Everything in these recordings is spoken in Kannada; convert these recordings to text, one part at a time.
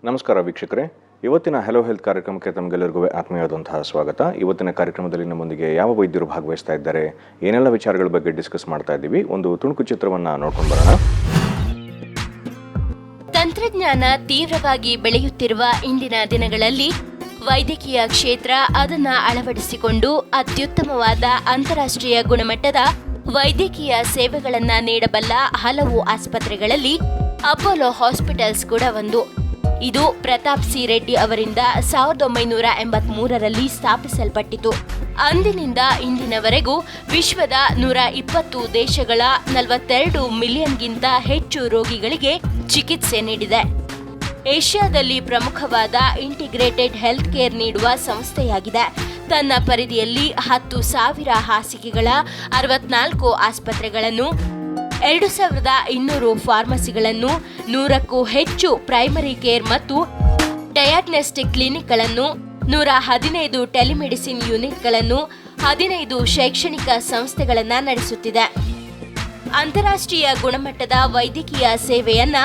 ನಮಸ್ಕಾರ ವೀಕ್ಷಕರೇ, ಇವತ್ತಿನ ಹಲೋ ಹೆಲ್ತ್ ಕಾರ್ಯಕ್ರಮಕ್ಕೆ ತಮಗೆಲ್ಲರಿಗೂ ಆತ್ಮೀಯವಾದಂತಹ ಸ್ವಾಗತ. ಇವತ್ತಿನ ಕಾರ್ಯಕ್ರಮದಲ್ಲಿ ನಮ್ಮೊಂದಿಗೆ ಯಾವ ವೈದ್ಯರು ಭಾಗವಹಿಸ್ತಾ ಇದ್ದಾರೆ, ಏನೆಲ್ಲ ವಿಚಾರಗಳ ಬಗ್ಗೆ ಡಿಸ್ಕಸ್ ಮಾಡ್ತಾ ಇದ್ದೀವಿ, ಒಂದು ತುಣುಕು ಚಿತ್ರವನ್ನು ನೋಡ್ಕೊಂಡು ಬರೋಣ. ತಂತ್ರಜ್ಞಾನ ತೀವ್ರವಾಗಿ ಬೆಳೆಯುತ್ತಿರುವ ಇಂದಿನ ದಿನಗಳಲ್ಲಿ ವೈದ್ಯಕೀಯ ಕ್ಷೇತ್ರ ಅದನ್ನು ಅಳವಡಿಸಿಕೊಂಡು ಅತ್ಯುತ್ತಮವಾದ ಅಂತಾರಾಷ್ಟ್ರೀಯ ಗುಣಮಟ್ಟದ ವೈದ್ಯಕೀಯ ಸೇವೆಗಳನ್ನು ನೀಡಬಲ್ಲ ಹಲವು ಆಸ್ಪತ್ರೆಗಳಲ್ಲಿ ಅಪೋಲೋ ಹಾಸ್ಪಿಟಲ್ಸ್ ಕೂಡ ಒಂದು. ಇದು ಪ್ರತಾಪ್ ಸಿ ರೆಡ್ಡಿ ಅವರಿಂದ 1983ರಲ್ಲಿ ಸ್ಥಾಪಿಸಲ್ಪಟ್ಟಿತು. ಅಂದಿನಿಂದ ಇಂದಿನವರೆಗೂ ವಿಶ್ವದ 120 ದೇಶಗಳ 42 ಮಿಲಿಯನ್ಗಿಂತ ಹೆಚ್ಚು ರೋಗಿಗಳಿಗೆ ಚಿಕಿತ್ಸೆ ನೀಡಿದೆ. ಏಷ್ಯಾದಲ್ಲಿ ಪ್ರಮುಖವಾದ ಇಂಟಿಗ್ರೇಟೆಡ್ ಹೆಲ್ತ್ ಕೇರ್ ನೀಡುವ ಸಂಸ್ಥೆಯಾಗಿದೆ. ತನ್ನ ಪರಿಧಿಯಲ್ಲಿ 10,000 ಹಾಸಿಗೆಗಳ 64 ಆಸ್ಪತ್ರೆಗಳನ್ನು, 2,200 ಫಾರ್ಮಸಿಗಳನ್ನು, 100ಕ್ಕೂ ಹೆಚ್ಚು ಪ್ರೈಮರಿ ಕೇರ್ ಮತ್ತು ಡಯಾಗ್ನೋಸ್ಟಿಕ್ ಕ್ಲಿನಿಕ್ಗಳನ್ನು, 115 ಟೆಲಿಮೆಡಿಸಿನ್ ಯೂನಿಟ್ಗಳನ್ನು, 15 ಶೈಕ್ಷಣಿಕ ಸಂಸ್ಥೆಗಳನ್ನು ನಡೆಸುತ್ತಿದೆ. ಅಂತಾರಾಷ್ಟ್ರೀಯ ಗುಣಮಟ್ಟದ ವೈದ್ಯಕೀಯ ಸೇವೆಯನ್ನ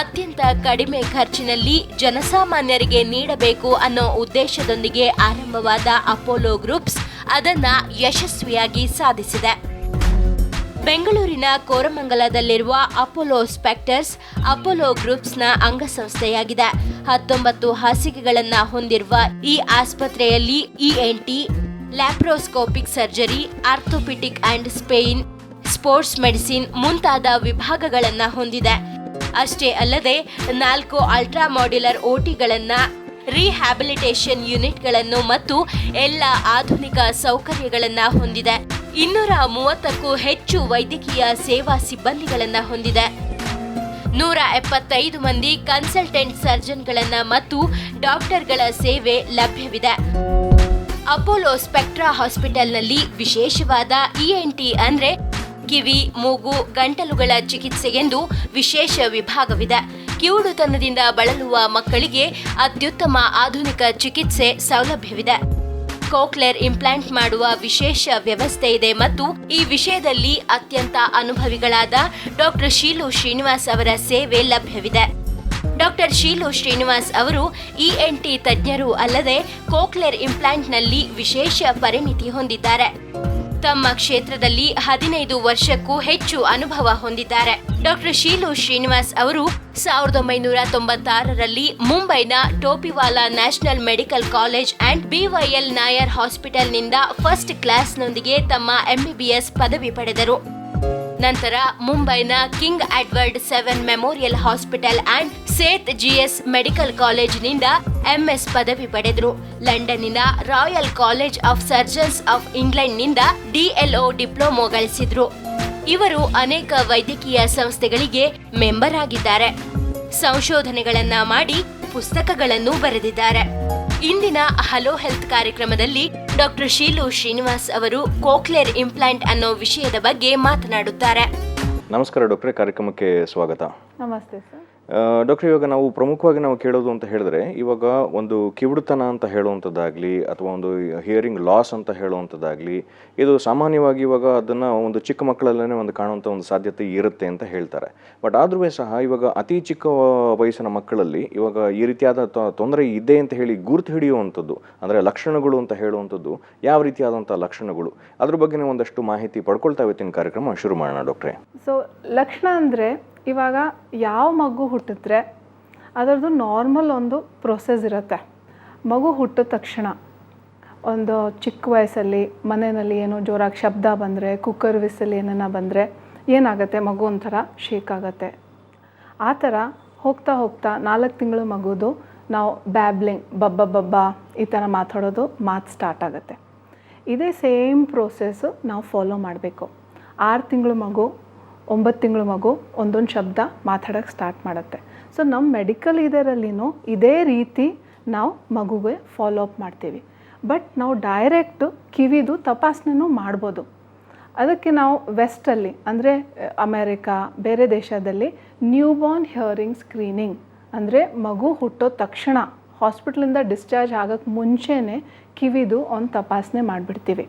ಅತ್ಯಂತ ಕಡಿಮೆ ಖರ್ಚಿನಲ್ಲಿ ಜನಸಾಮಾನ್ಯರಿಗೆ ನೀಡಬೇಕು ಅನ್ನೋ ಉದ್ದೇಶದೊಂದಿಗೆ ಆರಂಭವಾದ ಅಪೋಲೋ ಗ್ರೂಪ್ಸ್ ಅದನ್ನ ಯಶಸ್ವಿಯಾಗಿ ಸಾಧಿಸಿದೆ. ಬೆಂಗಳೂರಿನ ಕೋರಮಂಗಲದಲ್ಲಿರುವ ಅಪೋಲೋ ಸ್ಪೆಕ್ಟರ್ಸ್ ಅಪೋಲೋ ಗ್ರೂಪ್ಸ್ನ ಅಂಗಸಂಸ್ಥೆಯಾಗಿದೆ. 19 ಹಾಸಿಗೆಗಳನ್ನು ಹೊಂದಿರುವ ಈ ಆಸ್ಪತ್ರೆಯಲ್ಲಿ ENT, laparoscopic surgery, orthopaedic and spine, sports medicine ಮುಂತಾದ ವಿಭಾಗಗಳನ್ನು ಹೊಂದಿದೆ. ಅಷ್ಟೇ ಅಲ್ಲದೆ 4 ಅಲ್ಟ್ರಾ ಮಾಡ್ಯುಲರ್ OTಗಳನ್ನು, ರಿಹ್ಯಾಬಿಲಿಟೇಷನ್ ಯೂನಿಟ್ಗಳನ್ನು ಮತ್ತು ಎಲ್ಲ ಆಧುನಿಕ ಸೌಕರ್ಯಗಳನ್ನು ಹೊಂದಿದೆ. 230ಕ್ಕೂ ಹೆಚ್ಚು ವೈದ್ಯಕೀಯ ಸೇವಾ ಸಿಬ್ಬಂದಿಗಳನ್ನು ಹೊಂದಿದೆ. 175 ಮಂದಿ ಕನ್ಸಲ್ಟೆಂಟ್ ಸರ್ಜನ್ಗಳನ್ನ ಮತ್ತು ಡಾಕ್ಟರ್ಗಳ ಸೇವೆ ಲಭ್ಯವಿದೆ. ಅಪೋಲೋ ಸ್ಪೆಕ್ಟ್ರಾ ಹಾಸ್ಪಿಟಲ್ನಲ್ಲಿ ವಿಶೇಷವಾದ ENT ಅಂದ್ರೆ ಕಿವಿ, ಮೂಗು, ಗಂಟಲುಗಳ ಚಿಕಿತ್ಸೆಗೆಂದು ವಿಶೇಷ ವಿಭಾಗವಿದೆ. ಕಿವುಡುತನದಿಂದ ಬಳಲುವ ಮಕ್ಕಳಿಗೆ ಅತ್ಯುತ್ತಮ ಆಧುನಿಕ ಚಿಕಿತ್ಸೆ ಸೌಲಭ್ಯವಿದೆ. ಕೋಕ್ಲೇರ್ ಇಂಪ್ಲಾಂಟ್ ಮಾಡುವ ವಿಶೇಷ ವ್ಯವಸ್ಥೆ ಇದೆ ಮತ್ತು ಈ ವಿಷಯದಲ್ಲಿ ಅತ್ಯಂತ ಅನುಭವಿಗಳಾದ ಡಾಕ್ಟರ್ ಶೀಲು ಶ್ರೀನಿವಾಸ್ ಅವರ ಸೇವೆ ಲಭ್ಯವಿದೆ. ಡಾಕ್ಟರ್ ಶೀಲು ಶ್ರೀನಿವಾಸ್ ಅವರು ENT ತಜ್ಞರು ಅಲ್ಲದೆ ಕೋಕ್ಲೇರ್ ಇಂಪ್ಲಾಂಟ್ನಲ್ಲಿ ವಿಶೇಷ ಪರಿಣಿತಿ ಹೊಂದಿದ್ದಾರೆ. ತಮ್ಮ ಕ್ಷೇತ್ರದಲ್ಲಿ 15 ವರ್ಷಕ್ಕೂ ಹೆಚ್ಚು ಅನುಭವ ಹೊಂದಿದ್ದಾರೆ. ಡಾಕ್ಟರ್ ಶೀಲು ಶ್ರೀನಿವಾಸ್ ಅವರು 1996ರಲ್ಲಿ ಮುಂಬೈನ Topiwala national medical college and BYL Nair ಹಾಸ್ಪಿಟಲ್ನಿಂದ ಫಸ್ಟ್ ಕ್ಲಾಸ್ನೊಂದಿಗೆ ತಮ್ಮ MBBS ಪದವಿ ಪಡೆದರು. ನಂತರ ಮುಂಬೈನ king Edward 7 memorial hospital and Seth GS medical ಕಾಲೇಜಿನಿಂದ MS ಪದವಿ ಪಡೆದರು. ಲಂಡನ್ನಿನ royal college of surgeons of ಇಂಗ್ಲೆಂಡ್ನಿಂದ DLO ಡಿಪ್ಲೊಮೊ ಗಳಿಸಿದ್ರು. ಇವರು ಅನೇಕ ವೈದ್ಯಕೀಯ ಸಂಸ್ಥೆಗಳಿಗೆ ಮೆಂಬರ್ ಆಗಿದ್ದಾರೆ. ಸಂಶೋಧನೆಗಳನ್ನ ಮಾಡಿ ಪುಸ್ತಕಗಳನ್ನು ಬರೆದಿದ್ದಾರೆ. ಇಂದಿನ ಹಲೋ ಹೆಲ್ತ್ ಕಾರ್ಯಕ್ರಮದಲ್ಲಿ ಡಾಕ್ಟರ್ ಶೀಲು ಶ್ರೀನಿವಾಸ್ ಅವರು ಕೋಕ್ಲೇರ್ ಇಂಪ್ಲಾಂಟ್ ಅನ್ನೋ ವಿಷಯದ ಬಗ್ಗೆ ಮಾತನಾಡುತ್ತಾರೆ. ನಮಸ್ಕಾರ ಡಾಕ್ಟ್ರೇ, ಕಾರ್ಯಕ್ರಮಕ್ಕೆ ಸ್ವಾಗತ. ನಮಸ್ತೆ ಸರ್. ಡಾಕ್ಟರ್, ಇವಾಗ ನಾವು ಪ್ರಮುಖವಾಗಿ ಕೇಳೋದು ಅಂತ ಹೇಳಿದ್ರೆ, ಇವಾಗ ಒಂದು ಕಿವುಡುತನ ಅಂತ ಹೇಳುವಂಥದ್ದಾಗಲಿ ಅಥವಾ ಒಂದು ಹಿಯರಿಂಗ್ ಲಾಸ್ ಅಂತ ಹೇಳುವಂಥದ್ದಾಗಲಿ, ಇದು ಸಾಮಾನ್ಯವಾಗಿ ಇವಾಗ ಅದನ್ನು ಒಂದು ಚಿಕ್ಕ ಮಕ್ಕಳಲ್ಲೇ ಒಂದು ಕಾಣುವಂಥ ಒಂದು ಸಾಧ್ಯತೆ ಇರುತ್ತೆ ಅಂತ ಹೇಳ್ತಾರೆ. ಬಟ್ ಆದ್ರೂ ಸಹ ಇವಾಗ ಅತಿ ಚಿಕ್ಕ ವಯಸ್ಸಿನ ಮಕ್ಕಳಲ್ಲಿ ಇವಾಗ ಈ ರೀತಿಯಾದ ತೊಂದರೆ ಇದೆ ಅಂತ ಹೇಳಿ ಗುರುತು ಹಿಡಿಯುವಂಥದ್ದು, ಅಂದರೆ ಲಕ್ಷಣಗಳು ಅಂತ ಹೇಳುವಂಥದ್ದು ಯಾವ ರೀತಿಯಾದಂಥ ಲಕ್ಷಣಗಳು, ಅದ್ರ ಬಗ್ಗೆ ಒಂದಷ್ಟು ಮಾಹಿತಿ ಪಡ್ಕೊಳ್ತಾ ಇವತ್ತಿನ ಕಾರ್ಯಕ್ರಮ ಶುರು ಮಾಡೋಣ ಡಾಕ್ಟ್ರೇ. ಸೊ ಲಕ್ಷಣ ಅಂದರೆ ಇವಾಗ ಯಾವ ಮಗು ಹುಟ್ಟಿದ್ರೆ ಅದರದ್ದು ನಾರ್ಮಲ್ ಒಂದು ಪ್ರೊಸೆಸ್ ಇರುತ್ತೆ. ಮಗು ಹುಟ್ಟಿದ ತಕ್ಷಣ ಒಂದು ಚಿಕ್ಕ ವಯಸ್ಸಲ್ಲಿ ಮನೆಯಲ್ಲಿ ಏನೋ ಜೋರಾಗಿ ಶಬ್ದ ಬಂದರೆ, ಕುಕ್ಕರ್ ವಿಸಲ್ ಏನೇನ ಬಂದರೆ ಏನಾಗುತ್ತೆ, ಮಗು ಒಂಥರ ಶೇಕ್ ಆಗುತ್ತೆ. ಆ ಥರ ಹೋಗ್ತಾ ಹೋಗ್ತಾ 4 ತಿಂಗಳು ಮಗುದು ನಾವು ಬ್ಯಾಬ್ಲಿಂಗ್, ಬಬ್ಬ ಈ ಥರ ಮಾತಾಡೋದು ಮಾತು ಸ್ಟಾರ್ಟ್ ಆಗುತ್ತೆ. ಇದೇ ಸೇಮ್ ಪ್ರೋಸೆಸ್ಸು ನಾವು ಫಾಲೋ ಮಾಡಬೇಕು. 6 ತಿಂಗಳು ಮಗು, 9 ತಿಂಗಳು ಮಗು ಒಂದೊಂದು ಶಬ್ದ ಮಾತಾಡೋಕ್ಕೆ ಸ್ಟಾರ್ಟ್ ಮಾಡುತ್ತೆ. ಸೊ ನಮ್ಮ ಮೆಡಿಕಲ್ ಇದರಲ್ಲಿನೂ ಇದೇ ರೀತಿ ನಾವು ಮಗುಗೆ ಫಾಲೋ ಅಪ್ ಮಾಡ್ತೀವಿ. ಬಟ್ ನಾವು ಡೈರೆಕ್ಟು ಕಿವಿದು ತಪಾಸಣೆನೂ ಮಾಡ್ಬೋದು. ಅದಕ್ಕೆ ನಾವು ವೆಸ್ಟಲ್ಲಿ ಅಂದರೆ ಅಮೇರಿಕಾ, ಬೇರೆ ದೇಶದಲ್ಲಿ ನ್ಯೂಬಾರ್ನ್ ಹಿಯರಿಂಗ್ ಸ್ಕ್ರೀನಿಂಗ್ ಅಂದರೆ ಮಗು ಹುಟ್ಟೋ ತಕ್ಷಣ ಹಾಸ್ಪಿಟ್ಲಿಂದ ಡಿಸ್ಚಾರ್ಜ್ ಆಗೋಕ್ಕೆ ಮುಂಚೆನೇ ಕಿವಿದು ಒಂದು ತಪಾಸಣೆ ಮಾಡಿಬಿಡ್ತೀವಿ.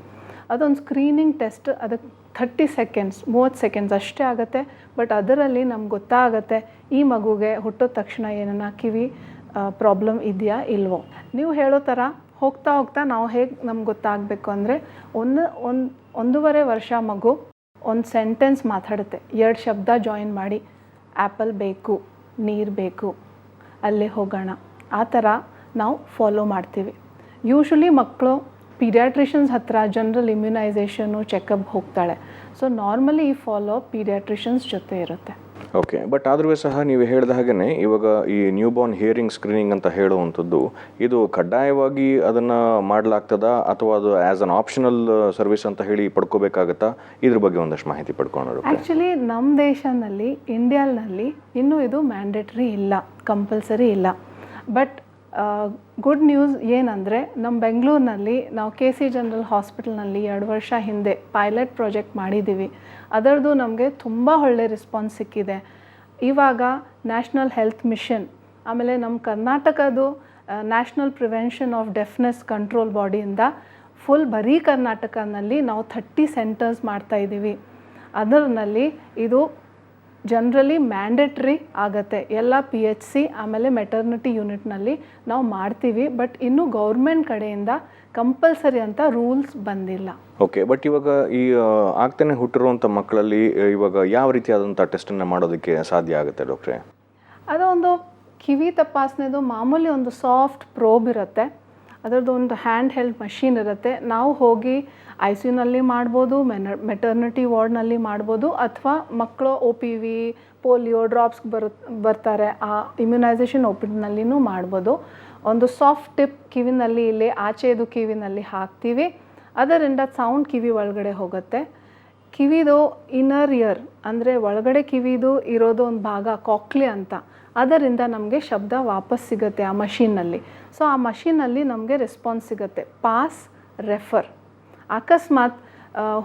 ಅದೊಂದು ಸ್ಕ್ರೀನಿಂಗ್ ಟೆಸ್ಟ್, ಅದಕ್ಕೆ 30 ಸೆಕೆಂಡ್ಸ್ 30 ಸೆಕೆಂಡ್ಸ್ ಅಷ್ಟೇ ಆಗುತ್ತೆ. ಬಟ್ ಅದರಲ್ಲಿ ನಮ್ಗೆ ಗೊತ್ತಾಗುತ್ತೆ ಈ ಮಗುಗೆ ಹುಟ್ಟೋ ತಕ್ಷಣ ಏನನ್ನ ಕಿವಿ ಪ್ರಾಬ್ಲಮ್ ಇದೆಯಾ ಇಲ್ವೋ. ನೀವು ಹೇಳೋ ಥರ ಹೋಗ್ತಾ ಹೋಗ್ತಾ ನಾವು ಹೇಗೆ ನಮ್ಗೆ ಗೊತ್ತಾಗಬೇಕು ಅಂದರೆ 1.5 ವರ್ಷ ಮಗು ಒಂದು ಸೆಂಟೆನ್ಸ್ ಮಾತಾಡುತ್ತೆ, 2 ಶಬ್ದ ಜಾಯಿನ್ ಮಾಡಿ ಆ್ಯಪಲ್ ಬೇಕು, ನೀರು ಬೇಕು, ಅಲ್ಲೇ ಹೋಗೋಣ, ಆ ಥರ ನಾವು ಫಾಲೋ ಮಾಡ್ತೀವಿ. ಯೂಶ್ವಲಿ ಮಕ್ಕಳು ಪೀಡಿಯಾಟ್ರಿಷನ್ಸ್ ಹತ್ರ ಜನರಲ್ ಇಮ್ಯುನೈಸೇಷನು ಚೆಕಪ್ ಹೋಗ್ತಾಳೆ. ಸೊ ನಾರ್ಮಲಿ ಈ ಫಾಲೋ ಪೀಡಿಯಾಟ್ರಿಷನ್ಸ್ ಜೊತೆ ಇರುತ್ತೆ. ಓಕೆ, ಬಟ್ ಆದರೂ ಸಹ ನೀವು ಹೇಳಿದ ಹಾಗೆಯೇ ಇವಾಗ ಈ ನ್ಯೂ ಬಾರ್ನ್ ಹಿಯರಿಂಗ್ ಸ್ಕ್ರೀನಿಂಗ್ ಅಂತ ಹೇಳುವಂಥದ್ದು ಇದು ಕಡ್ಡಾಯವಾಗಿ ಅದನ್ನು ಮಾಡಲಾಗ್ತದಾ ಅಥವಾ ಅದು ಆ್ಯಸ್ ಅನ್ ಆಪ್ಷನಲ್ ಸರ್ವಿಸ್ ಅಂತ ಹೇಳಿ ಪಡ್ಕೋಬೇಕಾಗತ್ತಾ? ಇದ್ರ ಬಗ್ಗೆ ಒಂದಷ್ಟು ಮಾಹಿತಿ ಪಡ್ಕೊಳ್ಳೋರು. ಆ್ಯಕ್ಚುಲಿ ನಮ್ಮ ದೇಶದಲ್ಲಿ ಇಂಡಿಯಾನಲ್ಲಿ ಇನ್ನೂ ಇದು ಮ್ಯಾಂಡೇಟ್ರಿ ಇಲ್ಲ, ಕಂಪಲ್ಸರಿ ಇಲ್ಲ. ಬಟ್ ಗುಡ್ ನ್ಯೂಸ್ ಏನಂದರೆ ನಮ್ಮ ಬೆಂಗಳೂರಿನಲ್ಲಿ ನಾವು KC ಜನರಲ್ ಹಾಸ್ಪಿಟಲ್ನಲ್ಲಿ 2 ವರ್ಷ ಹಿಂದೆ ಪೈಲಟ್ ಪ್ರಾಜೆಕ್ಟ್ ಮಾಡಿದ್ದೀವಿ. ಅದರದ್ದು ನಮಗೆ ತುಂಬ ಒಳ್ಳೆ ರೆಸ್ಪಾನ್ಸ್ ಸಿಕ್ಕಿದೆ. ಇವಾಗ ನ್ಯಾಷನಲ್ ಹೆಲ್ತ್ ಮಿಷನ್, ಆಮೇಲೆ ನಮ್ಮ ಕರ್ನಾಟಕದ್ದು national prevention of deafness control ಬಾಡಿಯಿಂದ ಬರೀ ಕರ್ನಾಟಕನಲ್ಲಿ ನಾವು 30 ಸೆಂಟರ್ಸ್ ಮಾಡ್ತಾಯಿದ್ದೀವಿ. ಅದರಲ್ಲಿ ಇದು ಜನರಲಿ ಮ್ಯಾಂಡೇಟ್ರಿ ಆಗುತ್ತೆ. ಎಲ್ಲ PHC ಆಮೇಲೆ ಮೆಟರ್ನಿಟಿ ಯೂನಿಟ್ನಲ್ಲಿ ನಾವು ಮಾಡ್ತೀವಿ. ಬಟ್ ಇನ್ನೂ ಗೌರ್ಮೆಂಟ್ ಕಡೆಯಿಂದ ಕಂಪಲ್ಸರಿ ಅಂತ ರೂಲ್ಸ್ ಬಂದಿಲ್ಲ. ಓಕೆ, ಬಟ್ ಇವಾಗ ಈ ಆಗ್ತಾನೆ ಹುಟ್ಟಿರುವಂಥ ಮಕ್ಕಳಲ್ಲಿ ಇವಾಗ ಯಾವ ರೀತಿಯಾದಂಥ ಟೆಸ್ಟನ್ನು ಮಾಡೋದಕ್ಕೆ ಸಾಧ್ಯ ಆಗುತ್ತೆ ಡಾಕ್ಟ್ರೇ? ಅದೊಂದು ಕಿವಿ ತಪಾಸಣೆದು ಮಾಮೂಲಿ ಒಂದು ಸಾಫ್ಟ್ ಪ್ರೋಬ್ ಇರುತ್ತೆ, ಅದರದ್ದು ಒಂದು ಹ್ಯಾಂಡ್ ಹೆಲ್ಡ್ ಮಷೀನ್ ಇರುತ್ತೆ. ನಾವು ಹೋಗಿ ICUನಲ್ಲಿ ಮಾಡ್ಬೋದು, ಮೆಟರ್ನಿಟಿ ವಾರ್ಡ್ನಲ್ಲಿ ಮಾಡ್ಬೋದು, ಅಥವಾ ಮಕ್ಕಳು OPV, ಪೋಲಿಯೋ ಡ್ರಾಪ್ಸ್ ಬರ್ತಾರೆ, ಆ ಇಮ್ಯುನೈಸೇಷನ್ OPDನಲ್ಲಿನೂ ಮಾಡ್ಬೋದು. ಒಂದು ಸಾಫ್ಟ್ ಟಿಪ್ ಕಿವಿನಲ್ಲಿ ಇಲ್ಲಿ ಆಚೆದು ಕಿವಿನಲ್ಲಿ ಹಾಕ್ತೀವಿ, ಅದರಿಂದ ಸೌಂಡ್ ಕಿವಿ ಒಳಗಡೆ ಹೋಗುತ್ತೆ. ಕಿವಿದು ಇನ್ನರ್ ಇಯರ್ ಅಂದರೆ ಒಳಗಡೆ ಕಿವಿದು ಇರೋದು ಒಂದು ಭಾಗ ಕಾಕ್ಲಿ ಅಂತ, ಅದರಿಂದ ನಮಗೆ ಶಬ್ದ ವಾಪಸ್ ಸಿಗುತ್ತೆ ಆ ಮಷೀನಲ್ಲಿ. ಸೊ ಆ ಮಷೀನಲ್ಲಿ ನಮಗೆ ರೆಸ್ಪಾನ್ಸ್ ಸಿಗುತ್ತೆ. Pass, refer. ಅಕಸ್ಮಾತ್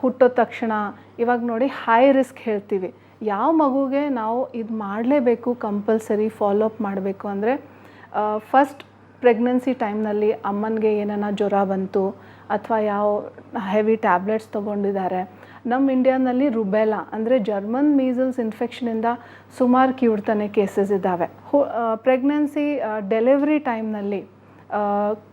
ಹುಟ್ಟೋ ತಕ್ಷಣ ಇವಾಗ ನೋಡಿ ಹೈ ರಿಸ್ಕ್ ಹೇಳ್ತೀವಿ, ಯಾವ ಮಗುಗೆ ನಾವು ಇದು ಮಾಡಲೇಬೇಕು, ಕಂಪಲ್ಸರಿ ಫಾಲೋಅಪ್ ಮಾಡಬೇಕು ಅಂದರೆ ಫಸ್ಟ್ ಪ್ರೆಗ್ನೆನ್ಸಿ ಟೈಮ್ನಲ್ಲಿ ಅಮ್ಮನಿಗೆ ಏನಾನ ಜ್ವರ ಬಂತು ಅಥವಾ ಯಾವ ಹೆವಿ ಟ್ಯಾಬ್ಲೆಟ್ಸ್ ತೊಗೊಂಡಿದ್ದಾರೆ. ನಮ್ಮ ಇಂಡಿಯಾನಲ್ಲಿ ರುಬೆಲಾ ಅಂದರೆ ಜರ್ಮನ್ ಮೀಸಲ್ಸ್ ಇನ್ಫೆಕ್ಷನಿಂದ ಸುಮಾರು ಕಿವುಡ್ತಾನೆ ಕೇಸಸ್ ಇದ್ದಾವೆ. ಪ್ರೆಗ್ನೆನ್ಸಿ ಡೆಲಿವರಿ ಟೈಮ್ನಲ್ಲಿ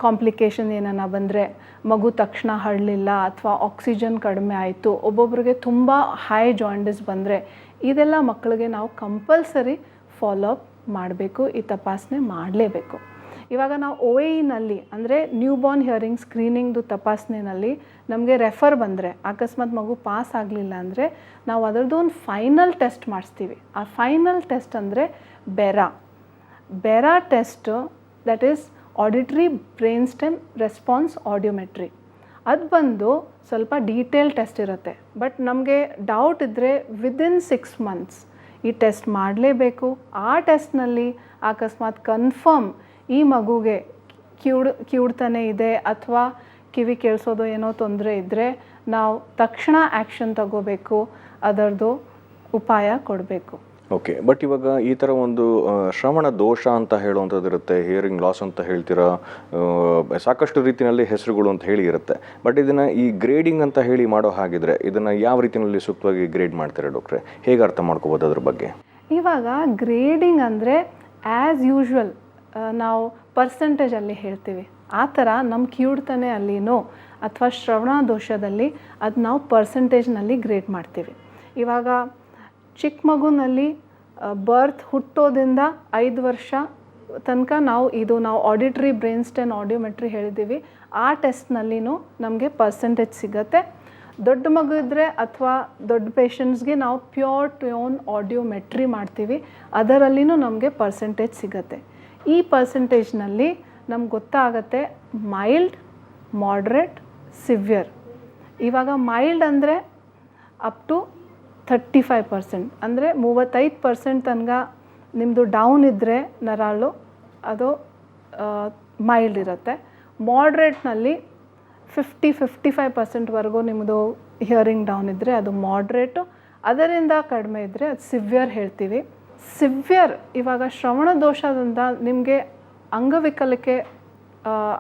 ಕಾಂಪ್ಲಿಕೇಶನ್ ಏನಾನ ಬಂದರೆ, ಮಗು ತಕ್ಷಣ ಹರಳಿಲ್ಲ ಅಥವಾ ಆಕ್ಸಿಜನ್ ಕಡಿಮೆ ಆಯಿತು, ಒಬ್ಬೊಬ್ಬರಿಗೆ ತುಂಬ ಹೈ ಜಾಂಡಿಸ್ ಬಂದರೆ, ಇದೆಲ್ಲ ಮಕ್ಕಳಿಗೆ ನಾವು ಕಂಪಲ್ಸರಿ ಫಾಲೋಅಪ್ ಮಾಡಬೇಕು, ಈ ತಪಾಸಣೆ ಮಾಡಲೇಬೇಕು. ಇವಾಗ ನಾವು OAEನಲ್ಲಿ ಅಂದರೆ ನ್ಯೂ ಬಾರ್ನ್ ಹಿಯರಿಂಗ್ ಸ್ಕ್ರೀನಿಂಗ್ದು ತಪಾಸಣೆಯಲ್ಲಿ ನಮಗೆ ರೆಫರ್ ಬಂದರೆ, ಅಕಸ್ಮಾತ್ ಮಗು ಪಾಸ್ ಆಗಲಿಲ್ಲ ಅಂದರೆ ನಾವು ಅದರದ್ದು ಒಂದು ಫೈನಲ್ ಟೆಸ್ಟ್ ಮಾಡಿಸ್ತೀವಿ. ಆ ಫೈನಲ್ ಟೆಸ್ಟ್ ಅಂದರೆ Dera test, that is auditory brain stem response ಆಡಿಯೋಮೆಟ್ರಿ. ಅದು ಬಂದು ಸ್ವಲ್ಪ ಡೀಟೇಲ್ ಟೆಸ್ಟ್ ಇರುತ್ತೆ. ಬಟ್ ನಮಗೆ ಡೌಟ್ ಇದ್ದರೆ ವಿದಿನ್ 6 months ಈ ಟೆಸ್ಟ್ ಮಾಡಲೇಬೇಕು. ಆ ಟೆಸ್ಟ್ನಲ್ಲಿ ಅಕಸ್ಮಾತ್ ಕನ್ಫರ್ಮ್ ಈ ಮಗುಗೆ ಕಿವುಡ್ತಾನೆ ಇದೆ ಅಥವಾ ಕಿವಿ ಕೇಳಿಸೋದು ಏನೋ ತೊಂದರೆ ಇದ್ದರೆ ನಾವು ತಕ್ಷಣ ಆ್ಯಕ್ಷನ್ ತಗೋಬೇಕು, ಅದರದ್ದು ಉಪಾಯ ಕೊಡಬೇಕು. ಓಕೆ, ಬಟ್ ಇವಾಗ ಈ ಥರ ಒಂದು ಶ್ರವಣ ದೋಷ ಅಂತ ಹೇಳುವಂಥದ್ದು ಇರುತ್ತೆ, ಹಿಯರಿಂಗ್ ಲಾಸ್ ಅಂತ ಹೇಳ್ತೀರಾ, ಸಾಕಷ್ಟು ರೀತಿಯಲ್ಲಿ ಹೆಸರುಗಳು ಅಂತ ಹೇಳಿ ಇರುತ್ತೆ. ಬಟ್ ಇದನ್ನು ಈ ಗ್ರೇಡಿಂಗ್ ಅಂತ ಹೇಳಿ ಮಾಡೋ ಹಾಗಿದ್ರೆ ಇದನ್ನು ಯಾವ ರೀತಿಯಲ್ಲಿ ಸೂಕ್ತವಾಗಿ ಗ್ರೇಡ್ ಮಾಡ್ತಾರೆ ಡಾಕ್ಟ್ರೆ? ಹೇಗೆ ಅರ್ಥ ಮಾಡ್ಕೋಬೋದು ಅದ್ರ ಬಗ್ಗೆ? ಇವಾಗ ಗ್ರೇಡಿಂಗ್ ಅಂದರೆ ಆ್ಯಸ್ ಯೂಶ್ವಲ್ ನಾವು ಪರ್ಸೆಂಟೇಜಲ್ಲಿ ಹೇಳ್ತೀವಿ, ಆ ಥರ ನಮ್ಮ ಕಿವುಡ್ತಾನೆ ಅಲ್ಲಿನೋ ಅಥವಾ ಶ್ರವಣ ದೋಷದಲ್ಲಿ ಅದು ನಾವು ಪರ್ಸೆಂಟೇಜ್ನಲ್ಲಿ ಗ್ರೇಡ್ ಮಾಡ್ತೀವಿ. ಇವಾಗ ಚಿಕ್ಕ ಮಗುನಲ್ಲಿ ಬರ್ತ್ ಹುಟ್ಟೋದಿಂದ 5 ವರ್ಷ ತನಕ ನಾವು ಆಡಿಟ್ರಿ ಬ್ರೈನ್ ಸ್ಟೆಮ್ ಆಡಿಯೋಮೆಟ್ರಿ ಹೇಳಿದ್ದೀವಿ, ಆ ಟೆಸ್ಟ್ನಲ್ಲಿನೂ ನಮಗೆ ಪರ್ಸೆಂಟೇಜ್ ಸಿಗುತ್ತೆ. ದೊಡ್ಡ ಮಗು ಇದ್ದರೆ ಅಥವಾ ದೊಡ್ಡ ಪೇಷಂಟ್ಸ್ಗೆ ನಾವು ಪ್ಯೂರ್ ಟೋನ್ ಆಡಿಯೋಮೆಟ್ರಿ ಮಾಡ್ತೀವಿ, ಅದರಲ್ಲಿನೂ ನಮಗೆ ಪರ್ಸೆಂಟೇಜ್ ಸಿಗುತ್ತೆ. ಈ ಪರ್ಸೆಂಟೇಜ್ನಲ್ಲಿ ನಮ್ಗೆ ಗೊತ್ತಾಗುತ್ತೆ ಮೈಲ್ಡ್, ಮಾಡ್ರೇಟ್, ಸಿವಿಯರ್. ಇವಾಗ ಮೈಲ್ಡ್ ಅಂದರೆ ಅಪ್ ಟು 35%, ಅಂದರೆ 35% ತನಕ ನಿಮ್ಮದು ಡೌನ್ ಇದ್ದರೆ ನರಾಳು ಅದು ಮೈಲ್ಡ್ ಇರುತ್ತೆ. ಮಾಡ್ರೇಟ್ನಲ್ಲಿ 50-55%ವರೆಗೂ ನಿಮ್ಮದು ಹಿಯರಿಂಗ್ ಡೌನ್ ಇದ್ದರೆ ಅದು ಮಾಡ್ರೇಟು, ಅದರಿಂದ ಕಡಿಮೆ ಇದ್ದರೆ ಅದು ಸಿವಿಯರ್ ಹೇಳ್ತೀವಿ. ಸಿವಿಯರ್ ಇವಾಗ ಶ್ರವಣ ದೋಷದಿಂದ ನಿಮಗೆ ಅಂಗವಿಕಲಕ್ಕೆ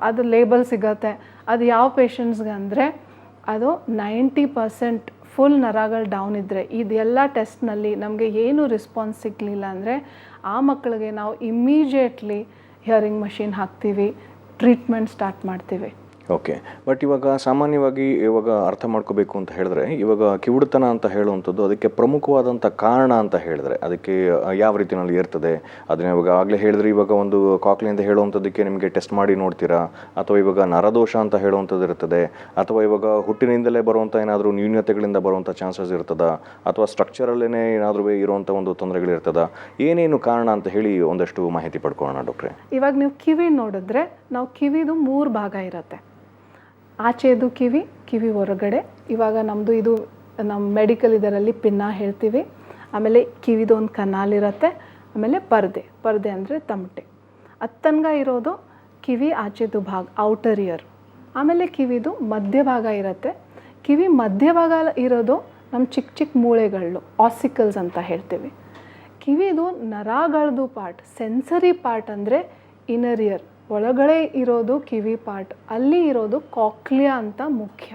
ಅದು ಲೇಬಲ್ ಸಿಗತ್ತೆ. ಅದು ಯಾವ ಪೇಷಂಟ್ಸ್ಗೆ ಅಂದರೆ ಅದು 90% ಫುಲ್ ನರಗಳು ಡೌನ್ ಇದ್ದರೆ, ಇದೆಲ್ಲ ಟೆಸ್ಟ್ನಲ್ಲಿ ನಮಗೆ ಏನು ರೆಸ್ಪಾನ್ಸ್ ಸಿಗಲಿಲ್ಲ ಅಂದರೆ ಆ ಮಕ್ಕಳಿಗೆ ನಾವು ಇಮ್ಮಿಡಿಯೇಟ್ಲಿ ಹಿಯರಿಂಗ್ ಮಷಿನ್ ಹಾಕ್ತೀವಿ, ಟ್ರೀಟ್ಮೆಂಟ್ ಸ್ಟಾರ್ಟ್ ಮಾಡ್ತೀವಿ. ಓಕೆ. ಬಟ್ ಇವಾಗ ಸಾಮಾನ್ಯವಾಗಿ ಇವಾಗ ಅರ್ಥ ಮಾಡ್ಕೋಬೇಕು ಅಂತ ಹೇಳಿದ್ರೆ, ಇವಾಗ ಕಿವುಡುತನ ಅಂತ ಹೇಳುವಂಥದ್ದು ಅದಕ್ಕೆ ಪ್ರಮುಖವಾದಂಥ ಕಾರಣ ಅಂತ ಹೇಳಿದ್ರೆ ಅದಕ್ಕೆ ಯಾವ ರೀತಿಯಲ್ಲಿ ಇರ್ತದೆ ಅದನ್ನ ಇವಾಗ ಆಗಲೇ ಹೇಳಿದ್ರೆ, ಇವಾಗ ಒಂದು ಕಾಕ್ಲಿಯಿಂದ ಹೇಳುವಂಥದ್ದಕ್ಕೆ ನಿಮಗೆ ಟೆಸ್ಟ್ ಮಾಡಿ ನೋಡ್ತೀರಾ, ಅಥವಾ ಇವಾಗ ನರದೋಷ ಅಂತ ಹೇಳುವಂಥದ್ದು ಇರ್ತದೆ, ಅಥವಾ ಇವಾಗ ಹುಟ್ಟಿನಿಂದಲೇ ಬರುವಂಥ ಏನಾದರೂ ನ್ಯೂನ್ಯತೆಗಳಿಂದ ಬರುವಂಥ ಚಾನ್ಸಸ್ ಇರ್ತದ, ಅಥವಾ ಸ್ಟ್ರಕ್ಚರಲ್ಲೇ ಏನಾದರೂ ಇರುವಂಥ ಒಂದು ತೊಂದರೆಗಳಿರ್ತದ, ಏನೇನು ಕಾರಣ ಅಂತ ಹೇಳಿ ಒಂದಷ್ಟು ಮಾಹಿತಿ ಪಡ್ಕೊಳ್ಳೋಣ ಡಾಕ್ಟ್ರೆ. ಇವಾಗ ನೀವು ಕಿವಿ ನೋಡಿದ್ರೆ ನಾವು ಕಿವಿದು 3 ಭಾಗ ಇರುತ್ತೆ. ಆಚೆದು ಕಿವಿ ಹೊರಗಡೆ. ಇವಾಗ ನಮ್ಮದು ಇದು ನಮ್ಮ ಮೆಡಿಕಲ್ ಇದರಲ್ಲಿ ಪಿನ್ನ ಹೇಳ್ತೀವಿ. ಆಮೇಲೆ ಕಿವಿದು ಒಂದು ಕನಾಲ್ ಇರುತ್ತೆ. ಆಮೇಲೆ ಪರ್ದೆ ಅಂದರೆ ತಮಟೆ. ತನಕ ಇರೋದು ಕಿವಿ ಆಚೆದು ಭಾಗ, ಔಟರ್ ಇಯರ್. ಆಮೇಲೆ ಕಿವಿದು ಮಧ್ಯಭಾಗ ಇರುತ್ತೆ. ಕಿವಿ ಮಧ್ಯಭಾಗ ಇರೋದು ನಮ್ಮ ಚಿಕ್ಕ ಮೂಳೆಗಳು, ಆಸಿಕಲ್ಸ್ ಅಂತ ಹೇಳ್ತೀವಿ. ಕಿವಿದು ನರಗಳದು ಪಾರ್ಟ್, ಸೆನ್ಸರಿ ಪಾರ್ಟ್ ಅಂದರೆ ಇನ್ನರ್ ಇಯರ್, ಒಳಗಡೆ ಇರೋದು ಕಿವಿ ಪಾರ್ಟ್. ಅಲ್ಲಿ ಇರೋದು ಕಾಕ್ಲಿಯಾ ಅಂತ ಮುಖ್ಯ.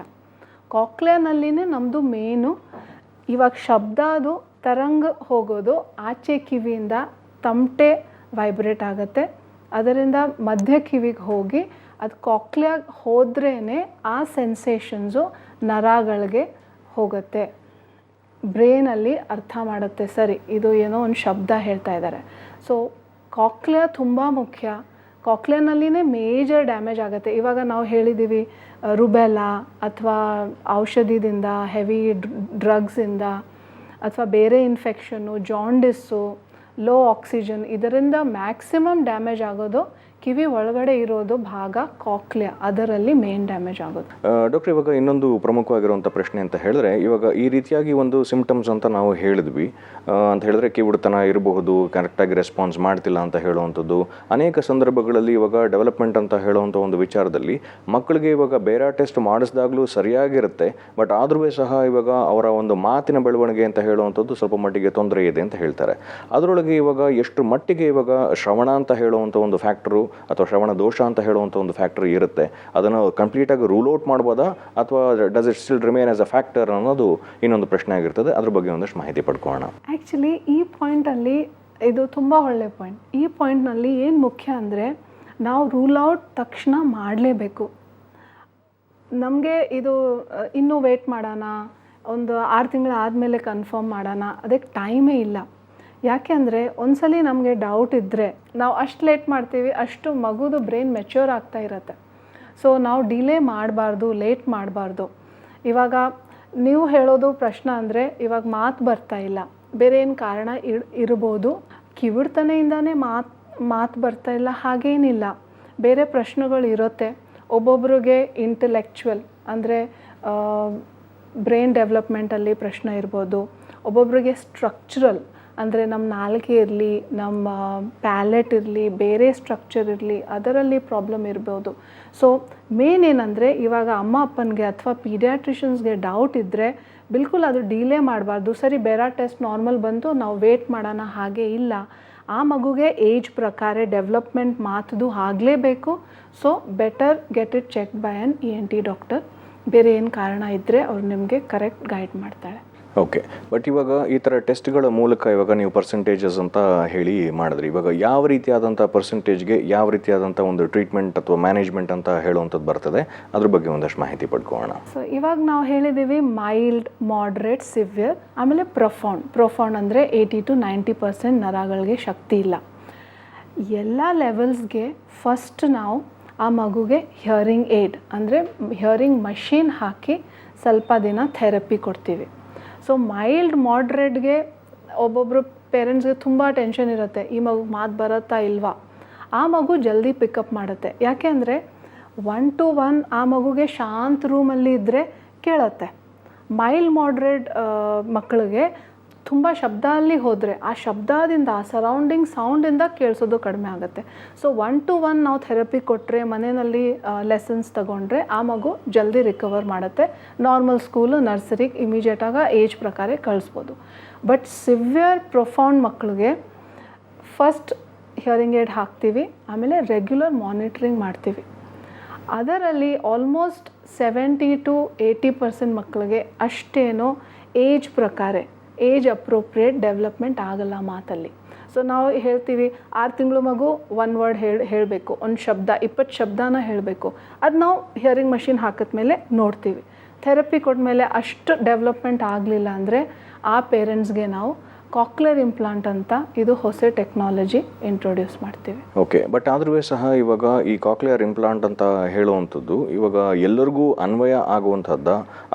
ಕಾಕ್ಲಿಯಾನಲ್ಲಿನೇ ನಮ್ಮದು ಮೇನು. ಇವಾಗ ಶಬ್ದ ಅದು ತರಂಗ ಹೋಗೋದು ಆಚೆ ಕಿವಿಯಿಂದ ತಮಟೆ ವೈಬ್ರೇಟ್ ಆಗುತ್ತೆ. ಅದರಿಂದ ಮಧ್ಯ ಕಿವಿಗೆ ಹೋಗಿ ಅದು ಕಾಕ್ಲಿಯಾಗೆ ಹೋದ್ರೇ ಆ ಸೆನ್ಸೇಷನ್ಸು ನರಗಳಿಗೆ ಹೋಗುತ್ತೆ. ಬ್ರೈನಲ್ಲಿ ಅರ್ಥ ಮಾಡುತ್ತೆ, ಸರಿ ಇದು ಏನೋ ಒಂದು ಶಬ್ದ ಹೇಳ್ತಾ ಇದ್ದಾರೆ. ಸೊ ಕಾಕ್ಲಿಯಾ ತುಂಬ ಮುಖ್ಯ. ಕಾಕ್ಲಿಯಾನಲ್ಲಿನೇ ಮೇಜರ್ ಡ್ಯಾಮೇಜ್ ಆಗುತ್ತೆ. ಇವಾಗ ನಾವು ಹೇಳಿದ್ದೀವಿ ರುಬೆಲಾ ಅಥವಾ ಔಷಧಿದಿಂದ, ಹೆವಿ ಡ್ರಗ್ಸಿಂದ, ಅಥವಾ ಬೇರೆ ಇನ್ಫೆಕ್ಷನ್ನು, ಜಾಂಡಿಸ್ಸು, ಲೋ ಆಕ್ಸಿಜನ್, ಇದರಿಂದ ಮ್ಯಾಕ್ಸಿಮಮ್ ಡ್ಯಾಮೇಜ್ ಆಗೋದು ಕಿವಿ ಒಳಗಡೆ ಇರೋದು ಭಾಗ ಕಾಕ್ಲಿಯಾ, ಅದರಲ್ಲಿ ಮೇನ್ ಡ್ಯಾಮೇಜ್ ಆಗೋದು. ಡಾಕ್ಟರ್, ಇವಾಗ ಇನ್ನೊಂದು ಪ್ರಮುಖವಾಗಿರುವಂಥ ಪ್ರಶ್ನೆ ಅಂತ ಹೇಳಿದ್ರೆ, ಇವಾಗ ಈ ರೀತಿಯಾಗಿ ಒಂದು ಸಿಂಪ್ಟಮ್ಸ್ ಅಂತ ನಾವು ಹೇಳಿದ್ವಿ ಅಂತ ಹೇಳಿದ್ರೆ, ಕಿವುಡುತನ ಇರಬಹುದು, ಕರೆಕ್ಟಾಗಿ ರೆಸ್ಪಾನ್ಸ್ ಮಾಡ್ತಿಲ್ಲ ಅಂತ ಹೇಳುವಂಥದ್ದು. ಅನೇಕ ಸಂದರ್ಭಗಳಲ್ಲಿ ಇವಾಗ ಡೆವಲಪ್ಮೆಂಟ್ ಅಂತ ಹೇಳುವಂಥ ಒಂದು ವಿಚಾರದಲ್ಲಿ ಮಕ್ಕಳಿಗೆ ಇವಾಗ ಬೇರೆ ಟೆಸ್ಟ್ ಮಾಡಿಸಿದಾಗಲೂ ಸರಿಯಾಗಿರುತ್ತೆ, ಬಟ್ ಆದ್ರೂ ಸಹ ಇವಾಗ ಅವರ ಒಂದು ಮಾತಿನ ಬೆಳವಣಿಗೆ ಅಂತ ಹೇಳುವಂಥದ್ದು ಸ್ವಲ್ಪ ಮಟ್ಟಿಗೆ ತೊಂದರೆ ಇದೆ ಅಂತ ಹೇಳ್ತಾರೆ. ಅದರೊಳಗೆ ಇವಾಗ ಎಷ್ಟು ಮಟ್ಟಿಗೆ ಇವಾಗ ಶ್ರವಣ ಅಂತ ಹೇಳುವಂಥ ಒಂದು ಫ್ಯಾಕ್ಟರು ಅಥವಾ ಶ್ರವಣ ದೋಷ ಅಂತ ಹೇಳುವಂಥ ಒಂದು ಫ್ಯಾಕ್ಟರ್ ಇರುತ್ತೆ, ಅದನ್ನು ಕಂಪ್ಲೀಟಾಗಿ ರೂಲ್ ಔಟ್ ಮಾಡ್ಬೋದಾ, ಅಥವಾ does it still remain as a factor ಅನ್ನೋದು ಇನ್ನೊಂದು ಪ್ರಶ್ನೆ ಆಗಿರ್ತದೆ. ಅದ್ರ ಬಗ್ಗೆ ಒಂದಷ್ಟು ಮಾಹಿತಿ ಪಡ್ಕೊಳ್ಳೋಣ. ಆ್ಯಕ್ಚುಲಿ ಈ ಪಾಯಿಂಟಲ್ಲಿ ಇದು ತುಂಬ ಒಳ್ಳೆಯ ಪಾಯಿಂಟ್. ಈ ಪಾಯಿಂಟ್ನಲ್ಲಿ ಏನು ಮುಖ್ಯ ಅಂದರೆ, ನಾವು ರೂಲ್ ಔಟ್ ತಕ್ಷಣ ಮಾಡಲೇಬೇಕು. ನಮಗೆ ಇದು ಇನ್ನೂ ವೇಟ್ ಮಾಡೋಣ, ಒಂದು 6 ತಿಂಗಳು ಆದಮೇಲೆ ಕನ್ಫರ್ಮ್ ಮಾಡೋಣ, ಅದಕ್ಕೆ ಟೈಮೇ ಇಲ್ಲ. ಯಾಕೆ ಅಂದರೆ ಒಂದ್ಸಲಿ ನಮಗೆ ಡೌಟ್ ಇದ್ದರೆ ನಾವು ಅಷ್ಟು ಲೇಟ್ ಮಾಡ್ತೀವಿ, ಅಷ್ಟು ಮಗುದು ಬ್ರೈನ್ ಮೆಚ್ಯೂರ್ ಆಗ್ತಾ ಇರುತ್ತೆ. ಸೊ ನಾವು ಡಿಲೇ ಮಾಡಬಾರ್ದು, ಲೇಟ್ ಮಾಡಬಾರ್ದು. ಇವಾಗ ನೀವು ಹೇಳೋದು ಪ್ರಶ್ನೆ ಅಂದರೆ, ಇವಾಗ ಮಾತು ಬರ್ತಾ ಇಲ್ಲ, ಬೇರೆ ಏನು ಕಾರಣ ಇರ್ಬೋದು. ಕಿವುಡ್ತನೆಯಿಂದನೇ ಮಾತು ಬರ್ತಾ ಇಲ್ಲ ಹಾಗೇನಿಲ್ಲ, ಬೇರೆ ಪ್ರಶ್ನೆಗಳು ಇರುತ್ತೆ. ಒಬ್ಬೊಬ್ರಿಗೆ ಇಂಟೆಲೆಕ್ಚುವಲ್ ಅಂದರೆ ಬ್ರೈನ್ ಡೆವಲಪ್ಮೆಂಟಲ್ಲಿ ಪ್ರಶ್ನೆ ಇರ್ಬೋದು, ಒಬ್ಬೊಬ್ರಿಗೆ ಸ್ಟ್ರಕ್ಚರಲ್ ಅಂದರೆ ನಮ್ಮ ನಾಲಿಗೆ ಇರಲಿ, ನಮ್ಮ ಪ್ಯಾಲೆಟ್ ಇರಲಿ, ಬೇರೆ ಸ್ಟ್ರಕ್ಚರ್ ಇರಲಿ, ಅದರಲ್ಲಿ ಪ್ರಾಬ್ಲಮ್ ಇರ್ಬೋದು. ಸೊ ಮೇನ್ ಏನಂದರೆ, ಇವಾಗ ಅಮ್ಮ ಅಪ್ಪನಿಗೆ ಅಥವಾ ಪೀಡಿಯಾಟ್ರಿಷನ್ಸ್ಗೆ ಡೌಟ್ ಇದ್ದರೆ ಬಿಲ್ಕುಲ್ ಅದು ಡಿಲೇ ಮಾಡಬಾರ್ದು. ಸರಿ ಬೇರೆ ಟೆಸ್ಟ್ ನಾರ್ಮಲ್ ಬಂತು, ನಾವು ವೇಟ್ ಮಾಡೋಣ, ಹಾಗೆ ಇಲ್ಲ. ಆ ಮಗುಗೆ ಏಜ್ ಪ್ರಕಾರ ಡೆವಲಪ್ಮೆಂಟ್ ಮಾತದು ಆಗಲೇಬೇಕು. So better get it check by on ENT doctor. ಬೇರೆ ಏನು ಕಾರಣ ಇದ್ದರೆ ಅವ್ರು ನಿಮಗೆ ಕರೆಕ್ಟ್ ಗೈಡ್ ಮಾಡ್ತಾಳೆ. ಓಕೆ. ಬಟ್ ಇವಾಗ ಈ ಥರ ಟೆಸ್ಟ್ಗಳ ಮೂಲಕ ಇವಾಗ ನೀವು ಪರ್ಸೆಂಟೇಜಸ್ ಅಂತ ಹೇಳಿ ಮಾಡಿದ್ರಿ. ಇವಾಗ ಯಾವ ರೀತಿಯಾದಂಥ ಪರ್ಸೆಂಟೇಜ್ಗೆ ಯಾವ ರೀತಿಯಾದಂಥ ಒಂದು ಟ್ರೀಟ್ಮೆಂಟ್ ಅಥವಾ ಮ್ಯಾನೇಜ್ಮೆಂಟ್ ಅಂತ ಹೇಳುವಂಥದ್ದು ಬರ್ತದೆ, ಅದ್ರ ಬಗ್ಗೆ ಒಂದಷ್ಟು ಮಾಹಿತಿ ಪಡ್ಕೊಳ್ಳೋಣ. ಸೊ ಇವಾಗ ನಾವು ಹೇಳಿದ್ದೀವಿ ಮೈಲ್ಡ್, ಮಾಡ್ರೇಟ್, ಸಿವಿಯರ್, ಆಮೇಲೆ ಪ್ರೊಫೌಂಡ್ ಅಂದರೆ 80 to 90% ನರಗಳಿಗೆ ಶಕ್ತಿ ಇಲ್ಲ. ಎಲ್ಲ ಲೆವೆಲ್ಸ್ಗೆ ಫಸ್ಟ್ ನಾವು ಆ ಮಗುಗೆ ಹಿಯರಿಂಗ್ ಏಡ್ ಅಂದರೆ ಹಿಯರಿಂಗ್ ಮಷೀನ್ ಹಾಕಿ ಸ್ವಲ್ಪ ದಿನ ಥೆರಪಿ ಕೊಡ್ತೀವಿ. ಸೊ ಮೈಲ್ಡ್ ಮಾಡ್ರೇಟ್ಗೆ ಒಬ್ಬೊಬ್ಬರು ಪೇರೆಂಟ್ಸ್ಗೆ ತುಂಬ ಟೆನ್ಷನ್ ಇರುತ್ತೆ, ಈ ಮಗು ಮಾತು ಬರುತ್ತಾ ಇಲ್ವಾ. ಆ ಮಗು ಜಲ್ದಿ ಪಿಕಪ್ ಮಾಡುತ್ತೆ. ಯಾಕೆ ಅಂದರೆ 1 to 1 ಆ ಮಗುಗೆ ಶಾಂತ ರೂಮಲ್ಲಿ ಇದ್ದರೆ ಕೇಳುತ್ತೆ. ಮೈಲ್ಡ್ ಮಾಡ್ರೇಟ್ ಮಕ್ಕಳಿಗೆ ತುಂಬ ಶಬ್ದ ಅಲ್ಲಿ ಹೋದರೆ ಆ ಶಬ್ದದಿಂದ, ಆ ಸರೌಂಡಿಂಗ್ ಸೌಂಡಿಂದ ಕೇಳಿಸೋದು ಕಡಿಮೆ ಆಗುತ್ತೆ. ಸೊ 1 to 1 ನಾವು ಥೆರಪಿ ಕೊಟ್ಟರೆ, ಮನೆಯಲ್ಲಿ ಲೆಸನ್ಸ್ ತಗೊಂಡ್ರೆ ಆ ಮಗು ಜಲ್ದಿ ರಿಕವರ್ ಮಾಡುತ್ತೆ. ನಾರ್ಮಲ್ ಸ್ಕೂಲು, ನರ್ಸರಿಗೆ ಇಮಿಡಿಯೇಟಾಗಿ ಏಜ್ ಪ್ರಕಾರ ಕಳಿಸ್ಬೋದು. ಬಟ್ ಸಿವಿಯರ್ ಪ್ರೊಫೌಂಡ್ ಮಕ್ಕಳಿಗೆ ಫಸ್ಟ್ ಹಿಯರಿಂಗ್ ಏಡ್ ಹಾಕ್ತೀವಿ, ಆಮೇಲೆ ರೆಗ್ಯುಲರ್ ಮಾನಿಟ್ರಿಂಗ್ ಮಾಡ್ತೀವಿ. ಅದರಲ್ಲಿ ಆಲ್ಮೋಸ್ಟ್ 70 to 80% ಮಕ್ಕಳಿಗೆ ಅಷ್ಟೇನೋ ಏಜ್ ಪ್ರಕಾರ, ಏಜ್ ಅಪ್ರೋಪ್ರಿಯೇಟ್ ಡೆವಲಪ್ಮೆಂಟ್ ಆಗಲ್ಲ ಮಾತಲ್ಲಿ. ಸೊ ನಾವು ಹೇಳ್ತೀವಿ 6 ತಿಂಗಳು ಮಗು 1 ವರ್ಡ್ ಹೇಳಬೇಕು, ಒಂದು ಶಬ್ದ 20 ಶಬ್ದನ ಹೇಳಬೇಕು. ಅದು ನಾವು ಹಿಯರಿಂಗ್ ಮಷಿನ್ ಹಾಕಿದ್ಮೇಲೆ ನೋಡ್ತೀವಿ. ಥೆರಪಿ ಕೊಟ್ಮೇಲೆ ಅಷ್ಟು ಡೆವಲಪ್ಮೆಂಟ್ ಆಗಲಿಲ್ಲ ಅಂದರೆ ಆ ಪೇರೆಂಟ್ಸ್ಗೆ ನಾವು ಕಾಕ್ಲಿಯರ್ ಇಂಪ್ಲಾಂಟ್ ಅಂತ ಇದು ಹೊಸ ಟೆಕ್ನಾಲಜಿ ಇಂಟ್ರೊಡ್ಯೂಸ್ ಮಾಡ್ತೀವಿ. ಓಕೆ, ಬಟ್ ಆದ್ರೂ ಸಹ ಇವಾಗ ಈ ಕಾಕ್ಲಿಯರ್ ಇಂಪ್ಲಾಂಟ್ ಅಂತ ಹೇಳುವಂಥದ್ದು ಇವಾಗ ಎಲ್ಲರಿಗೂ ಅನ್ವಯ ಆಗುವಂಥದ್ದ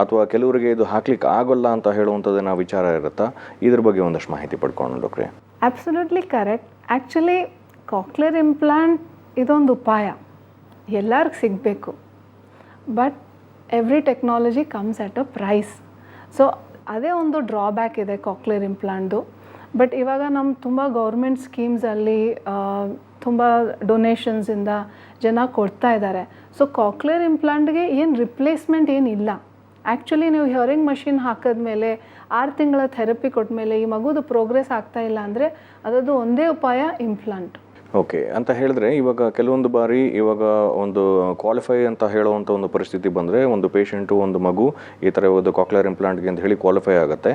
ಅಥವಾ ಕೆಲವರಿಗೆ ಇದು ಹಾಕ್ಲಿಕ್ಕೆ ಆಗೋಲ್ಲ ಅಂತ ಹೇಳುವಂಥದ್ದೇನೋ ವಿಚಾರ ಇರುತ್ತಾ? ಇದ್ರ ಬಗ್ಗೆ ಒಂದಷ್ಟು ಮಾಹಿತಿ ಪಡ್ಕೊಂಡು ಡಾಕ್ಟ್ರೆ. Absolutely correct. Actually cochlear implant ಇದೊಂದು ಉಪಾಯ, ಎಲ್ಲರಿಗೂ ಸಿಗಬೇಕು. But every technology comes at a price. So ಅದೇ ಒಂದು ಡ್ರಾಬ್ಯಾಕ್ ಇದೆ ಕಾಕ್ಲಿಯರ್ ಇಂಪ್ಲಾಂಟ್ದು. ಬಟ್ ಇವಾಗ ನಮ್ಮ ತುಂಬ ಗೌರ್ಮೆಂಟ್ ಸ್ಕೀಮ್ಸಲ್ಲಿ ತುಂಬ ಡೊನೇಷನ್ಸಿಂದ ಜನ ಕೊಡ್ತಾ ಇದ್ದಾರೆ. ಸೊ ಕಾಕ್ಲಿಯರ್ ಇಂಪ್ಲಾಂಟ್ಗೆ ಏನು ರಿಪ್ಲೇಸ್ಮೆಂಟ್ ಏನಿಲ್ಲ. ಆ್ಯಕ್ಚುಲಿ ನೀವು ಹಿಯರಿಂಗ್ ಮಷಿನ್ ಹಾಕಿದ್ಮೇಲೆ 6 ತಿಂಗಳ ಥೆರಪಿ ಕೊಟ್ಮೇಲೆ ಈ ಮಗುದು ಪ್ರೋಗ್ರೆಸ್ ಆಗ್ತಾ ಇಲ್ಲ ಅಂದರೆ ಅದರದ್ದು ಒಂದೇ ಉಪಾಯ ಇಂಪ್ಲಾಂಟ್. ಓಕೆ ಅಂತ ಹೇಳಿದ್ರೆ ಇವಾಗ ಕೆಲವೊಂದು ಬಾರಿ ಇವಾಗ ಒಂದು ಕ್ವಾಲಿಫೈ ಅಂತ ಹೇಳುವಂಥ ಒಂದು ಪರಿಸ್ಥಿತಿ ಬಂದರೆ ಒಂದು ಪೇಷಂಟು ಒಂದು ಮಗು ಈ ಥರ ಒಂದು ಕಾಕ್ಲಿಯರ್ ಇಂಪ್ಲಾಂಟ್ಗೆ ಅಂತ ಹೇಳಿ ಕ್ವಾಲಿಫೈ ಆಗುತ್ತೆ.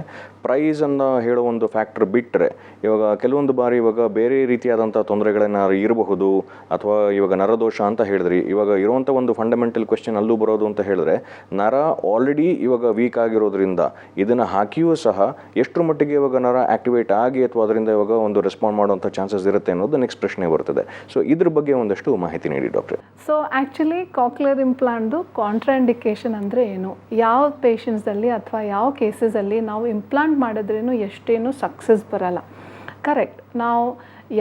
ಪ್ರೈಸನ್ನು ಹೇಳೋ ಒಂದು ಫ್ಯಾಕ್ಟರ್ ಬಿಟ್ಟರೆ ಇವಾಗ ಕೆಲವೊಂದು ಬಾರಿ ಇವಾಗ ಬೇರೆ ರೀತಿಯಾದಂಥ ತೊಂದರೆಗಳೇನಾದ್ರು ಇರಬಹುದು, ಅಥವಾ ಇವಾಗ ನರದೋಷ ಅಂತ ಹೇಳಿದ್ರಿ. ಇವಾಗ ಇರುವಂಥ ಒಂದು ಫಂಡಮೆಂಟಲ್ ಕ್ವೆಶ್ಚನ್ ಅಲ್ಲೂ ಬರೋದು ಅಂತ ಹೇಳಿದ್ರೆ ನರ ಆಲ್ರೆಡಿ ಇವಾಗ ವೀಕ್ ಆಗಿರೋದ್ರಿಂದ ಇದನ್ನು ಹಾಕಿಯೂ ಸಹ ಎಷ್ಟರ ಮಟ್ಟಿಗೆ ಇವಾಗ ನರ ಆಕ್ಟಿವೇಟ್ ಆಗಿ ಅಥವಾ ಅದರಿಂದ ಇವಾಗ ಒಂದು ರೆಸ್ಪಾಂಡ್ ಮಾಡುವಂಥ ಚಾನ್ಸಸ್ ಇರುತ್ತೆ ಅನ್ನೋದು ನೆಕ್ಸ್ಟ್ ಪ್ರಶ್ನೆ ಬರ್ತದೆ. ಸೊ ಇದ್ರ ಬಗ್ಗೆ ಒಂದಷ್ಟು ಮಾಹಿತಿ ನೀಡಿ ಡಾಕ್ಟ್ರೆ. ಸೊ ಆ್ಯಕ್ಚುಲಿ ಕಾಕ್ಲಿಯರ್ ಇಂಪ್ಲಾಂಟ್ದು ಕಾಂಟ್ರಾಂಡಿಕೇಶನ್ ಅಂದರೆ ಏನು, ಯಾವ ಪೇಷಂಟ್ಸಲ್ಲಿ ಅಥವಾ ಯಾವ ಕೇಸಸಲ್ಲಿ ನಾವು ಇಂಪ್ಲಾಂಟ್ ಮಾಡಿದ್ರೇನು ಎಷ್ಟೇನು ಸಕ್ಸಸ್ ಬರಲ್ಲ. ಕರೆಕ್ಟ್, ನಾವು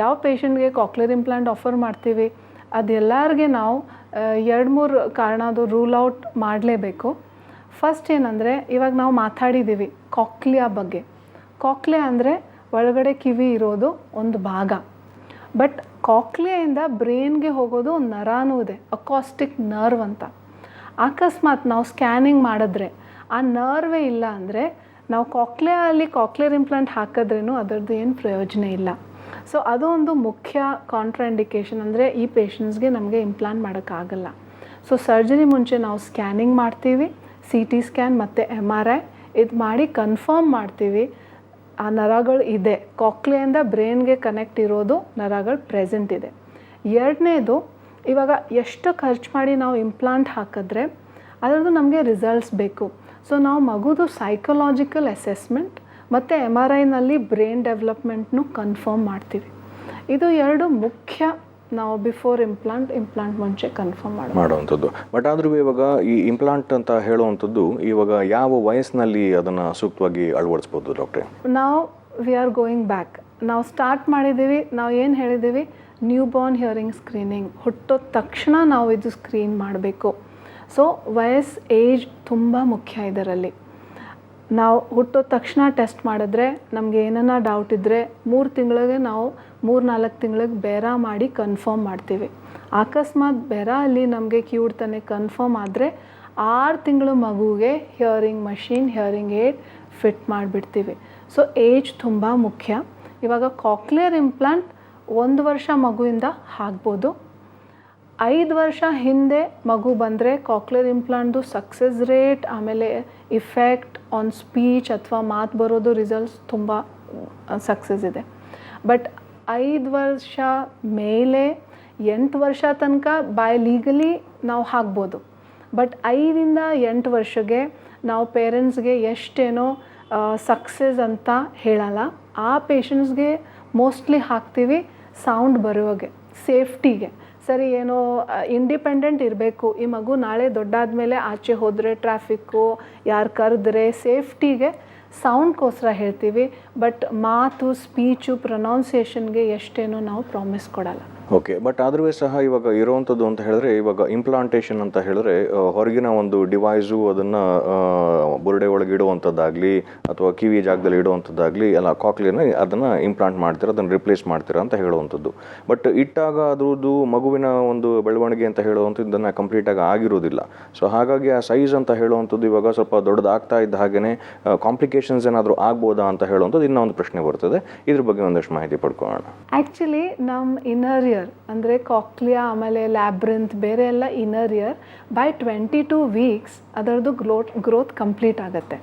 ಯಾವ ಪೇಷಂಟ್ಗೆ ಕಾಕ್ಲಿಯರ್ ಇಂಪ್ಲಾಂಟ್ ಆಫರ್ ಮಾಡ್ತೀವಿ ಅದೆಲ್ಲರಿಗೆ ನಾವು 2-3 ಕಾರಣದು ರೂಲ್ ಔಟ್ ಮಾಡಲೇಬೇಕು. ಫಸ್ಟ್ ಏನಂದರೆ ಇವಾಗ ನಾವು ಮಾತಾಡಿದ್ದೀವಿ ಕಾಕ್ಲಿಯಾ ಬಗ್ಗೆ. ಕಾಕ್ಲಿಯಾ ಅಂದರೆ ಒಳಗಡೆ ಕಿವಿ ಇರೋದು ಒಂದು ಭಾಗ. ಬಟ್ ಕಾಕ್ಲಿಯಿಂದ ಬ್ರೈನ್ಗೆ ಹೋಗೋದು ಒಂದು ನರನೂ ಇದೆ, ಅಕಾಸ್ಟಿಕ್ ನರ್ವ್ ಅಂತ. ಅಕಸ್ಮಾತ್ ನಾವು ಸ್ಕ್ಯಾನಿಂಗ್ ಮಾಡಿದ್ರೆ ಆ ನರ್ವೇ ಇಲ್ಲ ಅಂದರೆ ನಾವು ಕಾಕ್ಲಿಯರ್ ಇಂಪ್ಲಾಂಟ್ ಹಾಕಿದ್ರೇನು ಅದರದ್ದು ಏನು ಪ್ರಯೋಜನ ಇಲ್ಲ. ಸೊ ಅದು ಒಂದು ಮುಖ್ಯ ಕಾಂಟ್ರಾಂಡಿಕೇಶನ್, ಅಂದರೆ ಈ ಪೇಷಂಟ್ಸ್ಗೆ ನಮಗೆ ಇಂಪ್ಲಾಂಟ್ ಮಾಡೋಕ್ಕಾಗಲ್ಲ. ಸೊ ಸರ್ಜರಿ ಮುಂಚೆ ನಾವು ಸ್ಕ್ಯಾನಿಂಗ್ ಮಾಡ್ತೀವಿ, CT ಸ್ಕ್ಯಾನ್ ಮತ್ತು MRI ಇದು ಮಾಡಿ ಕನ್ಫರ್ಮ್ ಮಾಡ್ತೀವಿ ಆ ನರಗಳು ಇದೆ, ಕಾಕ್ಲಿಯಿಂದ ಬ್ರೈನ್ಗೆ ಕನೆಕ್ಟ್ ಇರೋದು ನರಗಳು ಪ್ರೆಸೆಂಟ್ ಇದೆ. ಎರಡನೇದು, ಇವಾಗ ಎಷ್ಟು ಖರ್ಚು ಮಾಡಿ ನಾವು ಇಂಪ್ಲಾಂಟ್ ಹಾಕಿದ್ರೆ ಅದರದ್ದು ನಮಗೆ ರಿಸಲ್ಟ್ಸ್ ಬೇಕು. ಸೊ ನಾವು ಮಗುದು ಸೈಕಲಾಜಿಕಲ್ ಅಸೆಸ್ಮೆಂಟ್ ಮತ್ತು MRIನಲ್ಲಿ ಬ್ರೈನ್ ಡೆವಲಪ್ಮೆಂಟ್ನು ಕನ್ಫರ್ಮ್ ಮಾಡ್ತೀವಿ. ಇದು 2 ಮುಖ್ಯ ನಾವು ಬಿಫೋರ್ ಇಂಪ್ಲಾಂಟ್ ಮುಂಚೆ ಕನ್ಫರ್ಮ್ ಮಾಡುವಂಥದ್ದು. ಬಟ್ ಆದರೂ ಇವಾಗ ಈ ಇಂಪ್ಲಾಂಟ್ ಅಂತ ಹೇಳುವಂಥದ್ದು ಇವಾಗ ಯಾವ ವಯಸ್ಸಿನಲ್ಲಿ ಅದನ್ನು ಸೂಕ್ತವಾಗಿ ಅಳವಡಿಸ್ಬೋದು ಡಾಕ್ಟ್ರೆ? ನಾವು ವಿ ಆರ್ ಗೋಯಿಂಗ್ ಬ್ಯಾಕ್. ನಾವು ಸ್ಟಾರ್ಟ್ ಮಾಡಿದ್ದೀವಿ, ನಾವು ಏನು ಹೇಳಿದ್ದೀವಿ, ನ್ಯೂ ಬಾರ್ನ್ ಹಿಯರಿಂಗ್ ಸ್ಕ್ರೀನಿಂಗ್, ಹುಟ್ಟೋ ತಕ್ಷಣ ನಾವು ಇದು ಸ್ಕ್ರೀನ್ ಮಾಡಬೇಕು. ಸೊ ಏಜ್ ತುಂಬ ಮುಖ್ಯ ಇದರಲ್ಲಿ. ನಾವು ಹುಟ್ಟೋ ತಕ್ಷಣ ಟೆಸ್ಟ್ ಮಾಡಿದ್ರೆ ನಮಗೆ ಏನನ್ನ ಡೌಟ್ ಇದ್ದರೆ 3 ತಿಂಗಳಿಗೆ ನಾವು 3-4 ತಿಂಗಳಿಗೆ ಬೇರ ಮಾಡಿ ಕನ್ಫರ್ಮ್ ಮಾಡ್ತೀವಿ. ಅಕಸ್ಮಾತ್ ಬೇರ ಅಲ್ಲಿ ನಮಗೆ ಕಿವುಡ್ತಾನೆ ಕನ್ಫರ್ಮ್ ಆದರೆ 6 ತಿಂಗಳು ಮಗುಗೆ hearing machine, hearing aid fit ಮಾಡಿಬಿಡ್ತೀವಿ. ಸೊ ಏಜ್ ತುಂಬ ಮುಖ್ಯ. ಇವಾಗ ಕಾಕ್ಲಿಯರ್ ಇಂಪ್ಲಾಂಟ್ 1 ವರ್ಷ ಮಗುವಿಂದ ಹಾಕ್ಬೋದು. 5 ವರ್ಷ ಹಿಂದೆ ಮಗು ಬಂದರೆ ಕಾಕ್ಲಿಯರ್ ಇಂಪ್ಲಾಂಟ್ದು ಸಕ್ಸಸ್ ರೇಟ್, ಆಮೇಲೆ ಇಫೆಕ್ಟ್ ಆನ್ ಸ್ಪೀಚ್ ಅಥವಾ ಮಾತು ಬರೋದು ರಿಸಲ್ಟ್ಸ್ ತುಂಬ ಸಕ್ಸಸ್ ಇದೆ. ಬಟ್ 5 ವರ್ಷ ಮೇಲೆ 8 ವರ್ಷ ತನಕ ಲೀಗಲಿ ನಾವು ಹಾಕ್ಬೋದು. ಬಟ್ 5ರಿಂದ 8 ವರ್ಷಕ್ಕೆ ನಾವು ಪೇರೆಂಟ್ಸ್ಗೆ ಎಷ್ಟೇನೋ ಸಕ್ಸಸ್ ಅಂತ ಹೇಳಲ್ಲ. ಆ ಪೇಷಂಟ್ಸ್ಗೆ ಮೋಸ್ಟ್ಲಿ ಹಾಕ್ತೀವಿ ಸೌಂಡ್ ಬರುವಾಗೆ, ಸೇಫ್ಟಿಗೆ. ಸರಿ, ಏನೋ ಇಂಡಿಪೆಂಡೆಂಟ್ ಇರಬೇಕು, ಈ ಮಗು ನಾಳೆ ದೊಡ್ಡಾದಮೇಲೆ ಆಚೆ ಹೋದರೆ ಟ್ರಾಫಿಕ್ಕು ಯಾರು ಕರೆದ್ರೆ ಸೇಫ್ಟಿಗೆ ಸೌಂಡ್ಗೋಸ್ಕರ ಹೇಳ್ತೀವಿ. ಬಟ್ ಮಾತು, ಸ್ಪೀಚು, ಪ್ರೊನೌನ್ಸಿಯೇಷನ್ಗೆ ಎಷ್ಟೇನೋ ನಾವು ಪ್ರಾಮಿಸ್ ಕೊಡಲ್ಲ. ಓಕೆ, ಬಟ್ ಆದರೂ ಸಹ ಇವಾಗ ಇರೋವಂಥದ್ದು ಅಂತ ಹೇಳಿದ್ರೆ ಇವಾಗ ಇಂಪ್ಲಾಂಟೇಷನ್ ಅಂತ ಹೇಳಿದ್ರೆ ಹೊರಗಿನ ಒಂದು ಡಿವೈಸು ಅದನ್ನು ಬುರುಡೆ ಒಳಗೆ ಇಡುವಂಥದ್ದಾಗಲಿ ಅಥವಾ ಕಿವಿ ಜಾಗದಲ್ಲಿ ಇಡುವಂಥದ್ದಾಗಲಿ ಎಲ್ಲ ಕಾಕ್ಲಿಯರ್ನ ಅದನ್ನು ಇಂಪ್ಲಾಂಟ್ ಮಾಡ್ತೀರಾ, ಅದನ್ನು ರಿಪ್ಲೇಸ್ ಮಾಡ್ತೀರಾ ಅಂತ ಹೇಳುವಂಥದ್ದು. ಬಟ್ ಇಟ್ಟಾಗ ಅದ್ರದ್ದು ಮಗುವಿನ ಒಂದು ಬೆಳವಣಿಗೆ ಅಂತ ಹೇಳುವಂಥದ್ದು ಇದನ್ನು ಕಂಪ್ಲೀಟಾಗಿ ಆಗಿರೋದಿಲ್ಲ. ಸೊ ಹಾಗಾಗಿ ಆ ಸೈಜ್ ಅಂತ ಹೇಳುವಂಥದ್ದು ಇವಾಗ ಸ್ವಲ್ಪ ದೊಡ್ಡದಾಗ್ತಾ ಇದ್ದ ಹಾಗೆಯೇ ಕಾಂಪ್ಲಿಕೇಶನ್ಸ್ ಏನಾದರೂ ಆಗ್ಬೋದಾ ಅಂತ ಹೇಳುವಂಥದ್ದು ಇನ್ನೂ ಒಂದು ಪ್ರಶ್ನೆ ಬರ್ತದೆ. ಇದ್ರ ಬಗ್ಗೆ ಒಂದಷ್ಟು ಮಾಹಿತಿ ಪಡ್ಕೊಳ್ಳೋಣ. ಆ್ಯಕ್ಚುಲಿ ನಮ್ಮ ಇನ್ನರ್ ಇಯರ್ ಅಂದರೆ ಕಾಕ್ಲಿಯಾ, ಆಮೇಲೆ ಲ್ಯಾಬ್ರಿಂತ್, ಬೇರೆ ಎಲ್ಲ ಇನ್ನರ್ ಇಯರ್ ಬೈ 22 ವೀಕ್ಸ್ ಅದರದ್ದು ಗ್ರೋತ್ ಕಂಪ್ಲೀಟ್ ಆಗುತ್ತೆ.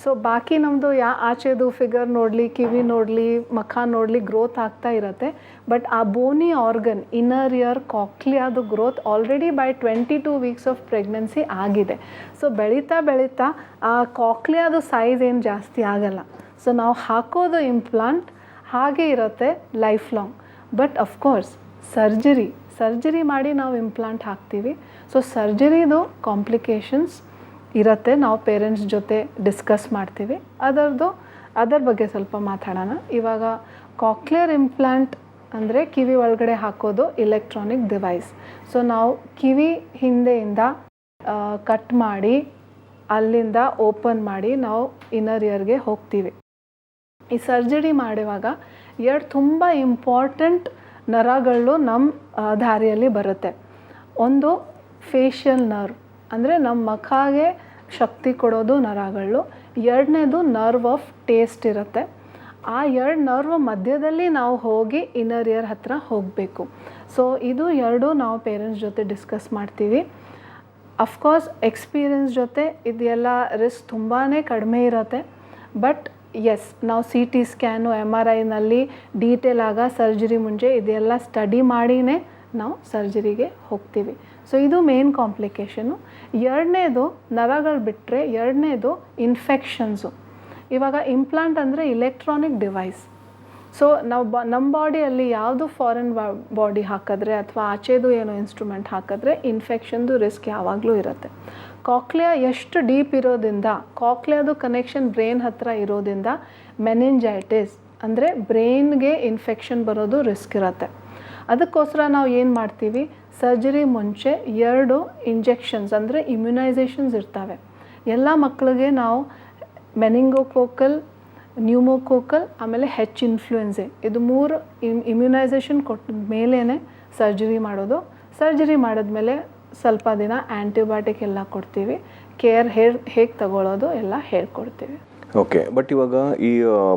ಸೊ ಬಾಕಿ ನಮ್ಮದು ಆಚೆದು ಫಿಗರ್ ನೋಡಲಿ, ಕಿವಿ ನೋಡಲಿ, ಮುಖ ನೋಡಲಿ ಗ್ರೋತ್ ಆಗ್ತಾ ಇರುತ್ತೆ. ಬಟ್ ಆ ಬೋನಿ ಆರ್ಗನ್ ಇನ್ನರ್ ಇಯರ್ ಕಾಕ್ಲಿಯಾದು growth already by 22 weeks of pregnancy ಆಗಿದೆ. ಸೊ ಬೆಳೀತಾ ಬೆಳೀತಾ ಆ ಕಾಕ್ಲಿಯಾದು ಸೈಜ್ ಏನು ಜಾಸ್ತಿ ಆಗಲ್ಲ. ಸೊ ನಾವು ಹಾಕೋದು ಇಂಪ್ಲಾಂಟ್ ಹಾಗೆ ಇರುತ್ತೆ life long. But of course surgery ಮಾಡಿ ನಾವು ಇಂಪ್ಲಾಂಟ್ ಹಾಕ್ತೀವಿ. ಸೊ ಸರ್ಜರಿದು ಕಾಂಪ್ಲಿಕೇಶನ್ಸ್ ಇರುತ್ತೆ, ನಾವು ಪೇರೆಂಟ್ಸ್ ಜೊತೆ ಡಿಸ್ಕಸ್ ಮಾಡ್ತೀವಿ. ಅದರ ಬಗ್ಗೆ ಸ್ವಲ್ಪ ಮಾತಾಡೋಣ. ಇವಾಗ ಕಾಕ್ಲಿಯರ್ ಇಂಪ್ಲಾಂಟ್ ಅಂದರೆ ಕಿವಿ ಒಳಗಡೆ ಹಾಕೋದು ಇಲೆಕ್ಟ್ರಾನಿಕ್ ಡಿವೈಸ್. ಸೊ ನಾವು ಕಿವಿ ಹಿಂದೆಯಿಂದ ಕಟ್ ಮಾಡಿ ಅಲ್ಲಿಂದ ಓಪನ್ ಮಾಡಿ ನಾವು ಇನ್ನರ್ ಇಯರ್ಗೆ ಹೋಗ್ತೀವಿ. ಈ ಸರ್ಜರಿ ಮಾಡುವಾಗ 2 ತುಂಬ ಇಂಪಾರ್ಟೆಂಟ್ ನರಗಳು ನಮ್ಮ ದಾರಿಯಲ್ಲಿ ಬರುತ್ತೆ. ಒಂದು ಫೇಶಿಯಲ್ ನರ್ವ್, ಅಂದರೆ ನಮ್ಮ ಮುಖಗೆ ಶಕ್ತಿ ಕೊಡೋದು ನರಗಳು. 2ನೇದು ನರ್ವ್ ಆಫ್ ಟೇಸ್ಟ್ ಇರುತ್ತೆ. ಆ 2 ನರ್ವ್ ಮಧ್ಯದಲ್ಲಿ ನಾವು ಹೋಗಿ ಇನ್ನರ್ ಇಯರ್ ಹತ್ರ ಹೋಗಬೇಕು. ಸೊ ಇದು 2 ನಾವು ಪೇರೆಂಟ್ಸ್ ಜೊತೆ ಡಿಸ್ಕಸ್ ಮಾಡ್ತೀವಿ. ಅಫ್ಕೋರ್ಸ್ ಎಕ್ಸ್ಪೀರಿಯನ್ಸ್ ಜೊತೆ ಇದೆಲ್ಲ ರಿಸ್ಕ್ ತುಂಬಾ ಕಡಿಮೆ ಇರುತ್ತೆ. ಬಟ್ ಎಸ್, ನಾವು CT ಸ್ಕ್ಯಾನು MRIನಲ್ಲಿ ಡೀಟೇಲ್ ಆಗ ಸರ್ಜರಿ ಮುಂಚೆ ಇದೆಲ್ಲ ಸ್ಟಡಿ ಮಾಡಿಯೇ ನಾವು ಸರ್ಜರಿಗೆ ಹೋಗ್ತೀವಿ. ಸೊ ಇದು ಮೇನ್ ಕಾಂಪ್ಲಿಕೇಶನು. 2ನೇದು ನರಗಳು ಬಿಟ್ಟರೆ 2ನೇದು ಇನ್ಫೆಕ್ಷನ್ಸು. ಇವಾಗ ಇಂಪ್ಲಾಂಟ್ ಅಂದರೆ ಇಲೆಕ್ಟ್ರಾನಿಕ್ ಡಿವೈಸ್. ಸೊ ನಾವು ನಮ್ಮ ಬಾಡಿಯಲ್ಲಿ ಯಾವುದು ಫಾರಿನ್ ಬಾಡಿ ಹಾಕಿದ್ರೆ ಅಥವಾ ಆಚೆದು ಏನೋ ಇನ್ಸ್ಟ್ರೂಮೆಂಟ್ ಹಾಕಿದ್ರೆ ಇನ್ಫೆಕ್ಷನ್ದು ರಿಸ್ಕ್ ಯಾವಾಗಲೂ ಇರುತ್ತೆ. ಕಾಕ್ಲಿಯಾ ಎಷ್ಟು ಡೀಪ್ ಇರೋದ್ರಿಂದ, ಕಾಕ್ಲಿಯಾದು ಕನೆಕ್ಷನ್ ಬ್ರೈನ್ ಹತ್ರ ಇರೋದ್ರಿಂದ ಮೆನಿಂಜೈಟಿಸ್ ಅಂದರೆ ಬ್ರೈನ್ಗೆ ಇನ್ಫೆಕ್ಷನ್ ಬರೋದು ರಿಸ್ಕ್ ಇರುತ್ತೆ. ಅದಕ್ಕೋಸ್ಕರ ನಾವು ಏನು ಮಾಡ್ತೀವಿ, ಸರ್ಜರಿ ಮುಂಚೆ 2 ಇಂಜೆಕ್ಷನ್ಸ್ ಅಂದರೆ ಇಮ್ಯುನೈಸೇಷನ್ಸ್ ಇರ್ತವೆ. ಎಲ್ಲ ಮಕ್ಕಳಿಗೆ ನಾವು ಮೆನಿಂಗೋಕೋಕಲ್, ನ್ಯೂಮೋಕೋಕಲ್, ಆಮೇಲೆ ಇನ್ಫ್ಲುಯೆನ್ಸೆ, ಇದು 3 ಇಮ್ಯುನೈಸೇಷನ್ ಕೊಟ್ಟ ಮೇಲೇ ಸರ್ಜರಿ ಮಾಡೋದು. ಸರ್ಜರಿ ಮಾಡಿದ್ಮೇಲೆ ಸ್ವಲ್ಪ ದಿನ ಆ್ಯಂಟಿಬಯೋಟಿಕ್ ಎಲ್ಲ ಕೊಡ್ತೀವಿ. ಕೇರ್ ಹೇಗೆ ತಗೊಳ್ಳೋದು ಎಲ್ಲ ಹೇಳ್ಕೊಡ್ತೀವಿ. ಓಕೆ. ಬಟ್ ಇವಾಗ ಈ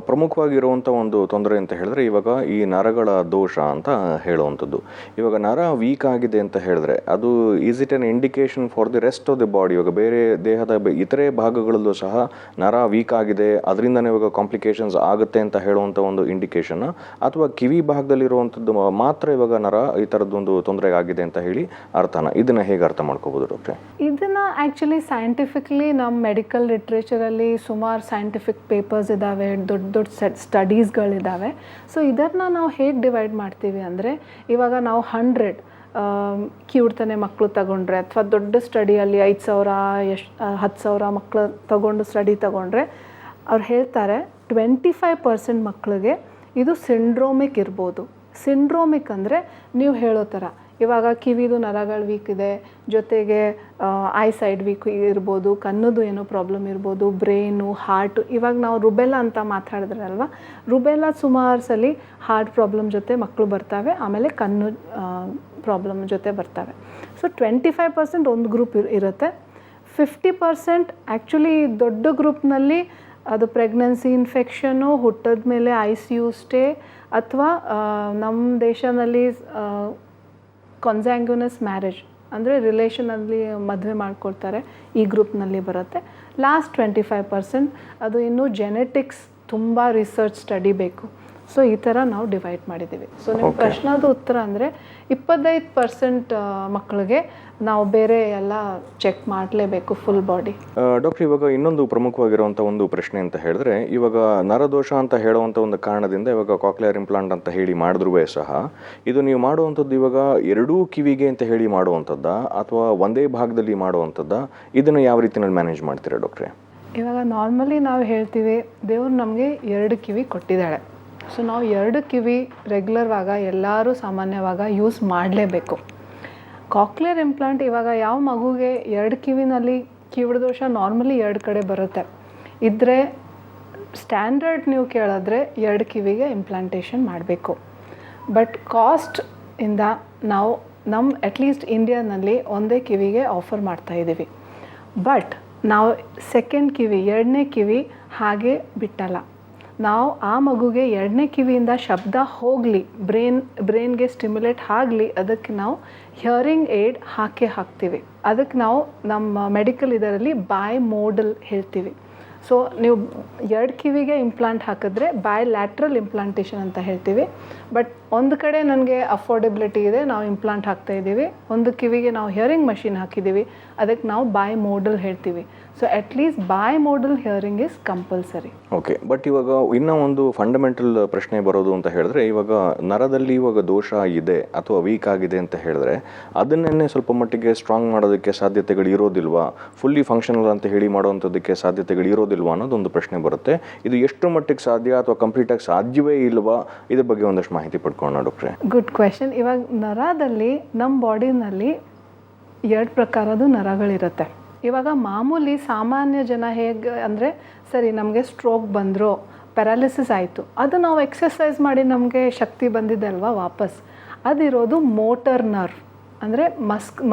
ಪ್ರಮುಖವಾಗಿರುವಂಥ ಒಂದು ತೊಂದರೆ ಅಂತ ಹೇಳಿದ್ರೆ ಇವಾಗ ಈ ನರಗಳ ದೋಷ ಅಂತ ಹೇಳುವಂಥದ್ದು. ಇವಾಗ ನರ ವೀಕ್ ಆಗಿದೆ ಅಂತ ಹೇಳಿದ್ರೆ ಅದು is it N indication for the rest of the body? ಇವಾಗ ಬೇರೆ ದೇಹದ ಇತರೆ ಭಾಗಗಳಲ್ಲೂ ಸಹ ನರ ವೀಕ್ ಆಗಿದೆ, ಅದರಿಂದನೇ ಇವಾಗ ಕಾಂಪ್ಲಿಕೇಶನ್ಸ್ ಆಗುತ್ತೆ ಅಂತ ಹೇಳುವಂಥ ಒಂದು ಇಂಡಿಕೇಶನ್, ಅಥವಾ ಕಿವಿ ಭಾಗದಲ್ಲಿರುವಂಥದ್ದು ಮಾತ್ರ ಇವಾಗ ನರ ಈ ಥರದ್ದೊಂದು ತೊಂದರೆ ಆಗಿದೆ ಅಂತ ಹೇಳಿ ಅರ್ಥನ? ಇದನ್ನು ಹೇಗೆ ಅರ್ಥ ಮಾಡ್ಕೋಬೋದು ಡಾಕ್ಟ್ರೆ? ಇದನ್ನು ಆ್ಯಕ್ಚುಲಿ ಸೈಂಟಿಫಿಕ್ಲಿ ನಮ್ಮ ಮೆಡಿಕಲ್ ಲಿಟ್ರೇಚರಲ್ಲಿ ಸುಮಾರು ಸೈಂಟಿಫಿಕ್ ಪೇಪರ್ಸ್ ಇದ್ದಾವೆ, ದೊಡ್ಡ ಸ್ಟಡೀಸ್ಗಳಿದ್ದಾವೆ. ಸೊ ಇದನ್ನು ನಾವು ಹೇಗೆ ಡಿವೈಡ್ ಮಾಡ್ತೀವಿ ಅಂದರೆ, ಇವಾಗ ನಾವು 100 ಕಿವುಡ್ತಾನೆ ಮಕ್ಕಳು ತಗೊಂಡ್ರೆ ಅಥವಾ ದೊಡ್ಡ ಸ್ಟಡಿಯಲ್ಲಿ 5,000 10,000 ಮಕ್ಕಳು ತಗೊಂಡು ಸ್ಟಡಿ ತಗೊಂಡ್ರೆ ಅವ್ರು ಹೇಳ್ತಾರೆ 25% ಮಕ್ಕಳಿಗೆ ಇದು ಸಿಂಡ್ರೋಮಿಕ್ ಇರ್ಬೋದು. ಸಿಂಡ್ರೋಮಿಕ್ ಅಂದರೆ ನೀವು ಹೇಳೋ ಥರ ಇವಾಗ ಕಿವಿದು ನರಗಳು ವೀಕ್ ಇದೆ, ಜೊತೆಗೆ ಐ ಸೈಡ್ ವೀಕ್ ಇರ್ಬೋದು, ಕಣ್ಣದು ಏನೋ ಪ್ರಾಬ್ಲಮ್ ಇರ್ಬೋದು, ಬ್ರೈನು, ಹಾರ್ಟು. ಇವಾಗ ನಾವು ರುಬೆಲ್ಲಾ ಅಂತ ಮಾತಾಡಿದ್ರೆ ಅಲ್ವಾ, ರುಬೆಲ್ಲಾ ಸುಮಾರು ಸಲ ಹಾರ್ಟ್ ಪ್ರಾಬ್ಲಮ್ ಜೊತೆ ಮಕ್ಕಳು ಬರ್ತವೆ, ಆಮೇಲೆ ಕಣ್ಣು ಪ್ರಾಬ್ಲಮ್ ಜೊತೆ ಬರ್ತವೆ. ಸೊ 25% ಒಂದು ಗ್ರೂಪ್ ಇರುತ್ತೆ. 50% ಆ್ಯಕ್ಚುಲಿ ದೊಡ್ಡ ಗ್ರೂಪ್ನಲ್ಲಿ ಅದು ಪ್ರೆಗ್ನೆನ್ಸಿ ಇನ್ಫೆಕ್ಷನ್ನು, ಹುಟ್ಟಿದ ಮೇಲೆ ICU ಸ್ಟೇ, ಅಥವಾ ನಮ್ಮ ದೇಶದಲ್ಲಿ ಕಾನ್ಸ್ಯಾಂಗ್ಯುನಸ್ ಮ್ಯಾರೇಜ್ ಅಂದರೆ ರಿಲೇಷನಲ್ಲಿ ಮದುವೆ ಮಾಡ್ಕೊಳ್ತಾರೆ, ಈ ಗ್ರೂಪ್ನಲ್ಲಿ ಬರುತ್ತೆ. ಲಾಸ್ಟ್ 25% ಅದು ಇನ್ನೂ ಜೆನೆಟಿಕ್ಸ್ ತುಂಬ ರಿಸರ್ಚ್ ಸ್ಟಡಿ ಬೇಕು. ಸೊ ಈ ಥರ ನಾವು ಡಿವೈಡ್ ಮಾಡಿದ್ದೀವಿ. ಸೊ ನಿಮ್ಮ ಪ್ರಶ್ನದ ಉತ್ತರ ಅಂದರೆ 25% ಮಕ್ಕಳಿಗೆ ನಾವು ಬೇರೆ ಎಲ್ಲ ಚೆಕ್ ಮಾಡಲೇಬೇಕು ಫುಲ್ ಬಾಡಿ. ಡಾಕ್ಟರ್, ಇವಾಗ ಇನ್ನೊಂದು ಪ್ರಮುಖವಾಗಿರುವಂಥ ಒಂದು ಪ್ರಶ್ನೆ ಅಂತ ಹೇಳಿದ್ರೆ, ಇವಾಗ ನರದೋಷ ಅಂತ ಹೇಳುವಂಥ ಒಂದು ಕಾರಣದಿಂದ ಇವಾಗ ಕಾಕ್ಲಿಯರ್ ಇಂಪ್ಲಾಂಟ್ ಅಂತ ಹೇಳಿ ಮಾಡಿದ್ರೂ ಸಹ ಇದು ನೀವು ಮಾಡುವಂಥದ್ದು ಇವಾಗ 2 ಕಿವಿಗೆ ಅಂತ ಹೇಳಿ ಮಾಡುವಂಥದ್ದ ಅಥವಾ ಒಂದೇ ಭಾಗದಲ್ಲಿ ಮಾಡುವಂಥದ್ದ? ಇದನ್ನು ಯಾವ ರೀತಿಯಲ್ಲಿ ಮ್ಯಾನೇಜ್ ಮಾಡ್ತೀರಾ ಡಾಕ್ಟ್ರೆ? ಇವಾಗ ನಾರ್ಮಲಿ ನಾವು ಹೇಳ್ತೀವಿ ದೇವ್ರು ನಮಗೆ 2 ಕಿವಿ ಕೊಟ್ಟಿದ್ದಾಳೆ. ಸೊ ನಾವು 2 ಕಿವಿ ರೆಗ್ಯುಲರ್ವಾಗ ಎಲ್ಲರೂ ಸಾಮಾನ್ಯವಾಗ ಯೂಸ್ ಮಾಡಲೇಬೇಕು. ಕಾಕ್ಲಿಯರ್ ಇಂಪ್ಲಾಂಟ್ ಇವಾಗ ಯಾವ ಮಗುಗೆ 2 ಕಿವಿನಲ್ಲಿ ಕಿವಿಡ ದೋಷ ನಾರ್ಮಲಿ 2 ಕಡೆ ಬರುತ್ತೆ ಇದ್ದರೆ ಸ್ಟ್ಯಾಂಡರ್ಡ್ ನೀವು ಕೇಳಿದ್ರೆ 2 ಕಿವಿಗೆ ಇಂಪ್ಲಾಂಟೇಷನ್ ಮಾಡಬೇಕು. ಬಟ್ ಕಾಸ್ಟ್ ಇಂದ ನಾವು ಅಟ್ಲೀಸ್ಟ್ ಇಂಡಿಯಾನಲ್ಲಿ ಒಂದೇ ಕಿವಿಗೆ ಆಫರ್ ಮಾಡ್ತಾಯಿದ್ದೀವಿ. ಬಟ್ ನಾವು ಸೆಕೆಂಡ್ ಕಿವಿ, 2ನೇ ಕಿವಿ ಹಾಗೆ ಬಿಟ್ಟಲ್ಲ. ನಾವು ಆ ಮಗುಗೆ 2ನೇ ಕಿವಿಯಿಂದ ಶಬ್ದ ಹೋಗಲಿ, ಬ್ರೈನ್ಗೆ ಸ್ಟಿಮ್ಯುಲೇಟ್ ಆಗಲಿ, ಅದಕ್ಕೆ ನಾವು ಹಿಯರಿಂಗ್ ಏಡ್ ಹಾಕ್ತೀವಿ. ಅದಕ್ಕೆ ನಾವು ನಮ್ಮ ಮೆಡಿಕಲ್ ಇದರಲ್ಲಿ ಬೈ ಮೋಡಲ್ ಹೇಳ್ತೀವಿ. ಸೊ ನೀವು 2 ಕಿವಿಗೆ ಇಂಪ್ಲಾಂಟ್ ಹಾಕಿದ್ರೆ ಬೈಲ್ಯಾಟ್ರಲ್ ಇಂಪ್ಲಾಂಟೇಷನ್ ಅಂತ ಹೇಳ್ತೀವಿ. ಬಟ್ ಒಂದು ಕಡೆ ನನಗೆ ಅಫೋರ್ಡೆಬಿಲಿಟಿ ಇದೆ, ನಾವು ಇಂಪ್ಲಾಂಟ್ ಹಾಕ್ತಾ ಇದ್ದೀವಿ. ಒಂದು ಕಿವಿಗೆ ನಾವು ಹಿಯರಿಂಗ್ ಮಷಿನ್ ಹಾಕಿದ್ದೀವಿ, ಅದಕ್ಕೆ ನಾವು ಬೈ ಮೋಡಲ್ ಹೇಳ್ತೀವಿ. So at least bimodal hearing is compulsory. Okay, but ಇವಾಗ ಇನ್ನೂ ಒಂದು ಫಂಡಮೆಂಟಲ್ ಪ್ರಶ್ನೆ ಬರೋದು ಅಂತ ಹೇಳಿದ್ರೆ, ಇವಾಗ ನರದಲ್ಲಿ ಇವಾಗ ದೋಷ ಇದೆ ಅಥವಾ ವೀಕ್ ಆಗಿದೆ ಅಂತ ಹೇಳಿದ್ರೆ ಅದನ್ನೇ ಸ್ವಲ್ಪ ಮಟ್ಟಿಗೆ ಸ್ಟ್ರಾಂಗ್ ಮಾಡೋದಕ್ಕೆ ಸಾಧ್ಯತೆಗಳು ಇರೋದಿಲ್ವಾ, ಫುಲ್ಲಿ ಫಂಕ್ಷನಲ್ ಅಂತ ಹೇಳಿ ಮಾಡೋವಂಥದ್ದಕ್ಕೆ ಸಾಧ್ಯತೆಗಳು ಇರೋದಿಲ್ವಾ ಅನ್ನೋದೊಂದು ಪ್ರಶ್ನೆ ಬರುತ್ತೆ. ಇದು ಎಷ್ಟು ಮಟ್ಟಿಗೆ ಸಾಧ್ಯ ಅಥವಾ ಕಂಪ್ಲೀಟಾಗಿ ಸಾಧ್ಯವೇ ಇಲ್ವಾ, ಇದ್ರ ಬಗ್ಗೆ ಒಂದಷ್ಟು ಮಾಹಿತಿ ಪಡ್ಕೊಳ್ಳೋಣ ಡಾಕ್ಟ್ರೆ. Good question. ಇವಾಗ ನರದಲ್ಲಿ ನಮ್ಮ ಬಾಡಿನಲ್ಲಿ 2 ಪ್ರಕಾರದ ನರಗಳಿರುತ್ತೆ. ಇವಾಗ ಮಾಮೂಲಿ ಸಾಮಾನ್ಯ ಜನ ಹೇಗೆ ಅಂದರೆ, ಸರಿ ನಮಗೆ ಸ್ಟ್ರೋಕ್ ಬಂದರೂ ಪ್ಯಾರಾಲಿಸಿಸ್ ಆಯಿತು, ಅದು ನಾವು ಎಕ್ಸಸೈಸ್ ಮಾಡಿ ನಮಗೆ ಶಕ್ತಿ ಬಂದಿದೆ ಅಲ್ವಾ ವಾಪಸ್, ಅದಿರೋದು ಮೋಟರ್ ನರ್ವ್, ಅಂದರೆ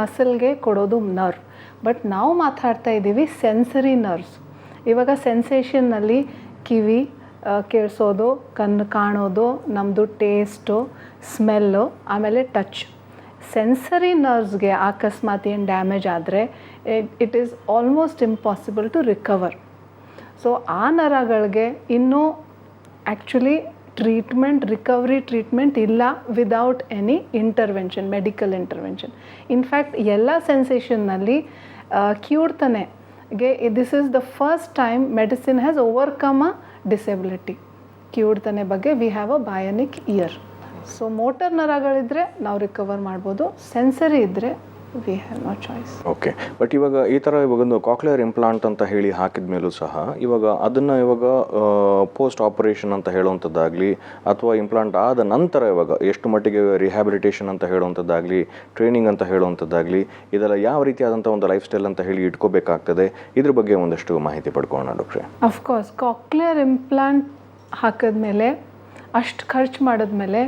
ಮಸಲ್ಗೆ ಕೊಡೋದು ನರ್ವ್. ಬಟ್ ನಾವು ಮಾತಾಡ್ತಾ ಇದ್ದೀವಿ ಸೆನ್ಸರಿ ನರ್ವ್ಸ್. ಇವಾಗ ಸೆನ್ಸೇಷನ್ನಲ್ಲಿ ಕಿವಿ ಕೇಳಿಸೋದು, ಕಣ್ಣು ಕಾಣೋದು, ನಮ್ಮದು ಟೇಸ್ಟು, ಸ್ಮೆಲ್ಲು, ಆಮೇಲೆ ಟಚ್. ಸೆನ್ಸರಿ ನರ್ವ್ಸ್ಗೆ ಅಕಸ್ಮಾತ್ ಏನು ಡ್ಯಾಮೇಜ್ ಆದರೆ it is almost impossible to recover. So ಆ ನರಗಳಿಗೆ ಇನ್ನೂ ಆ್ಯಕ್ಚುಲಿ ರಿಕವರಿ ಟ್ರೀಟ್ಮೆಂಟ್ ಇಲ್ಲ without any intervention, medical intervention. In fact ಎಲ್ಲ ಸೆನ್ಸೇಷನ್ನಲ್ಲಿ ಕಿವುಡ್ತನೆಗೆ this is the first time medicine has overcome a disability. ಕಿವುಡ್ತನೆ ಬಗ್ಗೆ we have a bionic ear. So motor ನರಗಳಿದ್ದರೆ ನಾವು ರಿಕವರ್ ಮಾಡ್ಬೋದು, ಸೆನ್ಸರಿ ಇದ್ದರೆ we have no choice. Okay, but ಇವಾಗ ಈ ಥರ ಇವಾಗೊಂದು ಕಾಕ್ಲಿಯರ್ ಇಂಪ್ಲಾಂಟ್ ಅಂತ ಹೇಳಿ ಹಾಕಿದ ಮೇಲೂ ಸಹ ಇವಾಗ ಅದನ್ನು ಇವಾಗ ಪೋಸ್ಟ್ ಆಪರೇಷನ್ ಅಂತ ಹೇಳುವಂಥದ್ದಾಗಲಿ ಅಥವಾ ಇಂಪ್ಲಾಂಟ್ ಆದ ನಂತರ ಇವಾಗ ಎಷ್ಟು ಮಟ್ಟಿಗೆ ರಿಹ್ಯಾಬಿಲಿಟೇಷನ್ ಅಂತ ಹೇಳುವಂಥದ್ದಾಗಲಿ, ಟ್ರೈನಿಂಗ್ ಅಂತ ಹೇಳುವಂಥದ್ದಾಗಲಿ, ಇದೆಲ್ಲ ಯಾವ ರೀತಿಯಾದಂಥ ಒಂದು ಲೈಫ್ ಸ್ಟೈಲ್ ಅಂತ ಹೇಳಿ ಇಟ್ಕೋಬೇಕಾಗ್ತದೆ, ಇದ್ರ ಬಗ್ಗೆ ಒಂದಷ್ಟು ಮಾಹಿತಿ ಪಡ್ಕೊಳ್ಳೋಣ ಡಾಕ್ಟ್ರೆ. ಅಫ್ಕೋರ್ಸ್ ಕಾಕ್ಲಿಯರ್ ಇಂಪ್ಲಾಂಟ್ ಹಾಕಿದ್ಮೇಲೆ, ಅಷ್ಟು ಖರ್ಚು ಮಾಡಿದ್ಮೇಲೆ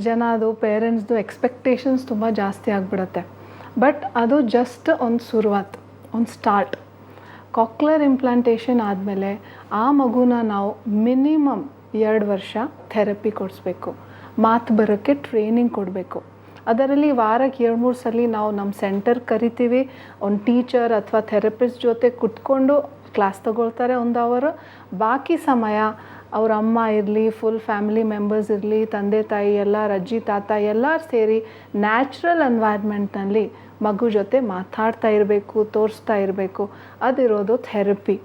ಜನ ಅದು ಪೇರೆಂಟ್ಸ್ದು ಎಕ್ಸ್ಪೆಕ್ಟೇಷನ್ಸ್ ತುಂಬ ಜಾಸ್ತಿ ಆಗಿಬಿಡುತ್ತೆ. ಬಟ್ ಅದು ಜಸ್ಟ್ ಒಂದು ಶುರುವಾತ್, ಒಂದು ಸ್ಟಾರ್ಟ್. ಕಾಕ್ಲಿಯರ್ ಇಂಪ್ಲಾಂಟೇಷನ್ ಆದಮೇಲೆ ಆ ಮಗುನ ನಾವು ಮಿನಿಮಮ್ 2 ವರ್ಷ ಥೆರಪಿ ಕೊಡಿಸ್ಬೇಕು, ಮಾತು ಬರೋಕ್ಕೆ ಟ್ರೈನಿಂಗ್ ಕೊಡಬೇಕು. ಅದರಲ್ಲಿ ವಾರಕ್ಕೆ 2-3 ಸಲ ನಾವು ನಮ್ಮ ಸೆಂಟರ್ ಕರಿತೀವಿ. ಒಂದು ಟೀಚರ್ ಅಥವಾ ಥೆರಪಿಸ್ಟ್ ಜೊತೆ ಕುತ್ಕೊಂಡು ಕ್ಲಾಸ್ ತಗೊಳ್ತಾರೆ 1 ಅವರ್. ಬಾಕಿ ಸಮಯ ಅವ್ರ ಅಮ್ಮ ಇರಲಿ, ಫುಲ್ ಫ್ಯಾಮಿಲಿ ಮೆಂಬರ್ಸ್ ಇರಲಿ, ತಂದೆ ತಾಯಿ ಎಲ್ಲರೂ, ಅಜ್ಜಿ ತಾತ ಎಲ್ಲರೂ ಸೇರಿ ನ್ಯಾಚುರಲ್ ಎನ್ವೈರ್ಮೆಂಟ್ನಲ್ಲಿ ಮಗು ಜೊತೆ ಮಾತಾಡ್ತಾ ಇರಬೇಕು, ತೋರಿಸ್ತಾ ಇರಬೇಕು. ಅದಿರೋದು ಥೆರಪಿ.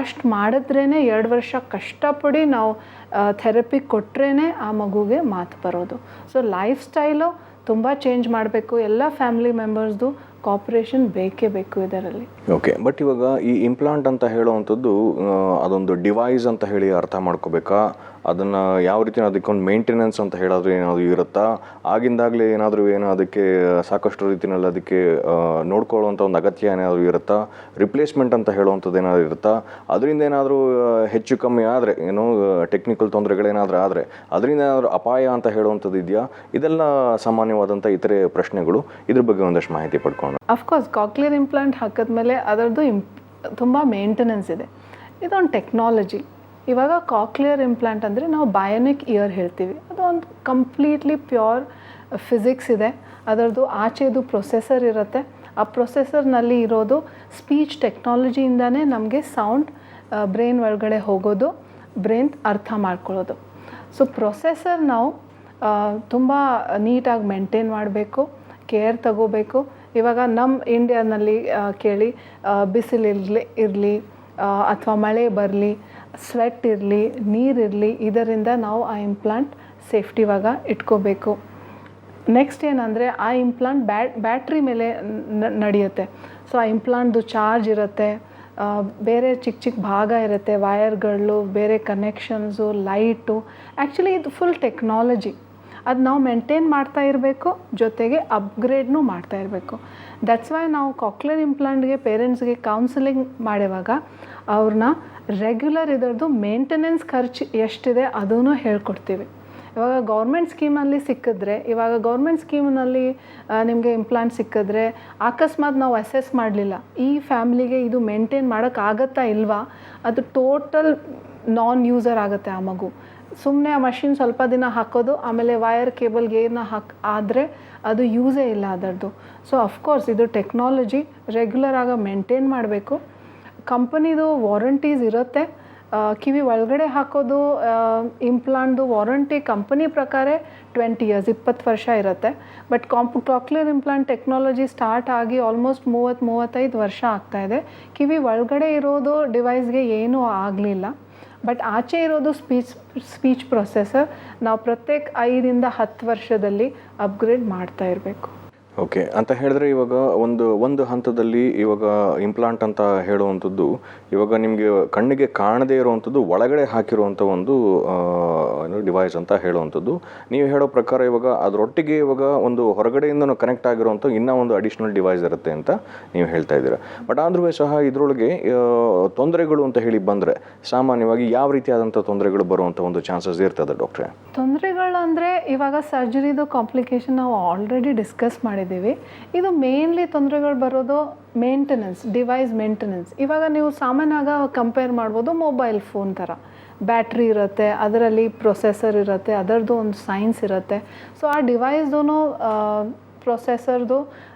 ಅಷ್ಟು ಮಾಡಿದ್ರೇ 2 ವರ್ಷ ಕಷ್ಟಪಡಿ ನಾವು ಥೆರಪಿ ಕೊಟ್ರೇ ಆ ಮಗುಗೆ ಮಾತು ಬರೋದು. ಸೊ ಲೈಫ್ ಸ್ಟೈಲು ತುಂಬ ಚೇಂಜ್ ಮಾಡಬೇಕು. ಎಲ್ಲ ಫ್ಯಾಮಿಲಿ ಮೆಂಬರ್ಸ್ದು ಕಾಪ್ರೇಷನ್ ಬೇಕೇ ಬೇಕು ಇದರಲ್ಲಿ. ಓಕೆ, ಬಟ್ ಇವಾಗ ಈ ಇಂಪ್ಲಾಂಟ್ ಅಂತ ಹೇಳುವಂಥದ್ದು ಅದೊಂದು ಡಿವೈಸ್ ಅಂತ ಹೇಳಿ ಅರ್ಥ ಮಾಡ್ಕೋಬೇಕಾ, ಅದನ್ನು ಯಾವ ರೀತಿ ಅದಕ್ಕೊಂದು ಮೇಂಟೆನೆನ್ಸ್ ಅಂತ ಹೇಳೋದು ಏನಾದರೂ ಇರುತ್ತಾ, ಆಗಿಂದಾಗಲೇ ಏನಾದರೂ ಏನೋ ಅದಕ್ಕೆ ಸಾಕಷ್ಟು ರೀತಿಯಲ್ಲಿ ಅದಕ್ಕೆ ನೋಡ್ಕೊಳ್ಳುವಂಥ ಒಂದು ಅಗತ್ಯ ಏನಾದರೂ ಇರುತ್ತಾ, ರಿಪ್ಲೇಸ್ಮೆಂಟ್ ಅಂತ ಹೇಳುವಂಥದ್ದು ಏನಾದರೂ ಇರುತ್ತಾ, ಅದರಿಂದ ಏನಾದರೂ ಹೆಚ್ಚು ಕಮ್ಮಿ ಆದರೆ ಏನೋ ಟೆಕ್ನಿಕಲ್ ತೊಂದರೆಗಳೇನಾದರೂ ಆದರೆ ಅದರಿಂದ ಏನಾದರೂ ಅಪಾಯ ಅಂತ ಹೇಳುವಂಥದ್ದು ಇದೆಯಾ, ಇದೆಲ್ಲ ಸಾಮಾನ್ಯವಾದಂಥ ಇತರೆ ಪ್ರಶ್ನೆಗಳು. ಇದ್ರ ಬಗ್ಗೆ ಒಂದಷ್ಟು ಮಾಹಿತಿ ಪಡ್ಕೊಂಡು. ಅಫ್ಕೋರ್ಸ್ ಕಾಕ್ಲಿಯರ್ ಇಂಪ್ಲಾಂಟ್ ಹಾಕಿದ್ಮೇಲೆ ಅದರದ್ದು ತುಂಬ ಮೇಂಟೆನೆನ್ಸ್ ಇದೆ. ಇದೊಂದು ಟೆಕ್ನಾಲಜಿ. ಇವಾಗ ಕಾಕ್ಲಿಯರ್ ಇಂಪ್ಲಾಂಟ್ ಅಂದರೆ ನಾವು ಬಯೋನಿಕ್ ಇಯರ್ ಹೇಳ್ತೀವಿ. ಅದು ಒಂದು ಕಂಪ್ಲೀಟ್ಲಿ ಪ್ಯೂರ್ ಫಿಸಿಕ್ಸ್ ಇದೆ. ಅದರದ್ದು ಆಚೆದು ಪ್ರೊಸೆಸರ್ ಇರುತ್ತೆ. ಆ ಪ್ರೊಸೆಸರ್ನಲ್ಲಿ ಇರೋದು ಸ್ಪೀಚ್ ಟೆಕ್ನಾಲಜಿಯಿಂದನೇ ನಮಗೆ ಸೌಂಡ್ ಬ್ರೈನ್ ಒಳಗಡೆ ಹೋಗೋದು, ಬ್ರೈನ್ ಅರ್ಥ ಮಾಡ್ಕೊಳ್ಳೋದು. ಸೊ ಪ್ರೊಸೆಸರ್ ನಾವು ತುಂಬ ನೀಟಾಗಿ ಮೇಂಟೈನ್ ಮಾಡಬೇಕು, ಕೇರ್ ತಗೋಬೇಕು. ಇವಾಗ ನಮ್ಮ ಇಂಡಿಯಾನಲ್ಲಿ ಕೇಳಿ, ಬಿಸಿಲಿರಲಿ ಅಥವಾ ಮಳೆ ಬರಲಿ, ಸ್ವೆಟ್ ಇರಲಿ, ನೀರಿರಲಿ, ಇದರಿಂದ ನಾವು ಆ ಇಂಪ್ಲಾಂಟ್ ಸೇಫ್ಟಿವಾಗ ಇಟ್ಕೋಬೇಕು. ನೆಕ್ಸ್ಟ್ ಏನಂದರೆ ಆ ಇಂಪ್ಲಾಂಟ್ ಬ್ಯಾಟ್ರಿ ಮೇಲೆ ನಡೆಯುತ್ತೆ. ಸೊ ಆ ಇಂಪ್ಲಾಂಟ್ದು ಚಾರ್ಜ್ ಇರುತ್ತೆ, ಬೇರೆ ಚಿಕ್ಕ ಚಿಕ್ಕ ಭಾಗ ಇರುತ್ತೆ, ವಯರ್ಗಳು, ಬೇರೆ ಕನೆಕ್ಷನ್ಸು, ಲೈಟು. ಆ್ಯಕ್ಚುಲಿ ಇದು ಫುಲ್ ಟೆಕ್ನಾಲಜಿ. ಅದು ನಾವು ಮೇಂಟೈನ್ ಮಾಡ್ತಾ ಇರಬೇಕು, ಜೊತೆಗೆ ಅಪ್ಗ್ರೇಡ್ನೂ ಮಾಡ್ತಾ ಇರಬೇಕು. ದಟ್ಸ್ ವೈ ನಾವು ಕಾಕ್ಲಿಯರ್ ಇಂಪ್ಲಾಂಟ್ಗೆ ಪೇರೆಂಟ್ಸ್ಗೆ ಕೌನ್ಸಿಲಿಂಗ್ ಮಾಡುವಾಗ ಅವ್ರನ್ನ ರೆಗ್ಯುಲರ್ ಇದರದ್ದು ಮೇಂಟೆನೆನ್ಸ್ ಖರ್ಚು ಎಷ್ಟಿದೆ ಅದೂ ಹೇಳ್ಕೊಡ್ತೀವಿ. ಇವಾಗ ಗೌರ್ಮೆಂಟ್ ಸ್ಕೀಮಲ್ಲಿ ಸಿಕ್ಕಿದ್ರೆ, ಇವಾಗ ಗೌರ್ಮೆಂಟ್ ಸ್ಕೀಮ್ನಲ್ಲಿ ನಿಮಗೆ ಇಂಪ್ಲಾಂಟ್ ಸಿಕ್ಕಿದ್ರೆ ಅಕಸ್ಮಾತ್ ನಾವು ಅಸೆಸ್ ಮಾಡಲಿಲ್ಲ, ಈ ಫ್ಯಾಮ್ಲಿಗೆ ಇದು ಮೇಂಟೈನ್ ಮಾಡೋಕ್ಕಾಗತ್ತಾ ಇಲ್ವಾ, ಅದು ಟೋಟಲ್ ನಾನ್ ಯೂಸರ್ ಆಗುತ್ತೆ ಆ ಮಗು. ಸುಮ್ಮನೆ ಆ ಮಷಿನ್ ಸ್ವಲ್ಪ ದಿನ ಹಾಕೋದು, ಆಮೇಲೆ ವಯರ್ ಕೇಬಲ್ಗೆ ಏನೋ ಆದರೆ ಅದು ಯೂಸೇ ಇಲ್ಲ ಅದರದ್ದು. ಸೊ ಅಫ್ಕೋರ್ಸ್ ಇದು ಟೆಕ್ನಾಲಜಿ ರೆಗ್ಯುಲರ್ ಆಗಿ ಮೇಂಟೈನ್ ಮಾಡಬೇಕು. ಕಂಪನಿದು ವಾರಂಟೀಸ್ ಇರುತ್ತೆ. ಕಿವಿ ಒಳಗಡೆ ಹಾಕೋದು ಇಂಪ್ಲಾಂಟ್ದು ವಾರಂಟಿ ಕಂಪನಿ ಪ್ರಕಾರ 20 ಇಯರ್ಸ್ 20 ವರ್ಷ ಇರುತ್ತೆ. But cochlear implant technology start ಆಗಿ ಆಲ್ಮೋಸ್ಟ್ 30-35 ವರ್ಷ ಆಗ್ತಾಯಿದೆ. ಕಿವಿ ಒಳಗಡೆ ಇರೋದು ಡಿವೈಸ್ಗೆ ಏನೂ ಆಗಲಿಲ್ಲ. ಬಟ್ ಆಚೆ ಇರೋದು ಸ್ಪೀಚ್ ಪ್ರೊಸೆಸರ್ ನಾವು ಪ್ರತ್ಯೇಕ 5-10 ವರ್ಷದಲ್ಲಿ ಅಪ್ಗ್ರೇಡ್ ಮಾಡ್ತಾ ಇರಬೇಕು. ಓಕೆ, ಅಂತ ಹೇಳಿದ್ರೆ ಇವಾಗ ಒಂದು ಹಂತದಲ್ಲಿ ಇವಾಗ ಇಂಪ್ಲಾಂಟ್ ಅಂತ ಹೇಳುವಂಥದ್ದು ಇವಾಗ ನಿಮಗೆ ಕಣ್ಣಿಗೆ ಕಾಣದೇ ಇರುವಂಥದ್ದು ಒಳಗಡೆ ಹಾಕಿರುವಂಥ ಒಂದು ಡಿವೈಸ್ ಅಂತ ಹೇಳುವಂಥದ್ದು. ನೀವು ಹೇಳೋ ಪ್ರಕಾರ ಇವಾಗ ಅದರೊಟ್ಟಿಗೆ ಇವಾಗ ಒಂದು ಹೊರಗಡೆಯಿಂದನೂ ಕನೆಕ್ಟ್ ಆಗಿರುವಂಥ ಇನ್ನೂ ಒಂದು ಅಡಿಷ್ನಲ್ ಡಿವೈಸ್ ಇರುತ್ತೆ ಅಂತ ನೀವು ಹೇಳ್ತಾ ಇದ್ದೀರಾ. ಬಟ್ ಆದ್ರೂ ಸಹ ಇದರೊಳಗೆ ತೊಂದರೆಗಳು ಅಂತ ಹೇಳಿ ಬಂದರೆ ಸಾಮಾನ್ಯವಾಗಿ ಯಾವ ರೀತಿಯಾದಂಥ ತೊಂದರೆಗಳು ಬರುವಂಥ ಒಂದು ಚಾನ್ಸಸ್ ಇರ್ತದೆ ಡಾಕ್ಟ್ರೆ? ತೊಂದರೆಗಳು ಅಂದರೆ ಇವಾಗ ಸರ್ಜರಿದು ಕಾಂಪ್ಲಿಕೇಶನ್ ನಾವು ಆಲ್ರೆಡಿ ಡಿಸ್ಕಸ್ ಮಾಡಿದ್ದೀವಿ. ಇದು ಮೇನ್ಲಿ ತೊಂದರೆಗಳು ಬರೋದು ಮೇಂಟೆನೆನ್ಸ್, ಡಿವೈಸ್ ಮೇಂಟೆನೆನ್ಸ್. ಇವಾಗ ನೀವು ಸಾಮಾನ್ಯವಾಗಿ ಕಂಪೇರ್ ಮಾಡ್ಬೋದು ಮೊಬೈಲ್ ಫೋನ್ ಥರ. ಬ್ಯಾಟ್ರಿ ಇರುತ್ತೆ, ಅದರಲ್ಲಿ ಪ್ರೊಸೆಸರ್ ಇರುತ್ತೆ, ಅದರದ್ದು ಒಂದು ಸೈನ್ಸ್ ಇರುತ್ತೆ. ಸೊ ಆ ಡಿವೈಸ್ದು ಪ್ರೊಸೆಸರ್ದು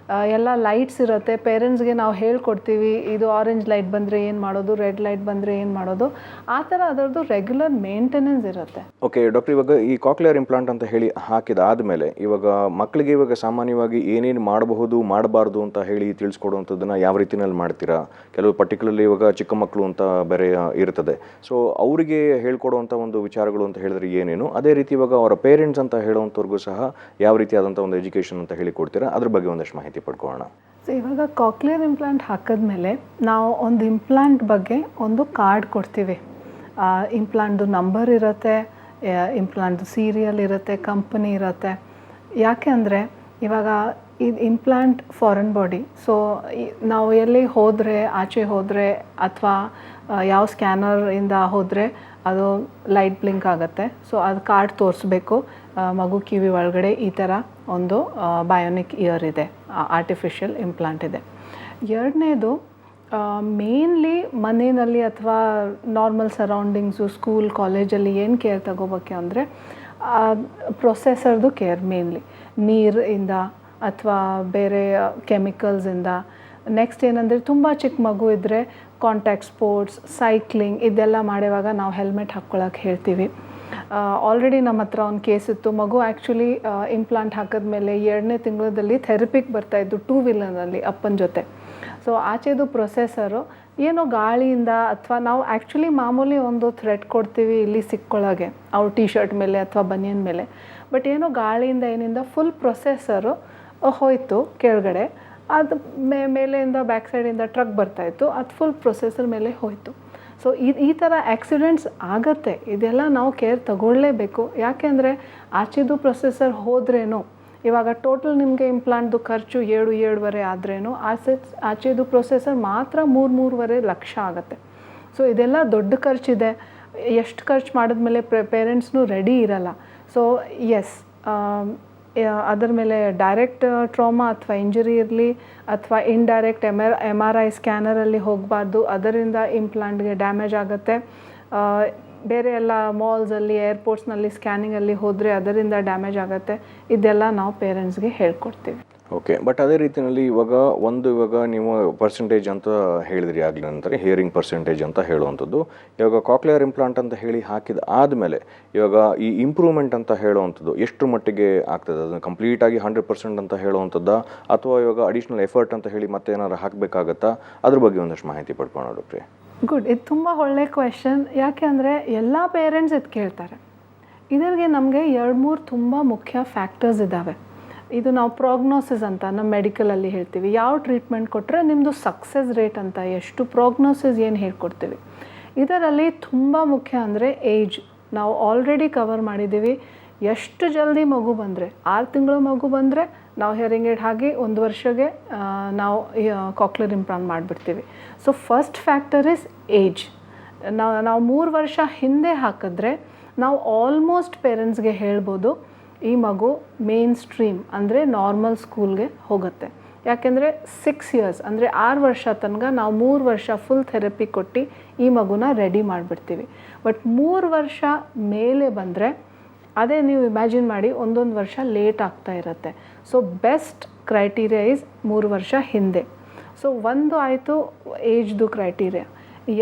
ಎಲ್ಲ ಲೈಟ್ಸ್ ಇರುತ್ತೆ. ಪೇರೆಂಟ್ಸ್ಗೆ ನಾವು ಹೇಳ್ಕೊಡ್ತೀವಿ, ಇದು ಆರೆಂಜ್ ಲೈಟ್ ಬಂದರೆ ಏನು ಮಾಡೋದು, ರೆಡ್ ಲೈಟ್ ಬಂದರೆ ಏನು ಮಾಡೋದು, ಆ ಥರ ಅದರದ್ದು ರೆಗ್ಯುಲರ್ ಮೇಂಟೆನೆನ್ಸ್ ಇರುತ್ತೆ. ಓಕೆ ಡಾಕ್ಟರ್, ಇವಾಗ ಈ ಕಾಕ್ಲಿಯರ್ ಇಂಪ್ಲಾಂಟ್ ಅಂತ ಹೇಳಿ ಹಾಕಿದಾದಮೇಲೆ ಇವಾಗ ಮಕ್ಕಳಿಗೆ ಇವಾಗ ಸಾಮಾನ್ಯವಾಗಿ ಏನೇನು ಮಾಡಬಹುದು ಮಾಡಬಾರ್ದು ಅಂತ ಹೇಳಿ ತಿಳಿಸ್ಕೊಡುವಂಥದ್ದನ್ನು ಯಾವ ರೀತಿಯಲ್ಲಿ ಮಾಡ್ತೀರಾ? ಕೆಲವು ಪರ್ಟಿಕ್ಯುಲರ್ಲಿ ಇವಾಗ ಚಿಕ್ಕ ಮಕ್ಕಳು ಅಂತ ಬೇರೆ ಇರ್ತದೆ. ಸೊ ಅವರಿಗೆ ಹೇಳ್ಕೊಡುವಂಥ ಒಂದು ವಿಚಾರಗಳು ಅಂತ ಹೇಳಿದ್ರೆ ಏನೇನು, ಅದೇ ರೀತಿ ಇವಾಗ ಅವರ ಪೇರೆಂಟ್ಸ್ ಅಂತ ಹೇಳುವಂಥವ್ರಿಗೂ ಸಹ ಯಾವ ರೀತಿಯಾದಂಥ ಒಂದು ಎಜುಕೇಷನ್ ಅಂತ ಹೇಳಿ ಕೊಡ್ತೀರಾ? ಅದ್ರ ಬಗ್ಗೆ ಒಂದಷ್ಟು ಮಾಹಿತಿ ಪಡ್ಕೊಳ್ಳೋಣ. ಸೊ ಇವಾಗ ಕಾಕ್ಲಿಯರ್ ಇಂಪ್ಲಾಂಟ್ ಹಾಕಿದ್ಮೇಲೆ ನಾವು ಒಂದು ಇಂಪ್ಲಾಂಟ್ ಬಗ್ಗೆ ಒಂದು ಕಾರ್ಡ್ ಕೊಡ್ತೀವಿ. ಇಂಪ್ಲಾಂಟ್ದು ನಂಬರ್ ಇರುತ್ತೆ, ಇಂಪ್ಲಾಂಟ್ದು ಸೀರಿಯಲ್ ಇರುತ್ತೆ, ಕಂಪನಿ ಇರುತ್ತೆ. ಯಾಕೆ ಅಂದರೆ ಇವಾಗ ಇದು ಇಂಪ್ಲಾಂಟ್ ಫಾರಿನ್ ಬಾಡಿ. ಸೊ ನಾವು ಎಲ್ಲಿ ಹೋದರೆ, ಆಚೆ ಹೋದರೆ ಅಥವಾ ಯಾವ ಸ್ಕ್ಯಾನರಿಂದ ಹೋದರೆ ಅದು ಲೈಟ್ ಬ್ಲಿಂಕ್ ಆಗುತ್ತೆ. ಸೊ ಅದು ಕಾರ್ಡ್ ತೋರಿಸ್ಬೇಕು. ಮಗು ಕಿವಿ ಒಳಗಡೆ ಈ ಥರ ಒಂದು ಬಯೋನಿಕ್ ಇಯರ್ ಇದೆ, ಆರ್ಟಿಫಿಷಿಯಲ್ ಇಂಪ್ಲಾಂಟ್ ಇದೆ. ಎರಡನೇದು ಮೇನ್ಲಿ ಮನೆಯಲ್ಲಿ ಅಥವಾ ನಾರ್ಮಲ್ ಸರೌಂಡಿಂಗ್ಸು, ಸ್ಕೂಲ್ ಕಾಲೇಜಲ್ಲಿ ಏನು ಕೇರ್ ತಗೋಬೇಕು ಅಂದರೆ ಪ್ರೊಸೆಸರ್ದು ಕೇರ್ ಮೇನ್ಲಿ, ನೀರಿಂದ ಅಥವಾ ಬೇರೆ ಕೆಮಿಕಲ್ಸಿಂದ. ನೆಕ್ಸ್ಟ್ ಏನಂದರೆ ತುಂಬ ಚಿಕ್ಕ ಮಗು ಇದ್ದರೆ ಕಾಂಟ್ಯಾಕ್ಟ್ ಸ್ಪೋರ್ಟ್ಸ್, ಸೈಕ್ಲಿಂಗ್ ಇದೆಲ್ಲ ಮಾಡುವಾಗ ನಾವು ಹೆಲ್ಮೆಟ್ ಹಾಕ್ಕೊಳ್ಳೋಕೆ ಹೇಳ್ತೀವಿ. ಆಲ್ರೆಡಿ ನಮ್ಮ ಹತ್ರ ಒಂದು ಕೇಸ್ ಇತ್ತು. ಮಗು ಆ್ಯಕ್ಚುಲಿ ಇಂಪ್ಲಾಂಟ್ ಹಾಕಿದ್ಮೇಲೆ 2ನೇ ತಿಂಗಳಲ್ಲಿ ಥೆರಪಿಗೆ ಬರ್ತಾಯಿದ್ದು 2 ವೀಲರ್ನಲ್ಲಿ ಅಪ್ಪನ ಜೊತೆ. ಸೊ ಆಚೆದು ಪ್ರೊಸೆಸರು ಏನೋ ಗಾಳಿಯಿಂದ ಅಥವಾ ನಾವು ಆ್ಯಕ್ಚುಲಿ ಮಾಮೂಲಿ ಒಂದು ಥ್ರೆಡ್ ಕೊಡ್ತೀವಿ ಇಲ್ಲಿ ಸಿಕ್ಕೊಳ್ಳೋಗೆ ಅವ್ರ ಟಿ ಶರ್ಟ್ ಮೇಲೆ ಅಥವಾ ಬನಿಯನ್ ಮೇಲೆ. ಬಟ್ ಏನೋ ಗಾಳಿಯಿಂದ ಏನಿಂದ ಫುಲ್ ಪ್ರೊಸೆಸರು ಹೋಯಿತು ಕೆಳಗಡೆ. ಅದು ಮೇಲೆಯಿಂದ ಬ್ಯಾಕ್ ಸೈಡಿಂದ ಟ್ರಕ್ ಬರ್ತಾಯಿತ್ತು, ಅದು ಫುಲ್ ಪ್ರೊಸೆಸರ್ ಮೇಲೆ ಹೋಯಿತು. ಸೊ ಈ ಥರ ಆಕ್ಸಿಡೆಂಟ್ಸ್ ಆಗುತ್ತೆ. ಇದೆಲ್ಲ ನಾವು ಕೇರ್ ತಗೊಳ್ಳೇಬೇಕು. ಯಾಕೆಂದರೆ ಆಚೆದು ಪ್ರೊಸೆಸರ್ ಹೋದ್ರೇನು ಇವಾಗ ಟೋಟಲ್ ನಿಮಗೆ ಇಂಪ್ಲಾಂಟ್ದು ಖರ್ಚು 7-7.5 ಆದ್ರೇನು ಆಚೆದು ಪ್ರೊಸೆಸರ್ ಮಾತ್ರ 3-3.5 ಲಕ್ಷ ಆಗುತ್ತೆ. ಸೊ ಇದೆಲ್ಲ ದೊಡ್ಡ ಖರ್ಚಿದೆ. ಎಷ್ಟು ಖರ್ಚು ಮಾಡಿದ್ಮೇಲೆ ಪೇರೆಂಟ್ಸ್ನೂ ರೆಡಿ ಇರಲ್ಲ. ಸೊ ಎಸ್, ಅದರ ಮೇಲೆ ಡೈರೆಕ್ಟ್ ಟ್ರಾಮಾ ಅಥವಾ ಇಂಜರಿ ಇರಲಿ ಅಥವಾ ಇಂಡೈರೆಕ್ಟ್ MRI ಸ್ಕ್ಯಾನರಲ್ಲಿ ಹೋಗಬಾರ್ದು, ಅದರಿಂದ ಇಂಪ್ಲಾಂಟ್ಗೆ ಡ್ಯಾಮೇಜ್ ಆಗುತ್ತೆ. ಬೇರೆ ಎಲ್ಲ ಮಾಲ್ಸಲ್ಲಿ, ಏರ್ಪೋರ್ಟ್ಸ್ನಲ್ಲಿ ಸ್ಕ್ಯಾನಿಂಗಲ್ಲಿ ಹೋದರೆ ಅದರಿಂದ ಡ್ಯಾಮೇಜ್ ಆಗುತ್ತೆ. ಇದೆಲ್ಲ ನಾವು ಪೇರೆಂಟ್ಸ್ಗೆ ಹೇಳ್ಕೊಡ್ತೀವಿ. ಓಕೆ, ಬಟ್ ಅದೇ ರೀತಿಯಲ್ಲಿ ಇವಾಗ ನೀವು ಪರ್ಸೆಂಟೇಜ್ ಅಂತ ಹೇಳಿದ್ರಿ ಆಗಲಿ, ನಂತರ ಹಿಯರಿಂಗ್ ಪರ್ಸೆಂಟೇಜ್ ಅಂತ ಹೇಳುವಂಥದ್ದು. ಇವಾಗ ಕಾಕ್ಲಿಯರ್ ಇಂಪ್ಲಾಂಟ್ ಅಂತ ಹೇಳಿ ಹಾಕಿದ ಆದಮೇಲೆ ಇವಾಗ ಈ ಇಂಪ್ರೂವ್ಮೆಂಟ್ ಅಂತ ಹೇಳುವಂಥದ್ದು ಎಷ್ಟು ಮಟ್ಟಿಗೆ ಆಗ್ತದೆ? ಅದನ್ನು ಕಂಪ್ಲೀಟಾಗಿ 100% ಅಂತ ಹೇಳುವಂಥದ್ದು ಅಥವಾ ಇವಾಗ ಅಡಿಷ್ನಲ್ ಎಫರ್ಟ್ ಅಂತ ಹೇಳಿ ಮತ್ತೆ ಏನಾದ್ರು ಹಾಕಬೇಕಾಗತ್ತಾ? ಅದ್ರ ಬಗ್ಗೆ ಒಂದಷ್ಟು ಮಾಹಿತಿ ಪಡ್ಕೊಳ್ಳೋಣ ಡಾಕ್ಟ್ರೆ. ಗುಡ್, ಇದು ತುಂಬ ಒಳ್ಳೆ ಕ್ವೆಶನ್. ಯಾಕೆ ಅಂದರೆ ಎಲ್ಲ ಪೇರೆಂಟ್ಸ್ ಇದು ಕೇಳ್ತಾರೆ. ಇದರಿಗೆ ನಮಗೆ 2-3 ತುಂಬ ಮುಖ್ಯ ಫ್ಯಾಕ್ಟರ್ಸ್ ಇದ್ದಾವೆ. ಇದು ನಾವು ಪ್ರೋಗ್ನೋಸಿಸ್ ಅಂತ ನಮ್ಮ ಮೆಡಿಕಲಲ್ಲಿ ಹೇಳ್ತೀವಿ. ಯಾವ ಟ್ರೀಟ್ಮೆಂಟ್ ಕೊಟ್ಟರೆ ನಿಮ್ಮದು ಸಕ್ಸಸ್ ರೇಟ್ ಅಂತ, ಎಷ್ಟು ಪ್ರೋಗ್ನೋಸಿಸ್ ಏನು ಹೇಳ್ಕೊಡ್ತೀವಿ. ಇದರಲ್ಲಿ ತುಂಬ ಮುಖ್ಯ ಅಂದರೆ ಏಜ್. ನಾವು ಆಲ್ರೆಡಿ ಕವರ್ ಮಾಡಿದ್ದೀವಿ. ಎಷ್ಟು ಜಲ್ದಿ ಮಗು ಬಂದರೆ, 6 ತಿಂಗಳು ಮಗು ಬಂದರೆ ನಾವು ಹಿಯರಿಂಗ್ ಏಡ್ ಹಾಕಿ 1 ವರ್ಷಕ್ಕೆ ನಾವು ಕಾಕ್ಲಿಯರ್ ಇಂಪ್ಲಾಂಟ್ ಮಾಡಿಬಿಡ್ತೀವಿ. So first factor is age. ನಾವು 3 ವರ್ಷ ಹಿಂದೆ ಹಾಕಿದ್ರೆ ನಾವು ಆಲ್ಮೋಸ್ಟ್ ಪೇರೆಂಟ್ಸ್ಗೆ ಹೇಳ್ಬೋದು ಈ ಮಗು ಮೇನ್ ಸ್ಟ್ರೀಮ್ ಅಂದರೆ ನಾರ್ಮಲ್ ಸ್ಕೂಲ್ಗೆ ಹೋಗುತ್ತೆ. ಯಾಕೆಂದರೆ 6 ಇಯರ್ಸ್ ಅಂದರೆ 6 ವರ್ಷ ತನಕ ನಾವು 3 ವರ್ಷ ಫುಲ್ ಥೆರಪಿ ಕೊಟ್ಟು ಈ ಮಗುನ ರೆಡಿ ಮಾಡಿಬಿಡ್ತೀವಿ. ಬಟ್ 3 ವರ್ಷ ಮೇಲೆ ಬಂದರೆ ಅದೇ ನೀವು ಇಮ್ಯಾಜಿನ್ ಮಾಡಿ 1 ವರ್ಷ ಲೇಟ್ ಆಗ್ತಾ ಇರುತ್ತೆ. ಸೊ ಬೆಸ್ಟ್ ಕ್ರೈಟೀರಿಯಾ ಈಸ್ 3 ವರ್ಷ ಹಿಂದೆ. ಸೊ ಒಂದು ಆಯಿತು ಏಜ್ದು ಕ್ರೈಟೀರಿಯಾ.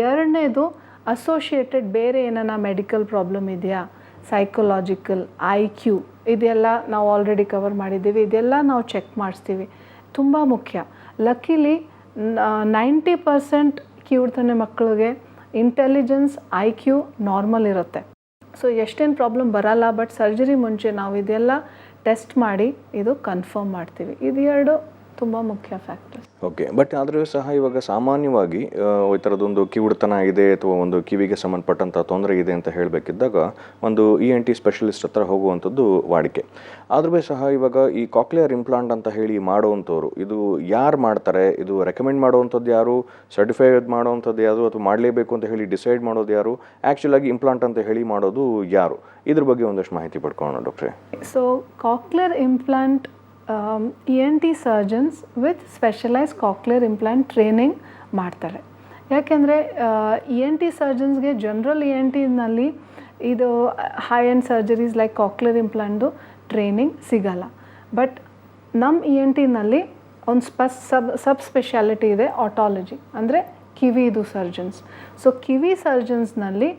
ಎರಡನೇದು ಅಸೋಷಿಯೇಟೆಡ್ ಬೇರೆ ಏನಾನ ಮೆಡಿಕಲ್ ಪ್ರಾಬ್ಲಮ್ ಇದೆಯಾ, ಸೈಕಲಾಜಿಕಲ್, IQ ಇದೆಲ್ಲ ನಾವು ಆಲ್ರೆಡಿ ಕವರ್ ಮಾಡಿದ್ದೀವಿ. ಇದೆಲ್ಲ ನಾವು ಚೆಕ್ ಮಾಡಿಸ್ತೀವಿ, ತುಂಬ ಮುಖ್ಯ. ಲಕ್ಕಿಲಿ 90% ಕಿವುಡ್ತನೆ ಮಕ್ಕಳಿಗೆ ಇಂಟೆಲಿಜೆನ್ಸ್, IQ ನಾರ್ಮಲ್ ಇರುತ್ತೆ. ಸೊ ಎಷ್ಟೇನು ಪ್ರಾಬ್ಲಮ್ ಬರಲ್ಲ, ಬಟ್ ಸರ್ಜರಿ ಮುಂಚೆ ನಾವು ಇದೆಲ್ಲ ಟೆಸ್ಟ್ ಮಾಡಿ ಇದು ಕನ್ಫರ್ಮ್ ಮಾಡ್ತೀವಿ. ಇದು ಎರಡು ತುಂಬ ಮುಖ್ಯ ಫ್ಯಾಕ್ಟರ್ಸ್. ಓಕೆ, ಬಟ್ ಆದರೂ ಸಹ ಇವಾಗ ಸಾಮಾನ್ಯವಾಗಿ ಈ ಥರದೊಂದು ಕಿವುಡ್ತನ ಇದೆ ಅಥವಾ ಒಂದು ಕಿವಿಗೆ ಸಂಬಂಧಪಟ್ಟಂಥ ತೊಂದರೆ ಇದೆ ಅಂತ ಹೇಳಬೇಕಿದ್ದಾಗ ಒಂದು ENT ಸ್ಪೆಷಲಿಸ್ಟ್ ಹತ್ರ ಹೋಗುವಂಥದ್ದು ವಾಡಿಕೆ. ಆದರೂ ಸಹ ಇವಾಗ ಈ ಕಾಕ್ಲಿಯರ್ ಇಂಪ್ಲಾಂಟ್ ಅಂತ ಹೇಳಿ ಮಾಡುವಂಥವ್ರು ಇದು ಯಾರು ಮಾಡ್ತಾರೆ, ಇದು ರೆಕಮೆಂಡ್ ಮಾಡುವಂಥದ್ದು ಯಾರು, ಸರ್ಟಿಫೈಡ್ ಮಾಡುವಂಥದ್ದು ಯಾರು, ಅಥವಾ ಮಾಡಲೇಬೇಕು ಅಂತ ಹೇಳಿ ಡಿಸೈಡ್ ಮಾಡೋದು ಯಾರು, ಆ್ಯಕ್ಚುಲಾಗಿ ಇಂಪ್ಲಾಂಟ್ ಅಂತ ಹೇಳಿ ಮಾಡೋದು ಯಾರು, ಇದ್ರ ಬಗ್ಗೆ ಒಂದಷ್ಟು ಮಾಹಿತಿ ಪಡ್ಕೊಳ್ಳೋಣ ಡಾಕ್ಟ್ರೇ. So cochlear implant ENT surgeons with specialise cochlear implant training ಮಾಡ್ತಾರೆ. ಯಾಕೆಂದರೆ ENT ಸರ್ಜನ್ಸ್ಗೆ ಜನರಲ್ ENTನಲ್ಲಿ ಇದು high end surgeries like cochlear ಇಂಪ್ಲಾಂಟ್ದು ಟ್ರೈನಿಂಗ್ ಸಿಗಲ್ಲ. ಬಟ್ ನಮ್ಮ ENTನಲ್ಲಿ ಒಂದು ಸಬ್ ಸ್ಪೆಷಾಲಿಟಿ ಇದೆ, ಆಟಾಲಜಿ ಅಂದರೆ ಕಿವಿದು ಸರ್ಜನ್ಸ್. ಸೊ ಕಿವಿ ಸರ್ಜನ್ಸ್ನಲ್ಲಿ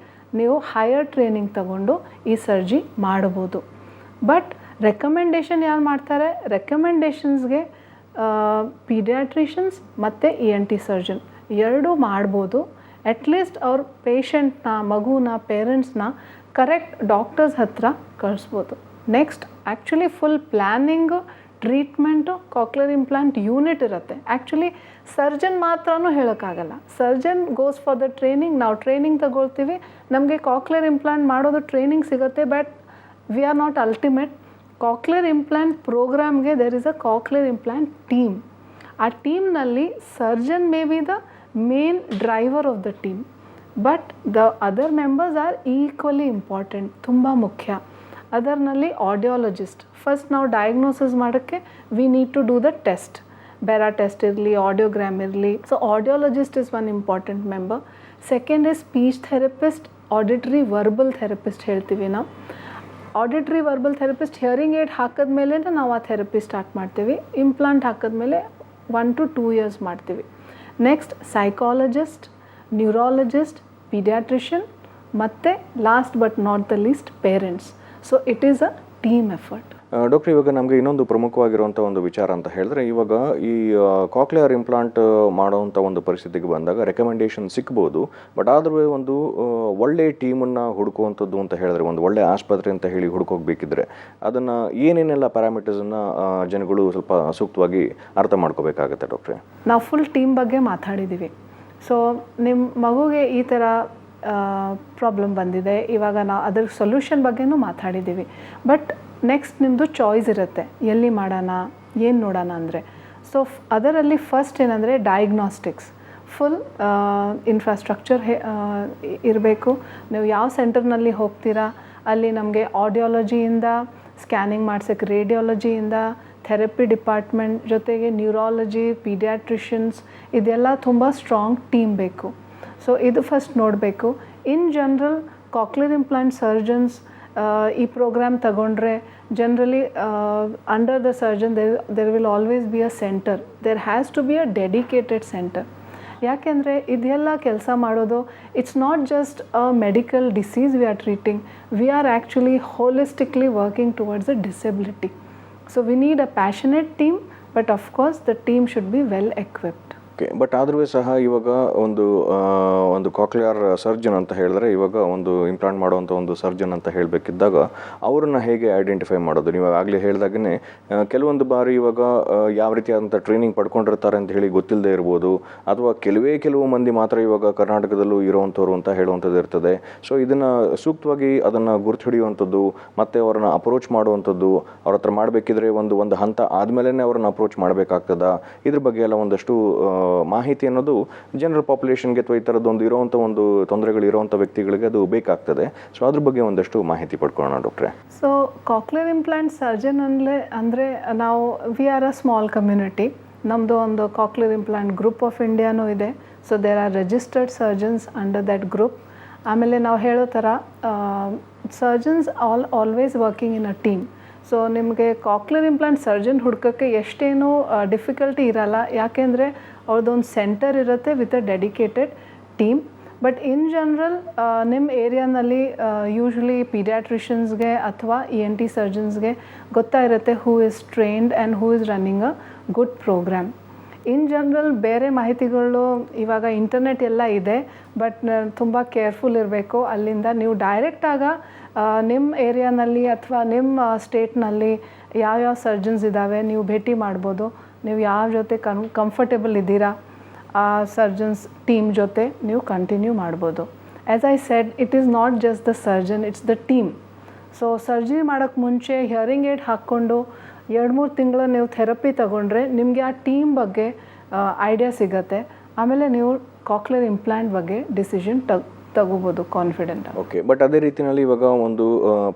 ನೀವು ಹೈಯರ್ ಟ್ರೈನಿಂಗ್ ತಗೊಂಡು ಈ ಸರ್ಜಿ ಮಾಡ್ಬೋದು. ಬಟ್ ರೆಕಮೆಂಡೇಷನ್ ಯಾರು ಮಾಡ್ತಾರೆ, ರೆಕಮೆಂಡೇಷನ್ಸ್ಗೆ ಪೀಡಿಯಾಟ್ರಿಷನ್ಸ್ ಮತ್ತು ENT ಸರ್ಜನ್ ಎರಡೂ ಮಾಡ್ಬೋದು. ಅಟ್ಲೀಸ್ಟ್ ಅವ್ರ ಪೇಷಂಟ್ನ, ಮಗುನ, ಪೇರೆಂಟ್ಸ್ನ ಕರೆಕ್ಟ್ ಡಾಕ್ಟರ್ಸ್ ಹತ್ರ ಕಳಿಸ್ಬೋದು. Next actually full planning, treatment cochlear implant unit ಇರುತ್ತೆ. ಆ್ಯಕ್ಚುಲಿ ಸರ್ಜನ್ ಮಾತ್ರನೂ ಹೇಳೋಕ್ಕಾಗಲ್ಲ. Surgeon goes for the training, ನಾವು ಟ್ರೈನಿಂಗ್ ತಗೊಳ್ತೀವಿ, ನಮಗೆ ಕಾಕ್ಲಿಯರ್ ಇಂಪ್ಲಾಂಟ್ ಮಾಡೋದು ಟ್ರೈನಿಂಗ್ ಸಿಗುತ್ತೆ. But we are not ultimate. Cochlear implant ಪ್ರೋಗ್ರಾಮ್ಗೆ there is a cochlear implant team. ಆ ಟೀಮ್ನಲ್ಲಿ surgeon may be the main driver of the team, but the other members are equally important, ತುಂಬ ಮುಖ್ಯ. ಅದರ್ನಲ್ಲಿ ಆಡಿಯಾಲಜಿಸ್ಟ್, ಫಸ್ಟ್ ನಾವು ಡಯಾಗ್ನೋಸಿಸ್ ಮಾಡೋಕ್ಕೆ we need to do the test, BERA test ಇರಲಿ, ಆಡಿಯೋಗ್ರಾಮ್ ಇರಲಿ. So audiologist is one important member. Second is speech therapist, auditory verbal therapist ಹೇಳ್ತೀವಿ ನಾವು. Auditory verbal therapist hearing aid ಹಾಕಿದ್ಮೇಲೆ ನಾವು ಆ ಥೆರಪಿ ಸ್ಟಾರ್ಟ್ ಮಾಡ್ತೀವಿ. ಇಂಪ್ಲಾಂಟ್ ಹಾಕಿದ್ಮೇಲೆ 1 to 2 years ಮಾಡ್ತೀವಿ. ನೆಕ್ಸ್ಟ್ ಸೈಕಾಲಜಿಸ್ಟ್, ನ್ಯೂರಾಲಜಿಸ್ಟ್, ಪೀಡಿಯಾಟ್ರಿಷಿಯನ್ ಮತ್ತು last but not the least parents. So it is a team effort. Doctor, ಇವಾಗ ನಮಗೆ ಇನ್ನೊಂದು ಪ್ರಮುಖವಾಗಿರುವಂಥ ಒಂದು ವಿಚಾರ ಅಂತ ಹೇಳಿದ್ರೆ, ಇವಾಗ ಈ ಕಾಕ್ಲಿಯರ್ ಇಂಪ್ಲಾಂಟ್ ಮಾಡೋವಂಥ ಒಂದು ಪರಿಸ್ಥಿತಿಗೆ ಬಂದಾಗ ರೆಕಮೆಂಡೇಷನ್ ಸಿಗ್ಬೋದು, ಬಟ್ ಆದರೂ ಒಂದು ಒಳ್ಳೆ ಟೀಮನ್ನು ಹುಡುಕುವಂಥದ್ದು ಅಂತ ಹೇಳಿದ್ರೆ, ಒಂದು ಒಳ್ಳೆ ಆಸ್ಪತ್ರೆ ಅಂತ ಹೇಳಿ ಹುಡುಕೋಗ್ಬೇಕಿದ್ರೆ ಅದನ್ನು ಏನೇನೆಲ್ಲ ಪ್ಯಾರಾಮೀಟರ್ಸನ್ನು ಜನಗಳು ಸ್ವಲ್ಪ ಸೂಕ್ತವಾಗಿ ಅರ್ಥ ಮಾಡ್ಕೋಬೇಕಾಗತ್ತೆ ಡಾಕ್ಟ್ರೆ? ನಾವು ಫುಲ್ ಟೀಮ್ ಬಗ್ಗೆ ಮಾತಾಡಿದ್ದೀವಿ. ಸೊ ನಿಮ್ಮ ಮಗುಗೆ ಈ ಥರ ಪ್ರಾಬ್ಲಮ್ ಬಂದಿದೆ, ಇವಾಗ ನಾವು ಅದ್ರ ಸೊಲ್ಯೂಷನ್ ಬಗ್ಗೆನೂ ಮಾತಾಡಿದ್ದೀವಿ. ಬಟ್ ನೆಕ್ಸ್ಟ್ ನಿಮ್ಮದು ಚಾಯ್ಸ್ ಇರುತ್ತೆ, ಎಲ್ಲಿ ಮಾಡೋಣ, ಏನು ನೋಡೋಣ ಅಂದರೆ. ಸೊ ಅದರಲ್ಲಿ ಫಸ್ಟ್ ಏನಂದರೆ ಡಯಾಗ್ನಾಸ್ಟಿಕ್ಸ್, ಫುಲ್ ಇನ್ಫ್ರಾಸ್ಟ್ರಕ್ಚರ್ ಇರಬೇಕು. ನೀವು ಯಾವ ಸೆಂಟರ್ನಲ್ಲಿ ಹೋಗ್ತೀರಾ ಅಲ್ಲಿ ನಮಗೆ ಆಡಿಯಾಲಜಿಯಿಂದ ಸ್ಕ್ಯಾನಿಂಗ್ ಮಾಡ್ಸೋಕ್ಕೆ, ರೇಡಿಯಾಲಜಿಯಿಂದ ಥೆರಪಿ ಡಿಪಾರ್ಟ್ಮೆಂಟ್, ಜೊತೆಗೆ ನ್ಯೂರಾಲಜಿ, ಪೀಡಿಯಾಟ್ರಿಷಿಯನ್ಸ್, ಇದೆಲ್ಲ ತುಂಬ ಸ್ಟ್ರಾಂಗ್ ಟೀಮ್ ಬೇಕು. ಸೊ ಇದು ಫಸ್ಟ್ ನೋಡಬೇಕು. In general cochlear implant surgeons ಈ ಪ್ರೋಗ್ರಾಮ್ ತಗೊಂಡ್ರೆ generally under the surgeon there will always be a centre, there has to be a dedicated centre. ಯಾಕೆಂದರೆ ಇದೆಲ್ಲ ಕೆಲಸ ಮಾಡೋದು it's not just a medical disease we are treating, we are actually holistically working towards a disability. So we need a passionate team, but of course the team should be well equipped. Okay, but ಆದರೂ ಸಹ ಇವಾಗ ಒಂದು ಕಾಕ್ಲಿಯರ್ ಸರ್ಜನ್ ಅಂತ ಹೇಳಿದ್ರೆ, ಇವಾಗ ಒಂದು ಇಂಪ್ಲಾಂಟ್ ಮಾಡುವಂಥ ಒಂದು ಸರ್ಜನ್ ಅಂತ ಹೇಳಬೇಕಿದ್ದಾಗ ಅವ್ರನ್ನ ಹೇಗೆ ಐಡೆಂಟಿಫೈ ಮಾಡೋದು? ನೀವು ಆಗಲೇ ಹೇಳಿದಾಗೇ ಕೆಲವೊಂದು ಬಾರಿ ಇವಾಗ ಯಾವ ರೀತಿಯಾದಂಥ ಟ್ರೈನಿಂಗ್ ಪಡ್ಕೊಂಡಿರ್ತಾರೆ ಅಂತ ಹೇಳಿ ಗೊತ್ತಿಲ್ಲದೆ ಇರ್ಬೋದು, ಅಥವಾ ಕೆಲವು ಮಂದಿ ಮಾತ್ರ ಇವಾಗ ಕರ್ನಾಟಕದಲ್ಲೂ ಇರೋವಂಥವ್ರು ಅಂತ ಹೇಳುವಂಥದ್ದು ಇರ್ತದೆ. ಸೊ ಇದನ್ನು ಸೂಕ್ತವಾಗಿ ಅದನ್ನು ಗುರ್ತು ಹಿಡಿಯುವಂಥದ್ದು, ಮತ್ತು ಅವ್ರನ್ನ ಅಪ್ರೋಚ್ ಮಾಡುವಂಥದ್ದು, ಅವ್ರ ಹತ್ರ ಮಾಡಬೇಕಿದ್ರೆ ಒಂದು ಹಂತ ಆದಮೇಲೆ ಅವ್ರನ್ನ ಅಪ್ರೋಚ್ ಮಾಡಬೇಕಾಗ್ತದ? ಇದ್ರ ಬಗ್ಗೆ ಎಲ್ಲ ಒಂದಷ್ಟು ಮಾಹಿತಿ ಅನ್ನೋದು ಜನರಲ್ ಪಾಪ್ಯುಲೇಷನ್ಗೆ ಅಥವಾ ಈ ಥರದ್ದೊಂದು ಇರೋವಂಥ ಒಂದು ತೊಂದರೆಗಳು ಇರೋವಂಥ ವ್ಯಕ್ತಿಗಳಿಗೆ ಅದು ಬೇಕಾಗ್ತದೆ. ಸೊ ಅದ್ರ ಬಗ್ಗೆ ಒಂದಷ್ಟು ಮಾಹಿತಿ ಪಡ್ಕೊಳ್ಳೋಣ ಡಾಕ್ಟ್ರೆ. ಸೊ ಕಾಕ್ಲಿಯರ್ ಇಂಪ್ಲಾಂಟ್ ಸರ್ಜನ್ ಅಂದರೆ ನಾವು we are a small community. ನಮ್ಮದು ಒಂದು ಕಾಕ್ಲಿಯರ್ ಇಂಪ್ಲಾಂಟ್ ಗ್ರೂಪ್ ಆಫ್ ಇಂಡಿಯಾನೂ ಇದೆ. So there are registered surgeons under that group. ಆಮೇಲೆ ನಾವು ಹೇಳೋ ಥರ surgeons always working in a team. So ನಿಮಗೆ ಕಾಕ್ಲಿಯರ್ ಇಂಪ್ಲಾಂಟ್ ಸರ್ಜನ್ ಹುಡ್ಕೋಕ್ಕೆ ಎಷ್ಟೇನೂ ಡಿಫಿಕಲ್ಟಿ ಇರಲ್ಲ, ಯಾಕೆಂದರೆ ಅವ್ರದ್ದೊಂದು ಸೆಂಟರ್ ಇರುತ್ತೆ with a dedicated team. But in general ನಿಮ್ಮ ಏರಿಯಾನಲ್ಲಿ ಯೂಶ್ವಲಿ ಪೀಡಿಯಾಟ್ರಿಷನ್ಸ್ಗೆ ಅಥವಾ ENT ಸರ್ಜನ್ಸ್ಗೆ ಗೊತ್ತಾಗಿರುತ್ತೆ who is trained and who is running a good program. In general ಬೇರೆ ಮಾಹಿತಿಗಳು ಇವಾಗ ಇಂಟರ್ನೆಟ್ ಎಲ್ಲ ಇದೆ, ಬಟ್ ತುಂಬ ಕೇರ್ಫುಲ್ ಇರಬೇಕು. ಅಲ್ಲಿಂದ ನೀವು ಡೈರೆಕ್ಟಾಗ ನಿಮ್ಮ ಏರಿಯಾನಲ್ಲಿ ಅಥವಾ ನಿಮ್ಮ ಸ್ಟೇಟ್ನಲ್ಲಿ ಯಾವ್ಯಾವ ಸರ್ಜನ್ಸ್ ಇದ್ದಾವೆ ನೀವು ಭೇಟಿ ಮಾಡ್ಬೋದು. ನೀವು ಯಾವ ಜೊತೆ ಕಂಫರ್ಟೇಬಲ್ ಇದ್ದೀರಾ ಆ ಸರ್ಜನ್ಸ್ ಟೀಮ್ ಜೊತೆ ನೀವು ಕಂಟಿನ್ಯೂ ಮಾಡ್ಬೋದು. As I said, it is not just the surgeon, it's the team. So surgery ಮಾಡೋಕ್ಕೆ ಮುಂಚೆ ಹಿಯರಿಂಗ್ ಏಡ್ ಹಾಕ್ಕೊಂಡು 2-3 ತಿಂಗಳು ನೀವು ಥೆರಪಿ ತೊಗೊಂಡ್ರೆ ನಿಮಗೆ ಆ ಟೀಮ್ ಬಗ್ಗೆ ಐಡಿಯಾ ಸಿಗುತ್ತೆ. ಆಮೇಲೆ ನೀವು ಕಾಕ್ಲಿಯರ್ ಇಂಪ್ಲಾಂಟ್ ಬಗ್ಗೆ ಡಿಸಿಷನ್ ತಗೋಬೋದು ಕಾನ್ಫಿಡೆಂಟ್. ಓಕೆ, ಬಟ್ ಅದೇ ರೀತಿಯಲ್ಲಿ ಇವಾಗ ಒಂದು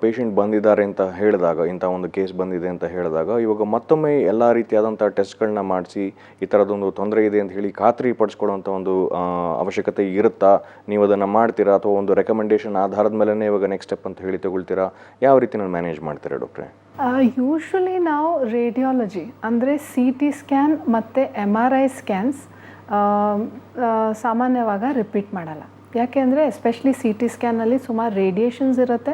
ಪೇಷಂಟ್ ಬಂದಿದ್ದಾರೆ ಅಂತ ಹೇಳಿದಾಗ, ಇಂಥ ಒಂದು ಕೇಸ್ ಬಂದಿದೆ ಅಂತ ಹೇಳಿದಾಗ, ಇವಾಗ ಮತ್ತೊಮ್ಮೆ ಎಲ್ಲ ರೀತಿಯಾದಂಥ ಟೆಸ್ಟ್ಗಳನ್ನ ಮಾಡಿಸಿ ಈ ಥರದೊಂದು ತೊಂದರೆ ಇದೆ ಅಂತ ಹೇಳಿ ಖಾತ್ರಿ ಪಡಿಸ್ಕೊಳ್ಳೋಂಥ ಒಂದು ಅವಶ್ಯಕತೆ ಇರುತ್ತಾ? ನೀವು ಅದನ್ನು ಮಾಡ್ತೀರಾ ಅಥವಾ ಒಂದು ರೆಕಮೆಂಡೇಷನ್ ಆಧಾರದ ಮೇಲೆ ಇವಾಗ ನೆಕ್ಸ್ಟ್ ಸ್ಟೆಪ್ ಅಂತ ಹೇಳಿ ತಗೊಳ್ತೀರಾ? ಯಾವ ರೀತಿಯಲ್ಲಿ ಮ್ಯಾನೇಜ್ ಮಾಡ್ತೀರಾ ಡಾಕ್ಟ್ರೆ? ಯೂಶ್ವಲಿ ನಾವು ರೇಡಿಯಾಲಜಿ ಅಂದರೆ CT ಸ್ಕ್ಯಾನ್ ಮತ್ತು MRI ಸ್ಕ್ಯಾನ್ಸ್ ಸಾಮಾನ್ಯವಾಗಿ ರಿಪೀಟ್ ಮಾಡಲ್ಲ. ಯಾಕೆ ಅಂದರೆ ಎಸ್ಪೆಷಲಿ CT ಸ್ಕ್ಯಾನಲ್ಲಿ ಸುಮಾರು ರೇಡಿಯೇಷನ್ಸ್ ಇರುತ್ತೆ.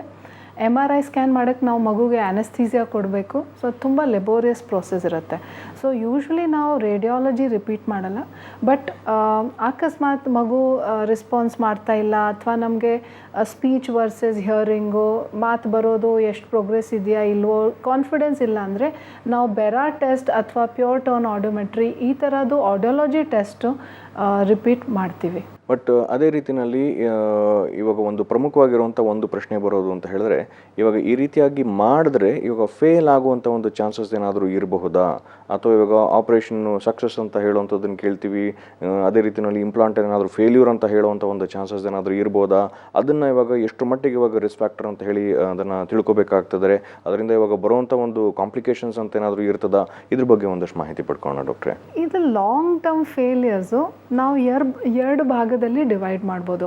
MRI ಸ್ಕ್ಯಾನ್ ಮಾಡೋಕ್ಕೆ ನಾವು ಮಗುಗೆ ಆ್ಯನೆಸ್ಥೀಸಿಯಾ ಕೊಡಬೇಕು. ಸೊ ತುಂಬ ಲೆಬೋರಿಯಸ್ ಪ್ರೋಸೆಸ್ ಇರುತ್ತೆ. ಸೊ ಯೂಶ್ವಲಿ ನಾವು ರೇಡಿಯಾಲಜಿ ರಿಪೀಟ್ ಮಾಡಲ್ಲ. ಬಟ್ ಅಕಸ್ಮಾತ್ ಮಗು ರೆಸ್ಪಾನ್ಸ್ ಮಾಡ್ತಾ ಇಲ್ಲ ಅಥವಾ ನಮಗೆ ಸ್ಪೀಚ್ ವರ್ಸಸ್ ಹಿಯರಿಂಗು ಮಾತು ಬರೋದು ಎಷ್ಟು ಪ್ರೋಗ್ರೆಸ್ ಇದೆಯಾ ಇಲ್ವೋ ಕಾನ್ಫಿಡೆನ್ಸ್ ಇಲ್ಲ ಅಂದರೆ ನಾವು ಬೆರಾ ಟೆಸ್ಟ್ ಅಥವಾ ಪ್ಯೂರ್ ಟೋನ್ ಆಡಿಯೋಮೆಟ್ರಿ ಈ ಥರದ್ದು ಆಡಿಯಾಲಜಿ ಟೆಸ್ಟು ರಿಪೀಟ್ ಮಾಡ್ತೀವಿ. ಬಟ್ ಅದೇ ರೀತಿಯಲ್ಲಿ ಇವಾಗ ಒಂದು ಪ್ರಮುಖವಾಗಿರುವಂಥ ಒಂದು ಪ್ರಶ್ನೆ ಬರೋದು ಅಂತ ಹೇಳಿದ್ರೆ, ಇವಾಗ ಈ ರೀತಿಯಾಗಿ ಮಾಡಿದ್ರೆ ಇವಾಗ ಫೇಲ್ ಆಗುವಂಥ ಒಂದು ಚಾನ್ಸಸ್ ಏನಾದರೂ ಇರಬಹುದಾ? ಅಥವಾ ಇವಾಗ ಆಪ್ರೇಷನ್ನು ಸಕ್ಸಸ್ ಅಂತ ಹೇಳುವಂಥದ್ದನ್ನು ಕೇಳ್ತೀವಿ, ಅದೇ ರೀತಿಯಲ್ಲಿ ಇಂಪ್ಲಾಂಟ್ ಏನಾದರೂ ಫೇಲ್ಯೂರ್ ಅಂತ ಹೇಳುವಂಥ ಒಂದು ಚಾನ್ಸಸ್ ಏನಾದರೂ ಇರ್ಬೋದಾ? ಅದನ್ನು ಇವಾಗ ಎಷ್ಟು ಮಟ್ಟಿಗೆ ಇವಾಗ ರಿಸ್ಕ್ ಫ್ಯಾಕ್ಟರ್ ಅಂತ ಹೇಳಿ ಅದನ್ನು ತಿಳ್ಕೊಬೇಕಾಗ್ತದೆ. ಅದರಿಂದ ಇವಾಗ ಬರುವಂಥ ಒಂದು ಕಾಂಪ್ಲಿಕೇಶನ್ಸ್ ಅಂತ ಏನಾದರೂ ಇರ್ತದಾ? ಇದ್ರ ಬಗ್ಗೆ ಒಂದಷ್ಟು ಮಾಹಿತಿ ಪಡ್ಕೊಳ್ಳೋಣ ಡಾಕ್ಟ್ರೆ. ಇದು ಲಾಂಗ್ ಟರ್ಮ್ ಫೇಲಿಯರ್ಸು ನಾವು ಎರಡು ಭಾಗದಲ್ಲಿ ಡಿವೈಡ್ ಮಾಡ್ಬೋದು.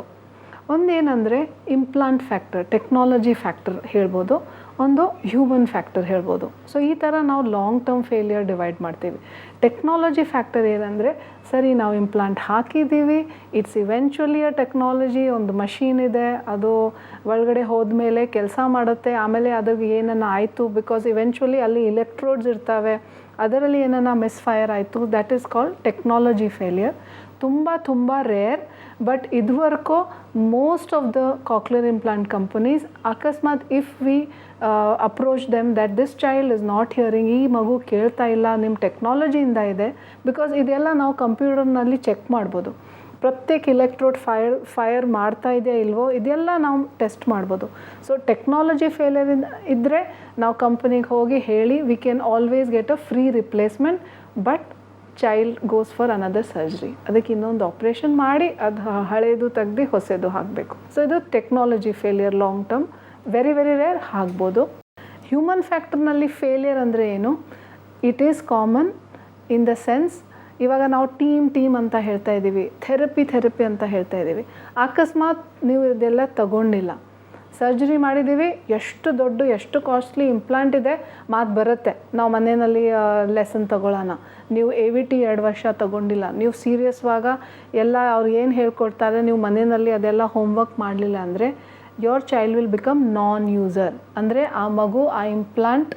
ಒಂದೇನೆಂದರೆ ಇಂಪ್ಲಾಂಟ್ ಫ್ಯಾಕ್ಟರ್, ಟೆಕ್ನಾಲಜಿ ಫ್ಯಾಕ್ಟರ್ ಹೇಳ್ಬೋದು, ಒಂದು ಹ್ಯೂಮನ್ ಫ್ಯಾಕ್ಟರ್ ಹೇಳ್ಬೋದು. ಸೊ ಈ ಥರ ನಾವು ಲಾಂಗ್ ಟರ್ಮ್ ಫೇಲಿಯರ್ ಡಿವೈಡ್ ಮಾಡ್ತೀವಿ. ಟೆಕ್ನಾಲಜಿ ಫ್ಯಾಕ್ಟರ್ ಏನಂದರೆ, ಸರಿ ನಾವು ಇಂಪ್ಲಾಂಟ್ ಹಾಕಿದ್ದೀವಿ, ಇಟ್ಸ್ ಇವೆಂಚುಲಿ ಅ ಟೆಕ್ನಾಲಜಿ, ಒಂದು ಮಷೀನ್ ಇದೆ, ಅದು ಒಳಗಡೆ ಹೋದ್ಮೇಲೆ ಕೆಲಸ ಮಾಡುತ್ತೆ, ಆಮೇಲೆ ಅದ್ರಿಗೆ ಏನನ್ನ ಆಯಿತು, ಬಿಕಾಸ್ ಇವೆಂಚುಲಿ ಅಲ್ಲಿ ಇಲೆಕ್ಟ್ರೋಡ್ಸ್ ಇರ್ತವೆ, ಅದರಲ್ಲಿ ಏನನ್ನ ಮಿಸ್ಫೈರ್ ಆಯಿತು, that is called technology failure. ತುಂಬ ರೇರ್. ಬಟ್ ಇದುವರೆಗೂ most of the cochlear implant companies ಅಕಸ್ಮಾತ್ if we approach them that this child is not hearing, ಈ ಮಗು ಕೇಳ್ತಾ ಇಲ್ಲ, ನಿಮ್ಮ ಟೆಕ್ನಾಲಜಿಯಿಂದ ಇದೆ, ಬಿಕಾಸ್ ಇದೆಲ್ಲ ನಾವು ಕಂಪ್ಯೂಟರ್ನಲ್ಲಿ ಚೆಕ್ ಮಾಡ್ಬೋದು. ಪ್ರತ್ಯೇಕ ಇಲೆಕ್ಟ್ರೋಡ್ ಫೈರ್ ಮಾಡ್ತಾ ಇದೆಯಾ ಇಲ್ವೋ ಇದೆಲ್ಲ ನಾವು ಟೆಸ್ಟ್ ಮಾಡ್ಬೋದು. ಸೊ ಟೆಕ್ನಾಲಜಿ ಫೇಲಿಯರ್ ಇದ್ದರೆ ನಾವು ಕಂಪನಿಗೆ ಹೋಗಿ ಹೇಳಿ we can always get a free replacement, but child goes for another surgery. ಅದಕ್ಕೆ ಇನ್ನೊಂದು ಆಪ್ರೇಷನ್ ಮಾಡಿ ಅದು ಹಳೇದು ತೆಗ್ದು ಹೊಸದು ಹಾಕಬೇಕು. ಸೊ ಇದು technology failure long term, very rare ಆಗ್ಬೋದು. ಹ್ಯೂಮನ್ ಫ್ಯಾಕ್ಟರ್ನಲ್ಲಿ ಫೇಲಿಯರ್ ಅಂದರೆ ಏನು? It is common in the sense, ಇವಾಗ ನಾವು ಟೀಮ್ ಅಂತ ಹೇಳ್ತಾ ಇದ್ದೀವಿ, ಥೆರಪಿ ಅಂತ ಹೇಳ್ತಾ ಇದ್ದೀವಿ. ಅಕಸ್ಮಾತ್ ನೀವು ಇದೆಲ್ಲ ತಗೊಂಡಿಲ್ಲ, ಸರ್ಜರಿ ಮಾಡಿದ್ದೀವಿ, ಎಷ್ಟು ಕಾಸ್ಟ್ಲಿ ಇಂಪ್ಲಾಂಟ್ ಇದೆ, ಮಾತು ಬರುತ್ತೆ, ನಾವು ಮನೆಯಲ್ಲಿ ಲೆಸನ್ ತಗೊಳ್ಳೋಣ. ನೀವು AVT 2 ವರ್ಷ ತಗೊಂಡಿಲ್ಲ, ನೀವು ಸೀರಿಯಸ್ವಾಗ ಎಲ್ಲ ಅವ್ರು ಏನು ಹೇಳ್ಕೊಡ್ತಾರೆ ನೀವು ಮನೆಯಲ್ಲಿ ಅದೆಲ್ಲ ಹೋಮ್ವರ್ಕ್ ಮಾಡಲಿಲ್ಲ ಅಂದರೆ your child will become non user. ಅಂದರೆ ಆ ಮಗು ಆ ಇಂಪ್ಲಾಂಟ್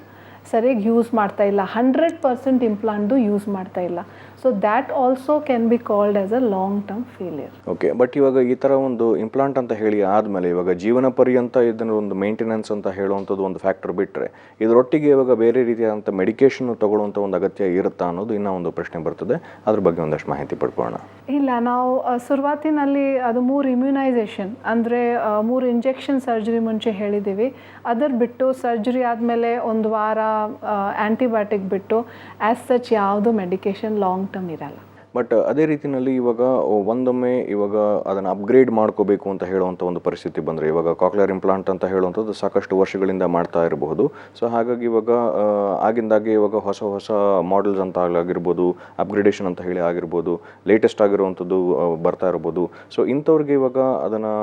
ಸರಿಯಾಗಿ ಯೂಸ್ ಮಾಡ್ತಾ ಇಲ್ಲ, 100% ಇಂಪ್ಲಾಂಟ್ದು ಯೂಸ್ ಮಾಡ್ತಾ ಇಲ್ಲ. So that also can be called as a long term failure. Okay, but ಇವಾಗ ಈ ಥರ ಒಂದು ಇಂಪ್ಲಾಂಟ್ ಅಂತ ಹೇಳಿ ಆದಮೇಲೆ ಇವಾಗ ಜೀವನ ಪರ್ಯಂತ ಇದನ್ನು ಒಂದು ಮೇಂಟೆನೆನ್ಸ್ ಅಂತ ಹೇಳುವಂಥದ್ದು ಒಂದು ಫ್ಯಾಕ್ಟರ್ ಬಿಟ್ಟರೆ, ಇದರೊಟ್ಟಿಗೆ ಇವಾಗ ಬೇರೆ ರೀತಿಯಾದಂಥ ಮೆಡಿಕೇಷನ್ ತಗೊಳ್ಳುವಂಥ ಒಂದು ಅಗತ್ಯ ಇರುತ್ತಾ ಅನ್ನೋದು ಇನ್ನೂ ಒಂದು ಪ್ರಶ್ನೆ ಬರ್ತದೆ. ಅದ್ರ ಬಗ್ಗೆ ಒಂದಷ್ಟು ಮಾಹಿತಿ ಪಡ್ಕೊಳ್ಳೋಣ. ಇಲ್ಲ, ನಾವು ಶುರುವಾತಿನಲ್ಲಿ ಅದು 3 ಇಮ್ಯುನೈಸೇಷನ್ ಅಂದರೆ 3 ಇಂಜೆಕ್ಷನ್ ಸರ್ಜರಿ ಮುಂಚೆ ಹೇಳಿದ್ದೀವಿ. ಅದರ ಬಿಟ್ಟು ಸರ್ಜರಿ ಆದಮೇಲೆ 1 ವಾರ ಆ್ಯಂಟಿಬಯೋಟಿಕ್ ಬಿಟ್ಟು ಆ್ಯಸ್ ಸಚ್ ಯಾವುದು ಮೆಡಿಕೇಷನ್ ಲಾಂಗ್ ಟರ್ಮ್ ಇರಲ್ಲ. ಬಟ್ ಅದೇ ರೀತಿಯಲ್ಲಿ ಇವಾಗ ಒಂದೊಮ್ಮೆ ಇವಾಗ ಅದನ್ನು ಅಪ್ಗ್ರೇಡ್ ಮಾಡ್ಕೋಬೇಕು ಅಂತ ಹೇಳುವಂಥ ಒಂದು ಪರಿಸ್ಥಿತಿ ಬಂದರೆ, ಇವಾಗ ಕಾಕ್ಲಿಯರ್ ಇಂಪ್ಲಾಂಟ್ ಅಂತ ಹೇಳುವಂಥದ್ದು ಸಾಕಷ್ಟು ವರ್ಷಗಳಿಂದ ಮಾಡ್ತಾ ಇರಬಹುದು. ಸೊ ಹಾಗಾಗಿ ಇವಾಗ ಆಗಿಂದಾಗೆ ಇವಾಗ ಹೊಸ ಮಾಡೆಲ್ಸ್ ಅಂತ ಆಗಿರ್ಬೋದು, ಅಪ್ಗ್ರೇಡೇಷನ್ ಅಂತ ಹೇಳಿ ಆಗಿರ್ಬೋದು, ಲೇಟೆಸ್ಟ್ ಆಗಿರುವಂಥದ್ದು ಬರ್ತಾ ಇರ್ಬೋದು. ಸೊ ಇಂಥವ್ರಿಗೆ ಇವಾಗ ಅದನ್ನು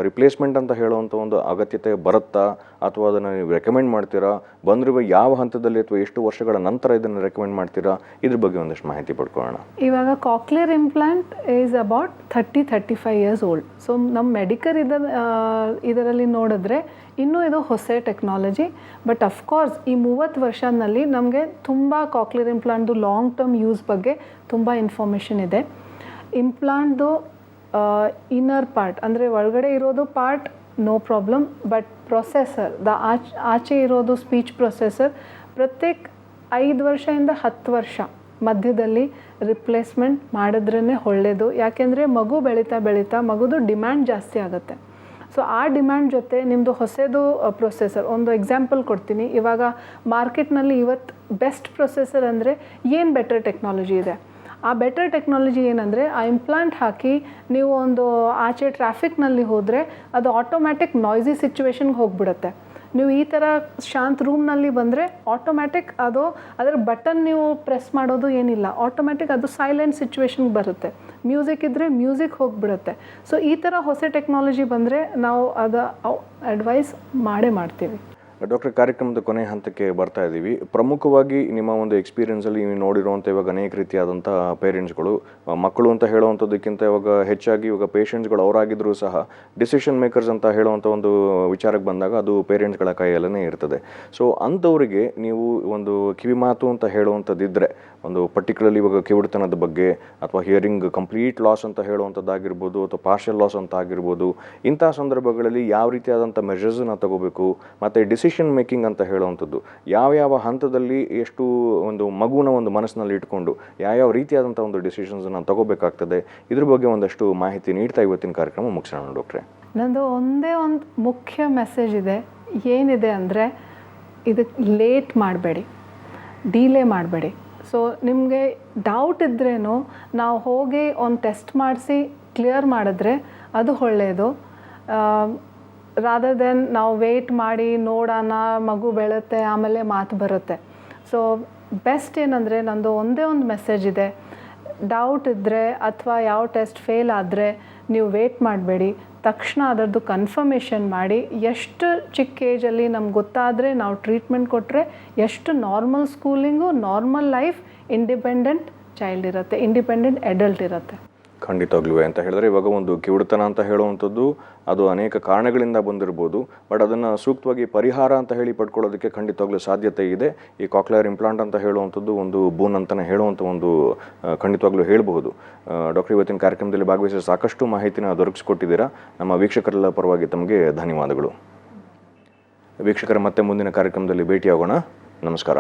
ರಿಪ್ಲೇಸ್ಮೆಂಟ್ ಅಂತ ಹೇಳುವಂಥ ಒಂದು ಅಗತ್ಯತೆ ಬರುತ್ತಾ, ಅಥವಾ ಅದನ್ನು ನೀವು ರೆಕಮೆಂಡ್ ಮಾಡ್ತೀರಾ? ಬಂದರೆ ಯಾವ ಹಂತದಲ್ಲಿ ಅಥವಾ ಎಷ್ಟು ವರ್ಷಗಳ ನಂತರ ಇದನ್ನು ರೆಕಮೆಂಡ್ ಮಾಡ್ತೀರಾ? ಇದ್ರ ಬಗ್ಗೆ ಒಂದಷ್ಟು ಮಾಹಿತಿ ಪಡ್ಕೊಳ್ಳೋಣ. ಇವಾಗ cochlear implant is about 35 years old. So ನಮ್ಮ ಮೆಡಿಕಲ್ ಇದರಲ್ಲಿ ನೋಡಿದ್ರೆ ಇನ್ನೂ ಇದು ಹೊಸ ಟೆಕ್ನಾಲಜಿ. ಬಟ್ ಅಫ್ಕೋರ್ಸ್ ಈ 30 ವರ್ಷದಲ್ಲಿ ನಮಗೆ ತುಂಬ ಕಾಕ್ಲಿಯರ್ ಇಂಪ್ಲಾಂಟ್ದು ಲಾಂಗ್ ಟರ್ಮ್ ಯೂಸ್ ಬಗ್ಗೆ ತುಂಬ ಇನ್ಫಾರ್ಮೇಷನ್ ಇದೆ. ಇಂಪ್ಲಾಂಟ್ದು ಇನ್ನರ್ ಪಾರ್ಟ್ ಅಂದರೆ ಒಳಗಡೆ ಇರೋದು part no problem, but processor ಆಚೆ ಇರೋದು ಸ್ಪೀಚ್ ಪ್ರೊಸೆಸರ್ ಪ್ರತ್ಯೇಕ 5 ವರ್ಷದಿಂದ 10 ವರ್ಷ ಮಧ್ಯದಲ್ಲಿ ರಿಪ್ಲೇಸ್ಮೆಂಟ್ ಮಾಡಿದ್ರೇ ಒಳ್ಳೆಯದು. ಯಾಕೆಂದರೆ ಮಗು ಬೆಳೀತಾ ಮಗುದು ಡಿಮ್ಯಾಂಡ್ ಜಾಸ್ತಿ ಆಗುತ್ತೆ. ಸೊ ಆ ಡಿಮ್ಯಾಂಡ್ ಜೊತೆ ನಿಮ್ಮದು ಹೊಸದು ಪ್ರೊಸೆಸರ್, ಒಂದು ಎಕ್ಸಾಂಪಲ್ ಕೊಡ್ತೀನಿ. ಇವಾಗ ಮಾರ್ಕೆಟ್ನಲ್ಲಿ ಇವತ್ತು ಬೆಸ್ಟ್ ಪ್ರೊಸೆಸರ್ ಅಂದರೆ ಏನು ಬೆಟರ್ ಟೆಕ್ನಾಲಜಿ ಇದೆ. ಆ ಬೆಟರ್ ಟೆಕ್ನಾಲಜಿ ಏನಂದರೆ ಆ ಇಂಪ್ಲಾಂಟ್ ಹಾಕಿ ನೀವು ಒಂದು ಆಚೆ ಟ್ರಾಫಿಕ್ನಲ್ಲಿ ಹೋದರೆ ಅದು ಆಟೋಮ್ಯಾಟಿಕ್ ನಾಯ್ಸಿ ಸಿಚುವೇಶನ್ಗೆ ಹೋಗಿಬಿಡುತ್ತೆ. ನೀವು ಈ ಥರ ಶಾಂತ ರೂಮ್ನಲ್ಲಿ ಬಂದರೆ ಆಟೋಮ್ಯಾಟಿಕ್ ಅದು ಅದರ ಬಟನ್ ನೀವು ಪ್ರೆಸ್ ಮಾಡೋದು ಏನಿಲ್ಲ, ಆಟೋಮ್ಯಾಟಿಕ್ ಅದು ಸೈಲೆಂಟ್ ಸಿಚುವೇಶನ್ಗೆ ಬರುತ್ತೆ. ಮ್ಯೂಸಿಕ್ ಇದ್ದರೆ ಮ್ಯೂಸಿಕ್ ಹೋಗಿಬಿಡುತ್ತೆ. ಸೊ ಈ ಥರ ಹೊಸ ಟೆಕ್ನಾಲಜಿ ಬಂದರೆ ನಾವು ಅದು ಅಡ್ವೈಸ್ ಮಾಡ್ತೀವಿ. ಡಾಕ್ಟರ್, ಕಾರ್ಯಕ್ರಮದ ಕೊನೆ ಹಂತಕ್ಕೆ ಬರ್ತಾ ಇದ್ದೀವಿ. ಪ್ರಮುಖವಾಗಿ ನಿಮ್ಮ ಒಂದು ಎಕ್ಸ್ಪೀರಿಯನ್ಸಲ್ಲಿ ನೀವು ನೋಡಿರುವಂಥ ಇವಾಗ ಅನೇಕ ರೀತಿಯಾದಂಥ ಪೇರೆಂಟ್ಸ್ಗಳು, ಮಕ್ಕಳು ಅಂತ ಹೇಳುವಂಥದ್ದಕ್ಕಿಂತ ಇವಾಗ ಹೆಚ್ಚಾಗಿ ಇವಾಗ ಪೇಷಂಟ್ಸ್ಗಳು ಅವರಾಗಿದ್ದರೂ ಸಹ ಡಿಸಿಷನ್ ಮೇಕರ್ಸ್ ಅಂತ ಹೇಳುವಂಥ ಒಂದು ವಿಚಾರಕ್ಕೆ ಬಂದಾಗ ಅದು ಪೇರೆಂಟ್ಸ್ಗಳ ಕೈಯಲ್ಲೇ ಇರ್ತದೆ. ಸೊ ಅಂಥವರಿಗೆ ನೀವು ಒಂದು ಕಿವಿ ಮಾತು ಅಂತ ಹೇಳುವಂಥದ್ದಿದ್ದರೆ, ಒಂದು ಪರ್ಟಿಕ್ಯುಲರ್ಲಿ ಇವಾಗ ಕಿವುಡುತನದ ಬಗ್ಗೆ ಅಥವಾ ಹಿಯರಿಂಗ್ ಕಂಪ್ಲೀಟ್ ಲಾಸ್ ಅಂತ ಹೇಳುವಂಥದ್ದಾಗಿರ್ಬೋದು ಅಥವಾ ಪಾರ್ಷಿಯಲ್ ಲಾಸ್ ಅಂತ ಆಗಿರ್ಬೋದು, ಇಂಥ ಸಂದರ್ಭಗಳಲ್ಲಿ ಯಾವ ರೀತಿಯಾದಂಥ ಮೆಷರ್ಸನ್ನು ತಗೋಬೇಕು ಮತ್ತು ಡಿಸಿಷನ್ ಮೇಕಿಂಗ್ ಅಂತ ಹೇಳುವಂಥದ್ದು ಯಾವ ಹಂತದಲ್ಲಿ ಎಷ್ಟು ಒಂದು ಮಗುನ ಒಂದು ಮನಸ್ಸಿನಲ್ಲಿ ಇಟ್ಕೊಂಡು ಯಾವ ರೀತಿಯಾದಂಥ ಒಂದು ಡಿಸಿಷನ್ಸನ್ನು ತಗೋಬೇಕಾಗ್ತದೆ, ಇದ್ರ ಬಗ್ಗೆ ಒಂದಷ್ಟು ಮಾಹಿತಿ ನೀಡ್ತಾ ಇವತ್ತಿನ ಕಾರ್ಯಕ್ರಮ ಮುಗಿಸೋಣ. ಡಾಕ್ಟ್ರೆ, ನಂದು ಒಂದೇ ಒಂದು ಮುಖ್ಯ ಮೆಸೇಜ್ ಇದೆ. ಏನಿದೆ ಅಂದರೆ ಇದಕ್ಕೆ ಲೇಟ್ ಮಾಡಬೇಡಿ, ಡಿಲೇ ಮಾಡಬೇಡಿ. ಸೊ ನಿಮಗೆ ಡೌಟ್ ಇದ್ರೇನು ನಾವು ಹೋಗಿ ಒಂದು ಟೆಸ್ಟ್ ಮಾಡಿಸಿ ಕ್ಲಿಯರ್ ಮಾಡಿದ್ರೆ ಅದು ಒಳ್ಳೆಯದು. ರಾದರ್ ದೆನ್ ನಾವು ವೆಯ್ಟ್ ಮಾಡಿ ನೋಡೋಣ, ಮಗು ಬೆಳುತ್ತೆ ಆಮೇಲೆ ಮಾತು ಬರುತ್ತೆ. ಸೊ ಬೆಸ್ಟ್ ಏನಂದರೆ ನಂದು ಒಂದೇ ಒಂದು ಮೆಸೇಜ್ ಇದೆ. ಡೌಟ್ ಇದ್ದರೆ ಅಥವಾ ಯಾವ ಟೆಸ್ಟ್ ಫೇಲ್ ಆದರೆ ನೀವು ವೆಯ್ಟ್ ಮಾಡಬೇಡಿ, ತಕ್ಷಣ ಅದರದ್ದು ಕನ್ಫರ್ಮೇಷನ್ ಮಾಡಿ. ಎಷ್ಟು ಚಿಕ್ಕ ಏಜಲ್ಲಿ ನಮ್ಗೆ ಗೊತ್ತಾದರೆ ನಾವು ಟ್ರೀಟ್ಮೆಂಟ್ ಕೊಟ್ಟರೆ ಎಷ್ಟು normal schooling, normal life, independent child ಇರುತ್ತೆ, ಇಂಡಿಪೆಂಡೆಂಟ್ ಅಡಲ್ಟ್ ಇರುತ್ತೆ. ಖಂಡಿತವಾಗ್ಲೂ ಅಂತ ಹೇಳಿದ್ರೆ ಇವಾಗ ಒಂದು ಕಿವುಡುತನ ಅಂತ ಹೇಳುವಂಥದ್ದು ಅದು ಅನೇಕ ಕಾರಣಗಳಿಂದ ಬಂದಿರ್ಬೋದು. ಬಟ್ ಅದನ್ನು ಸೂಕ್ತವಾಗಿ ಪರಿಹಾರ ಅಂತ ಹೇಳಿ ಪಡ್ಕೊಳ್ಳೋದಕ್ಕೆ ಖಂಡಿತವಾಗ್ಲೂ ಸಾಧ್ಯತೆ ಇದೆ. ಈ ಕಾಕ್ಲಿಯರ್ ಇಂಪ್ಲಾಂಟ್ ಅಂತ ಹೇಳುವಂಥದ್ದು ಒಂದು ಬೂನ್ ಅಂತಲೇ ಹೇಳುವಂಥ ಒಂದು ಖಂಡಿತವಾಗ್ಲೂ ಹೇಳಬಹುದು. ಡಾಕ್ಟರ್, ಇವತ್ತಿನ ಕಾರ್ಯಕ್ರಮದಲ್ಲಿ ಭಾಗವಹಿಸಿ ಸಾಕಷ್ಟು ಮಾಹಿತಿನ ದೊರಕಿಸ್ಕೊಟ್ಟಿದ್ದೀರಾ. ನಮ್ಮ ವೀಕ್ಷಕರೆಲ್ಲ ಪರವಾಗಿ ತಮಗೆ ಧನ್ಯವಾದಗಳು. ವೀಕ್ಷಕರ ಮತ್ತೆ ಮುಂದಿನ ಕಾರ್ಯಕ್ರಮದಲ್ಲಿ ಭೇಟಿಯಾಗೋಣ. ನಮಸ್ಕಾರ.